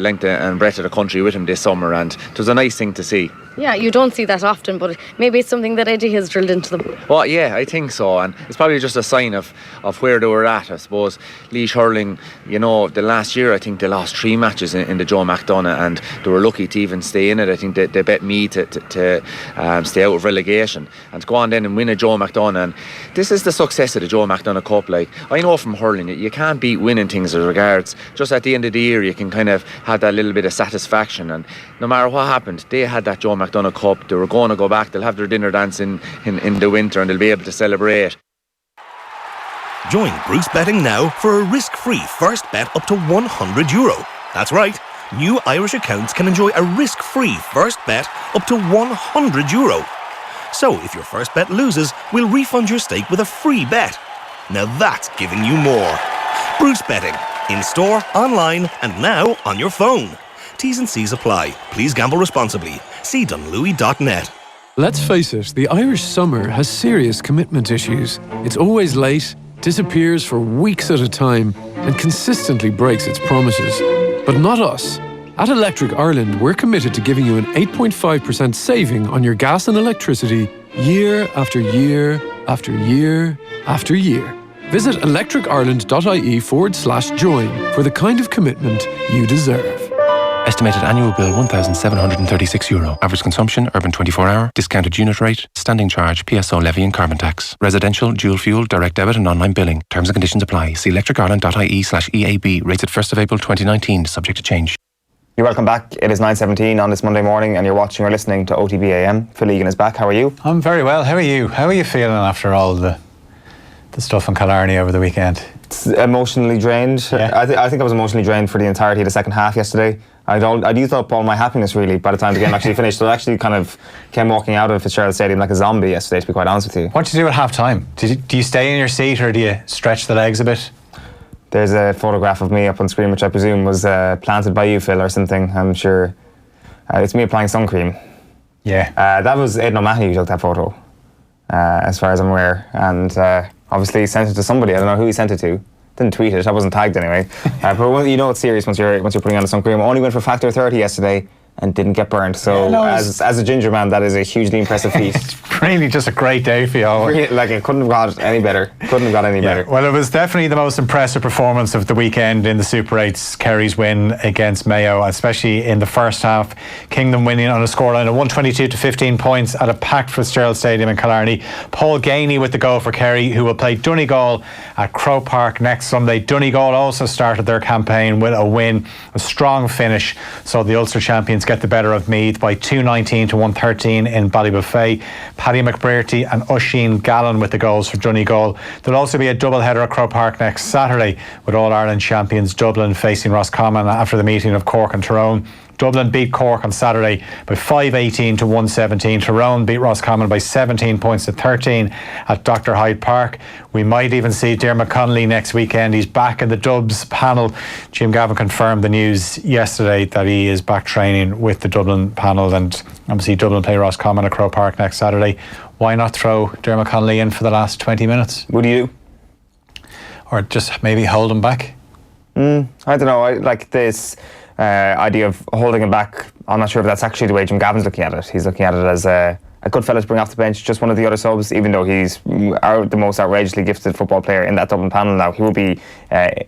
length and breadth of the country with him this summer, and it was a nice thing to see. Yeah, you don't see that often, but maybe it's something that Eddie has drilled into them. Well, yeah, I think so, and it's probably just a sign of where they were at, I suppose. Laois Hurling, you know, the last year I think they lost 3 matches in the Joe McDonagh, and they were lucky to even stay in it. I think they bet Meath to stay out of relegation, and to go on then and win a Joe McDonagh. And this is the success of the Joe McDonagh Cup. Like, I know from hurling, you can't beat winning things as regards. Just at the end of the year, you can kind of have that little bit of satisfaction, and no matter what happened, they had that Joe McDonagh Cup. They were going to go back. They'll have their dinner dance in the winter, and they'll be able to celebrate. Join Bruce Betting now for a risk-free first bet up to €100. That's right. New Irish accounts can enjoy a risk-free first bet up to €100. So if your first bet loses, we'll refund your stake with a free bet. Now that's giving you more. Bruce Betting. In store, online, and now on your phone. T's and C's apply. Please gamble responsibly. See dunlewy.net. Let's face it, the Irish summer has serious commitment issues. It's always late, disappears for weeks at a time, and consistently breaks its promises. But not us. At Electric Ireland, we're committed to giving you an 8.5% saving on your gas and electricity year after year after year after year. Visit electricireland.ie/join for the kind of commitment you deserve. Estimated annual bill €1,736. Average consumption, urban 24-hour, discounted unit rate, standing charge, PSO levy and carbon tax. Residential, dual fuel, direct debit and online billing. Terms and conditions apply. See electricireland.ie/EAB. Rates at 1st of April 2019, subject to change. You're welcome back. It is 9:17 on this Monday morning, and you're watching or listening to OTB AM. Phil Egan is back. How are you? I'm very well. How are you? How are you feeling after all the stuff in Killarney over the weekend? Emotionally drained. Yeah. I think I was emotionally drained for the entirety of the second half yesterday. I'd used up all my happiness really by the time the game actually finished. So I actually kind of came walking out of Fitzgerald Stadium like a zombie yesterday, to be quite honest with you. What did you do at half time? Do you stay in your seat or do you stretch the legs a bit? There's a photograph of me up on screen, which I presume was planted by you, Phil, or something. I'm sure. It's me applying sun cream. Yeah. That was Aidan O'Mahony who took that photo, as far as I'm aware. And obviously he sent it to somebody. I don't know who he sent it to. Didn't tweet it. I wasn't tagged anyway. But you know it's serious once you're putting on the sun cream. I only went for factor 30 yesterday and didn't get burned. So as a ginger man, that is a hugely impressive feat. It's really just a great day for you all. Really, like it couldn't have got any better. Better. Well, it was definitely the most impressive performance of the weekend in the Super 8s. Kerry's win against Mayo, especially in the first half. Kingdom winning on a scoreline of 122 to 15 points at a packed Fitzgerald Stadium in Killarney. Paul Gainey with the goal for Kerry, who will play Donegal at Croke Park next Sunday. Donegal also started their campaign with a win, a strong finish. So the Ulster champions get the better of Meath by 219 to 113 in Ballybuffet. Paddy McBrearty and Oisin Gallen with the goals for Donegal. There'll also be a double-header at Croke Park next Saturday with All-Ireland champions Dublin facing Roscommon after the meeting of Cork and Tyrone. Dublin beat Cork on Saturday by 5-18 to 117. Tyrone beat Roscommon by 17 points to 13 at Dr. Hyde Park. We might even see Dermot Connolly next weekend. He's back in the Dubs panel. Jim Gavin confirmed the news yesterday that he is back training with the Dublin panel, and obviously Dublin play Roscommon at Croke Park next Saturday. Why not throw Dermot Connolly in for the last 20 minutes? Would you? Or just maybe hold him back? I don't know. I like this idea of holding him back. I'm not sure if that's actually the way Jim Gavin's looking at it. He's looking at it as a good fella to bring off the bench, just one of the other subs, even though he's the most outrageously gifted football player in that Dublin panel now. He will be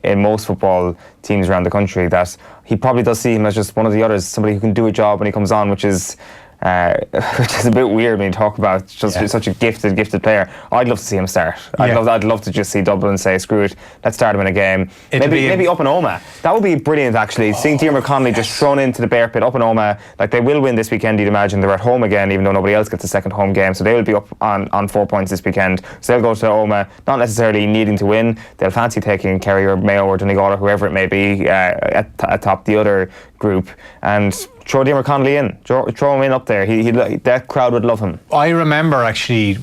in most football teams around the country, that he probably does see him as just one of the others, somebody who can do a job when he comes on, which is a bit weird when you talk about just such a gifted player. I'd love to see him start. I'd love to just see Dublin say, screw it, let's start him in a game. Maybe up in Omagh. That would be brilliant, actually. Seeing Diarmuid Connolly just thrown into the bear pit up in Omagh. Like, they will win this weekend, you'd imagine. They're at home again, even though nobody else gets a second home game. So they will be up on 4 points this weekend. So they'll go to Omagh, not necessarily needing to win. They'll fancy taking Kerry or Mayo or Donegal or whoever it may be atop the other group, and throw Diarmuid Connolly in. Throw him in up there. That crowd would love him. I remember actually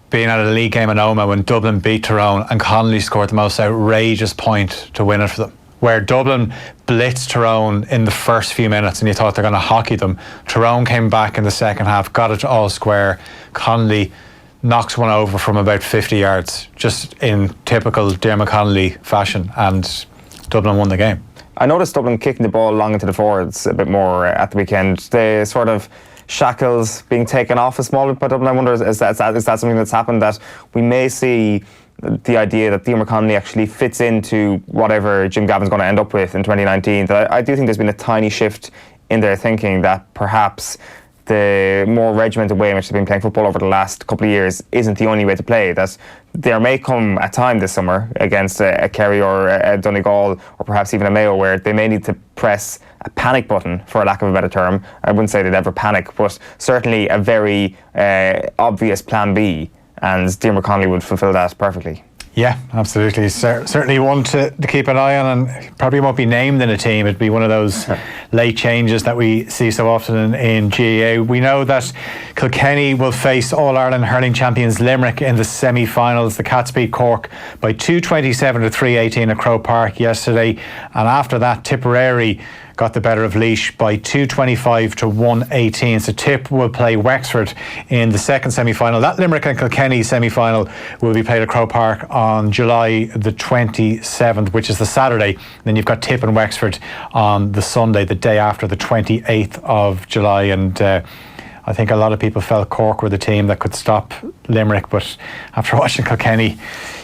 being at a league game in Omagh when Dublin beat Tyrone and Connolly scored the most outrageous point to win it for them, where Dublin blitzed Tyrone in the first few minutes and you thought they're going to hockey them. Tyrone came back in the second half, got it all square. Connolly knocks one over from about 50 yards, just in typical Dermot Connolly fashion, and Dublin won the game. I noticed Dublin kicking the ball long into the forwards a bit more at the weekend. The sort of shackles being taken off a small bit by Dublin. I wonder, is that something that's happened, that we may see the idea that Diarmuid Connolly actually fits into whatever Jim Gavin's going to end up with in 2019? That I do think there's been a tiny shift in their thinking, that perhaps the more regimented way in which they've been playing football over the last couple of years isn't the only way to play. That there may come a time this summer against a Kerry or a Donegal or perhaps even a Mayo where they may need to press a panic button, for a lack of a better term. I wouldn't say they'd ever panic, but certainly a very obvious plan B, and Diarmuid Connolly would fulfil that perfectly. Yeah, absolutely. Certainly one to keep an eye on, and probably won't be named in a team. It'd be one of those late changes that we see so often in GAA. We know that Kilkenny will face All-Ireland hurling champions Limerick in the semi-finals. The Cats beat Cork by 227 to 318 at Croke Park yesterday, and after that Tipperary got the better of Laois by 225 to 118. So Tip will play Wexford in the second semi-final. That Limerick and Kilkenny semi-final will be played at Croke Park on July the 27th, which is the Saturday. Then you've got Tip and Wexford on the Sunday, the day after, the 28th of July. And I think a lot of people felt Cork were the team that could stop Limerick, but after watching Kilkenny,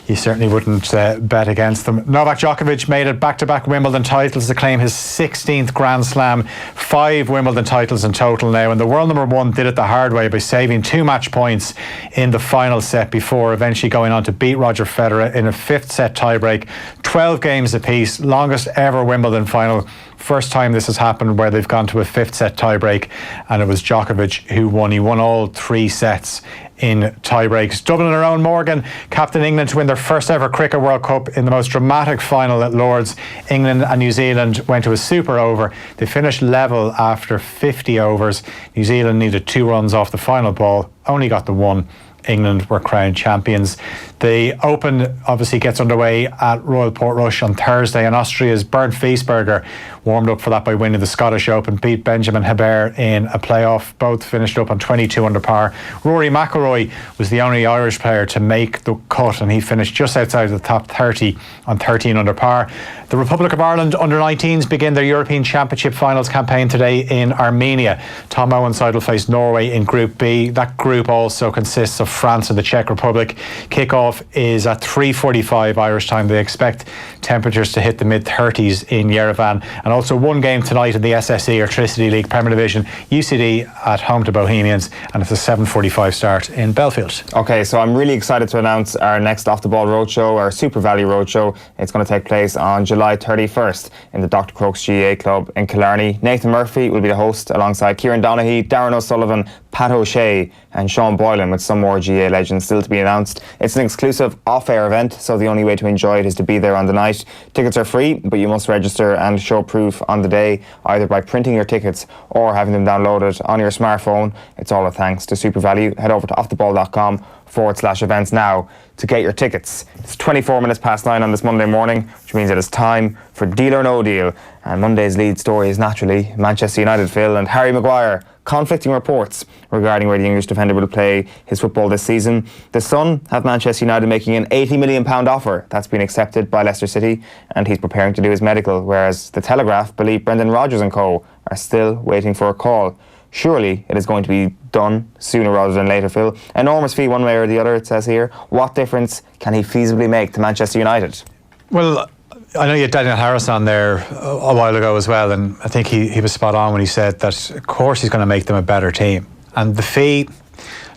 you certainly wouldn't bet against them. Novak Djokovic made it back-to-back Wimbledon titles to claim his 16th Grand Slam, 5 Wimbledon titles in total now, and the world number one did it the hard way by saving 2 match points in the final set before eventually going on to beat Roger Federer in a 5th set tiebreak. 12 games apiece, longest ever Wimbledon final. First time this has happened where they've gone to a 5th set tiebreak, and it was Djokovic who won. He won all 3 sets in tie-breaks. Dublin and Eoin Morgan captained England to win their first ever Cricket World Cup in the most dramatic final at Lord's. England and New Zealand went to a super over. They finished level after 50 overs. New Zealand needed 2 runs off the final ball, only got the 1. England were crowned champions. The Open obviously gets underway at Royal Portrush on Thursday, and Austria's Bernd Wiesberger warmed up for that by winning the Scottish Open, beat Benjamin Hebert in a playoff. Both finished up on 22 under par. Rory McIlroy was the only Irish player to make the cut, and he finished just outside the top 30 on 13 under par. The Republic of Ireland under-19s begin their European Championship finals campaign today in Armenia. Tom Owen's side will face Norway in Group B. That group also consists of France and the Czech Republic. Kick-off is at 3:45 Irish time. They expect temperatures to hit the mid-30s in Yerevan. And also one game tonight in the SSE Electricity League Premier Division. UCD at home to Bohemians, and it's a 7:45 start in Belfield. Okay, so I'm really excited to announce our next Off the Ball Roadshow, our Super Value Roadshow. It's going to take place on July 31st in the Dr. Crokes GAA Club in Killarney. Nathan Murphy will be the host alongside Kieran Donaghy, Darren O'Sullivan, Pat O'Shea and Sean Boylan, with some more GAA legends still to be announced. It's an exclusive off-air event, so the only way to enjoy it is to be there on the night. Tickets are free, but you must register and show proof on the day, either by printing your tickets or having them downloaded on your smartphone. It's all a thanks to Super Value. Head over to offtheball.com/events now to get your tickets. It's 24 minutes past 9 on this Monday morning, which means it is time for Deal or No Deal. And Monday's lead story is naturally Manchester United, Phil, and Harry Maguire. Conflicting reports regarding where the English defender will play his football this season. The Sun have Manchester United making an £80 million offer. That's been accepted by Leicester City, and he's preparing to do his medical, whereas the Telegraph believe Brendan Rodgers and co are still waiting for a call. Surely it is going to be done sooner rather than later, Phil. Enormous fee one way or the other, it says here. What difference can he feasibly make to Manchester United? Well, I know you had Daniel Harris on there a while ago as well, and I think he was spot on when he said that of course he's going to make them a better team. And the fee,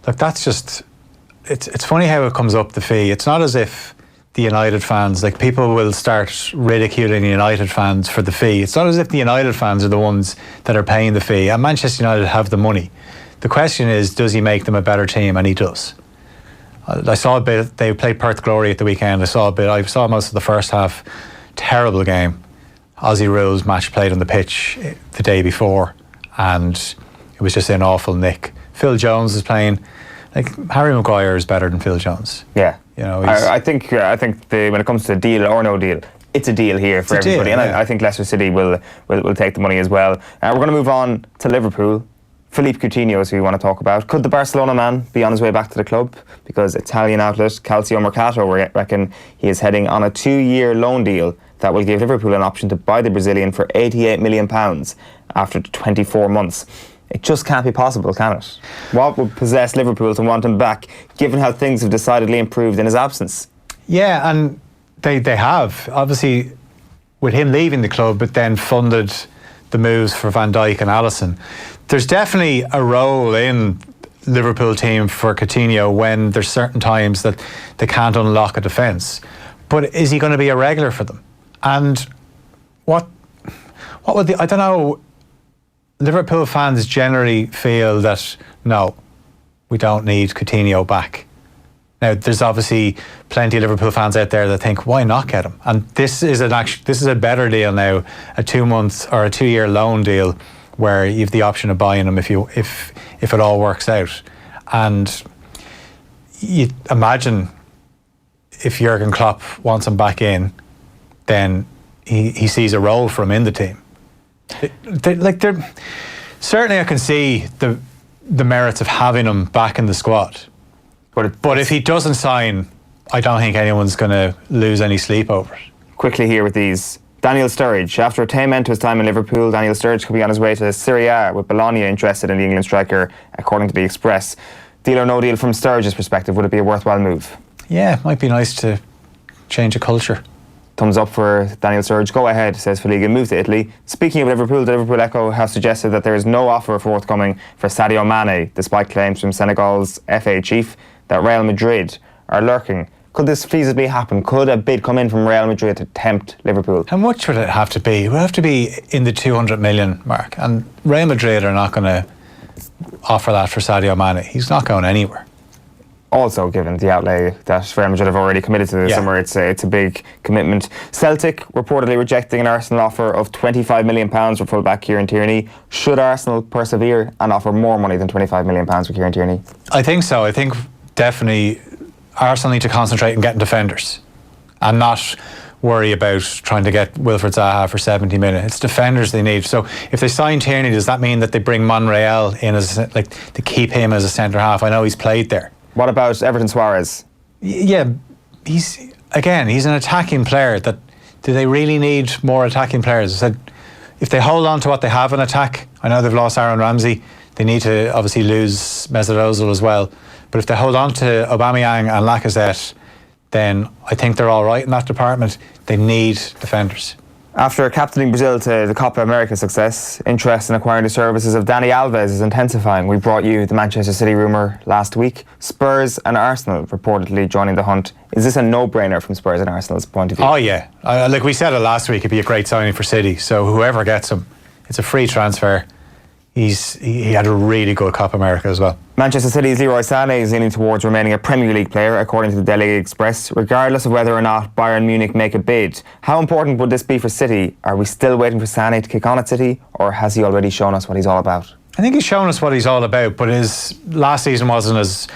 look, that's just, it's funny how it comes up, the fee. It's not as if the United fans, like, people will start ridiculing United fans for the fee. It's not as if the United fans are the ones that are paying the fee, and Manchester United have the money. The question is, does he make them a better team? And he does. I saw a bit, they played Perth Glory at the weekend. I saw most of the first half. Terrible game. Aussie rules match played on the pitch the day before, and it was just an awful nick. Phil Jones is playing. Like, Harry Maguire is better than Phil Jones. Yeah, you know. I think when it comes to deal or no deal, it's a deal here for everybody, and I think Leicester City will take the money as well. We're going to move on to Liverpool. Philippe Coutinho is who we want to talk about. Could the Barcelona man be on his way back to the club? Because Italian outlet Calcio Mercato reckon he is heading on a 2-year loan deal that will give Liverpool an option to buy the Brazilian for £88 million after 24 months. It just can't be possible, can it? What would possess Liverpool to want him back, given how things have decidedly improved in his absence? Yeah, and they have. Obviously, with him leaving the club, it then funded the moves for Van Dijk and Alisson. There's definitely a role in Liverpool team for Coutinho when there's certain times that they can't unlock a defence. But is he going to be a regular for them? And what would I don't know, Liverpool fans generally feel that, no, we don't need Coutinho back. Now, there's obviously plenty of Liverpool fans out there that think, why not get him? And this is a better deal now, a 2-month or a 2-year loan deal, where you have the option of buying him if it all works out. And you imagine if Jurgen Klopp wants him back in, then he sees a role for him in the team. Certainly I can see the merits of having him back in the squad. But if he doesn't sign, I don't think anyone's going to lose any sleep over it. Quickly here with these. Daniel Sturridge. After a tame end to his time in Liverpool, Daniel Sturridge could be on his way to Serie A, with Bologna interested in the England striker, according to the Express. Deal or no deal from Sturridge's perspective, would it be a worthwhile move? Yeah, it might be nice to change a culture. Thumbs up for Daniel Sturridge. Go ahead, says Phil Egan. Move to Italy. Speaking of Liverpool, the Liverpool Echo has suggested that there is no offer forthcoming for Sadio Mane, despite claims from Senegal's FA chief that Real Madrid are lurking. Could this feasibly happen? Could a bid come in from Real Madrid to tempt Liverpool? How much would it have to be? It would have to be in the 200 million mark. And Real Madrid are not going to offer that for Sadio Mane. He's not going anywhere. also given the outlay that Real Madrid have already committed to this summer, it's a big commitment. Celtic reportedly rejecting an Arsenal offer of £25 million for fullback Kieran Tierney. Should Arsenal persevere and offer more money than £25 million for Kieran Tierney? I think so. I think definitely Arsenal need to concentrate on getting defenders and not worry about trying to get Wilfred Zaha for 70 minutes. It's defenders they need. So if they sign Tierney, does that mean that they bring Monreal in as to keep him as a centre half? I know he's played there. What about Everton Suarez? Yeah, he's an attacking player. Do they really need more attacking players? I said, if they hold on to what they have in attack, I know they've lost Aaron Ramsey. They need to obviously lose Mesut Ozil as well. But if they hold on to Aubameyang and Lacazette, then I think they're all right in that department. They need defenders. After captaining Brazil to the Copa America success, interest in acquiring the services of Dani Alves is intensifying. We brought you the Manchester City rumour last week. Spurs and Arsenal reportedly joining the hunt. Is this a no-brainer from Spurs and Arsenal's point of view? Oh yeah, like we said it last week, it'd be a great signing for City. So whoever gets him, it's a free transfer. He had a really good Copa America as well. Manchester City's Leroy Sané is leaning towards remaining a Premier League player, according to the Daily Express, regardless of whether or not Bayern Munich make a bid. How important would this be for City? Are we still waiting for Sané to kick on at City, or has he already shown us what he's all about? I think he's shown us what he's all about, but his last season wasn't as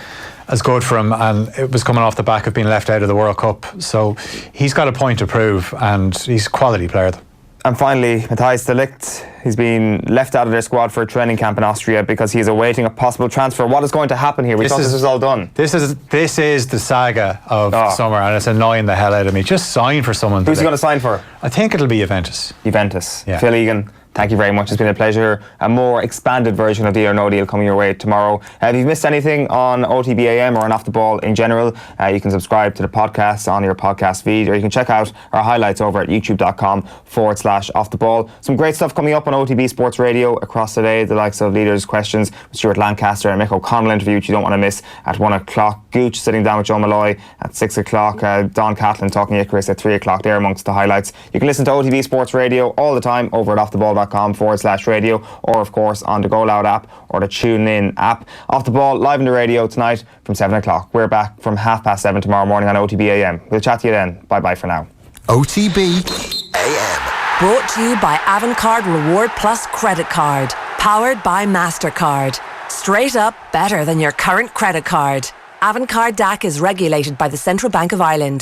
good for him, and it was coming off the back of being left out of the World Cup. So he's got a point to prove, and he's a quality player. And finally, Matthijs de Ligt. He's been left out of their squad for a training camp in Austria because he is awaiting a possible transfer. What is going to happen here? We thought this was all done. This is the saga of summer, and it's annoying the hell out of me. Just sign for someone. Who's he going to sign for? I think it'll be Juventus. Yeah. Phil Egan, thank you very much. It's been a pleasure. A more expanded version of Deal or No Deal coming your way tomorrow. If you've missed anything on OTB AM or on Off the Ball in general, you can subscribe to the podcast on your podcast feed, or you can check out our highlights over at youtube.com/Off the Ball. Some great stuff coming up on OTB Sports Radio across the day. The likes of Leaders Questions with Stuart Lancaster and Mick O'Connell interview, which you don't want to miss at 1 o'clock. Gooch sitting down with Joe Malloy at 6 o'clock. Don Catlin talking Icarus at 3 o'clock. There amongst the highlights. You can listen to OTB Sports Radio all the time over at offtheball.com/radio, or of course on the Go Loud app or the Tune In app. Off the Ball live on the radio tonight from 7 o'clock. We're back from 7:30 tomorrow morning on OTB AM. We'll chat to you then. Bye bye for now. OTB AM. Brought to you by Avantcard Reward Plus Credit Card. Powered by MasterCard. Straight up better than your current credit card. Avantcard DAC is regulated by the Central Bank of Ireland.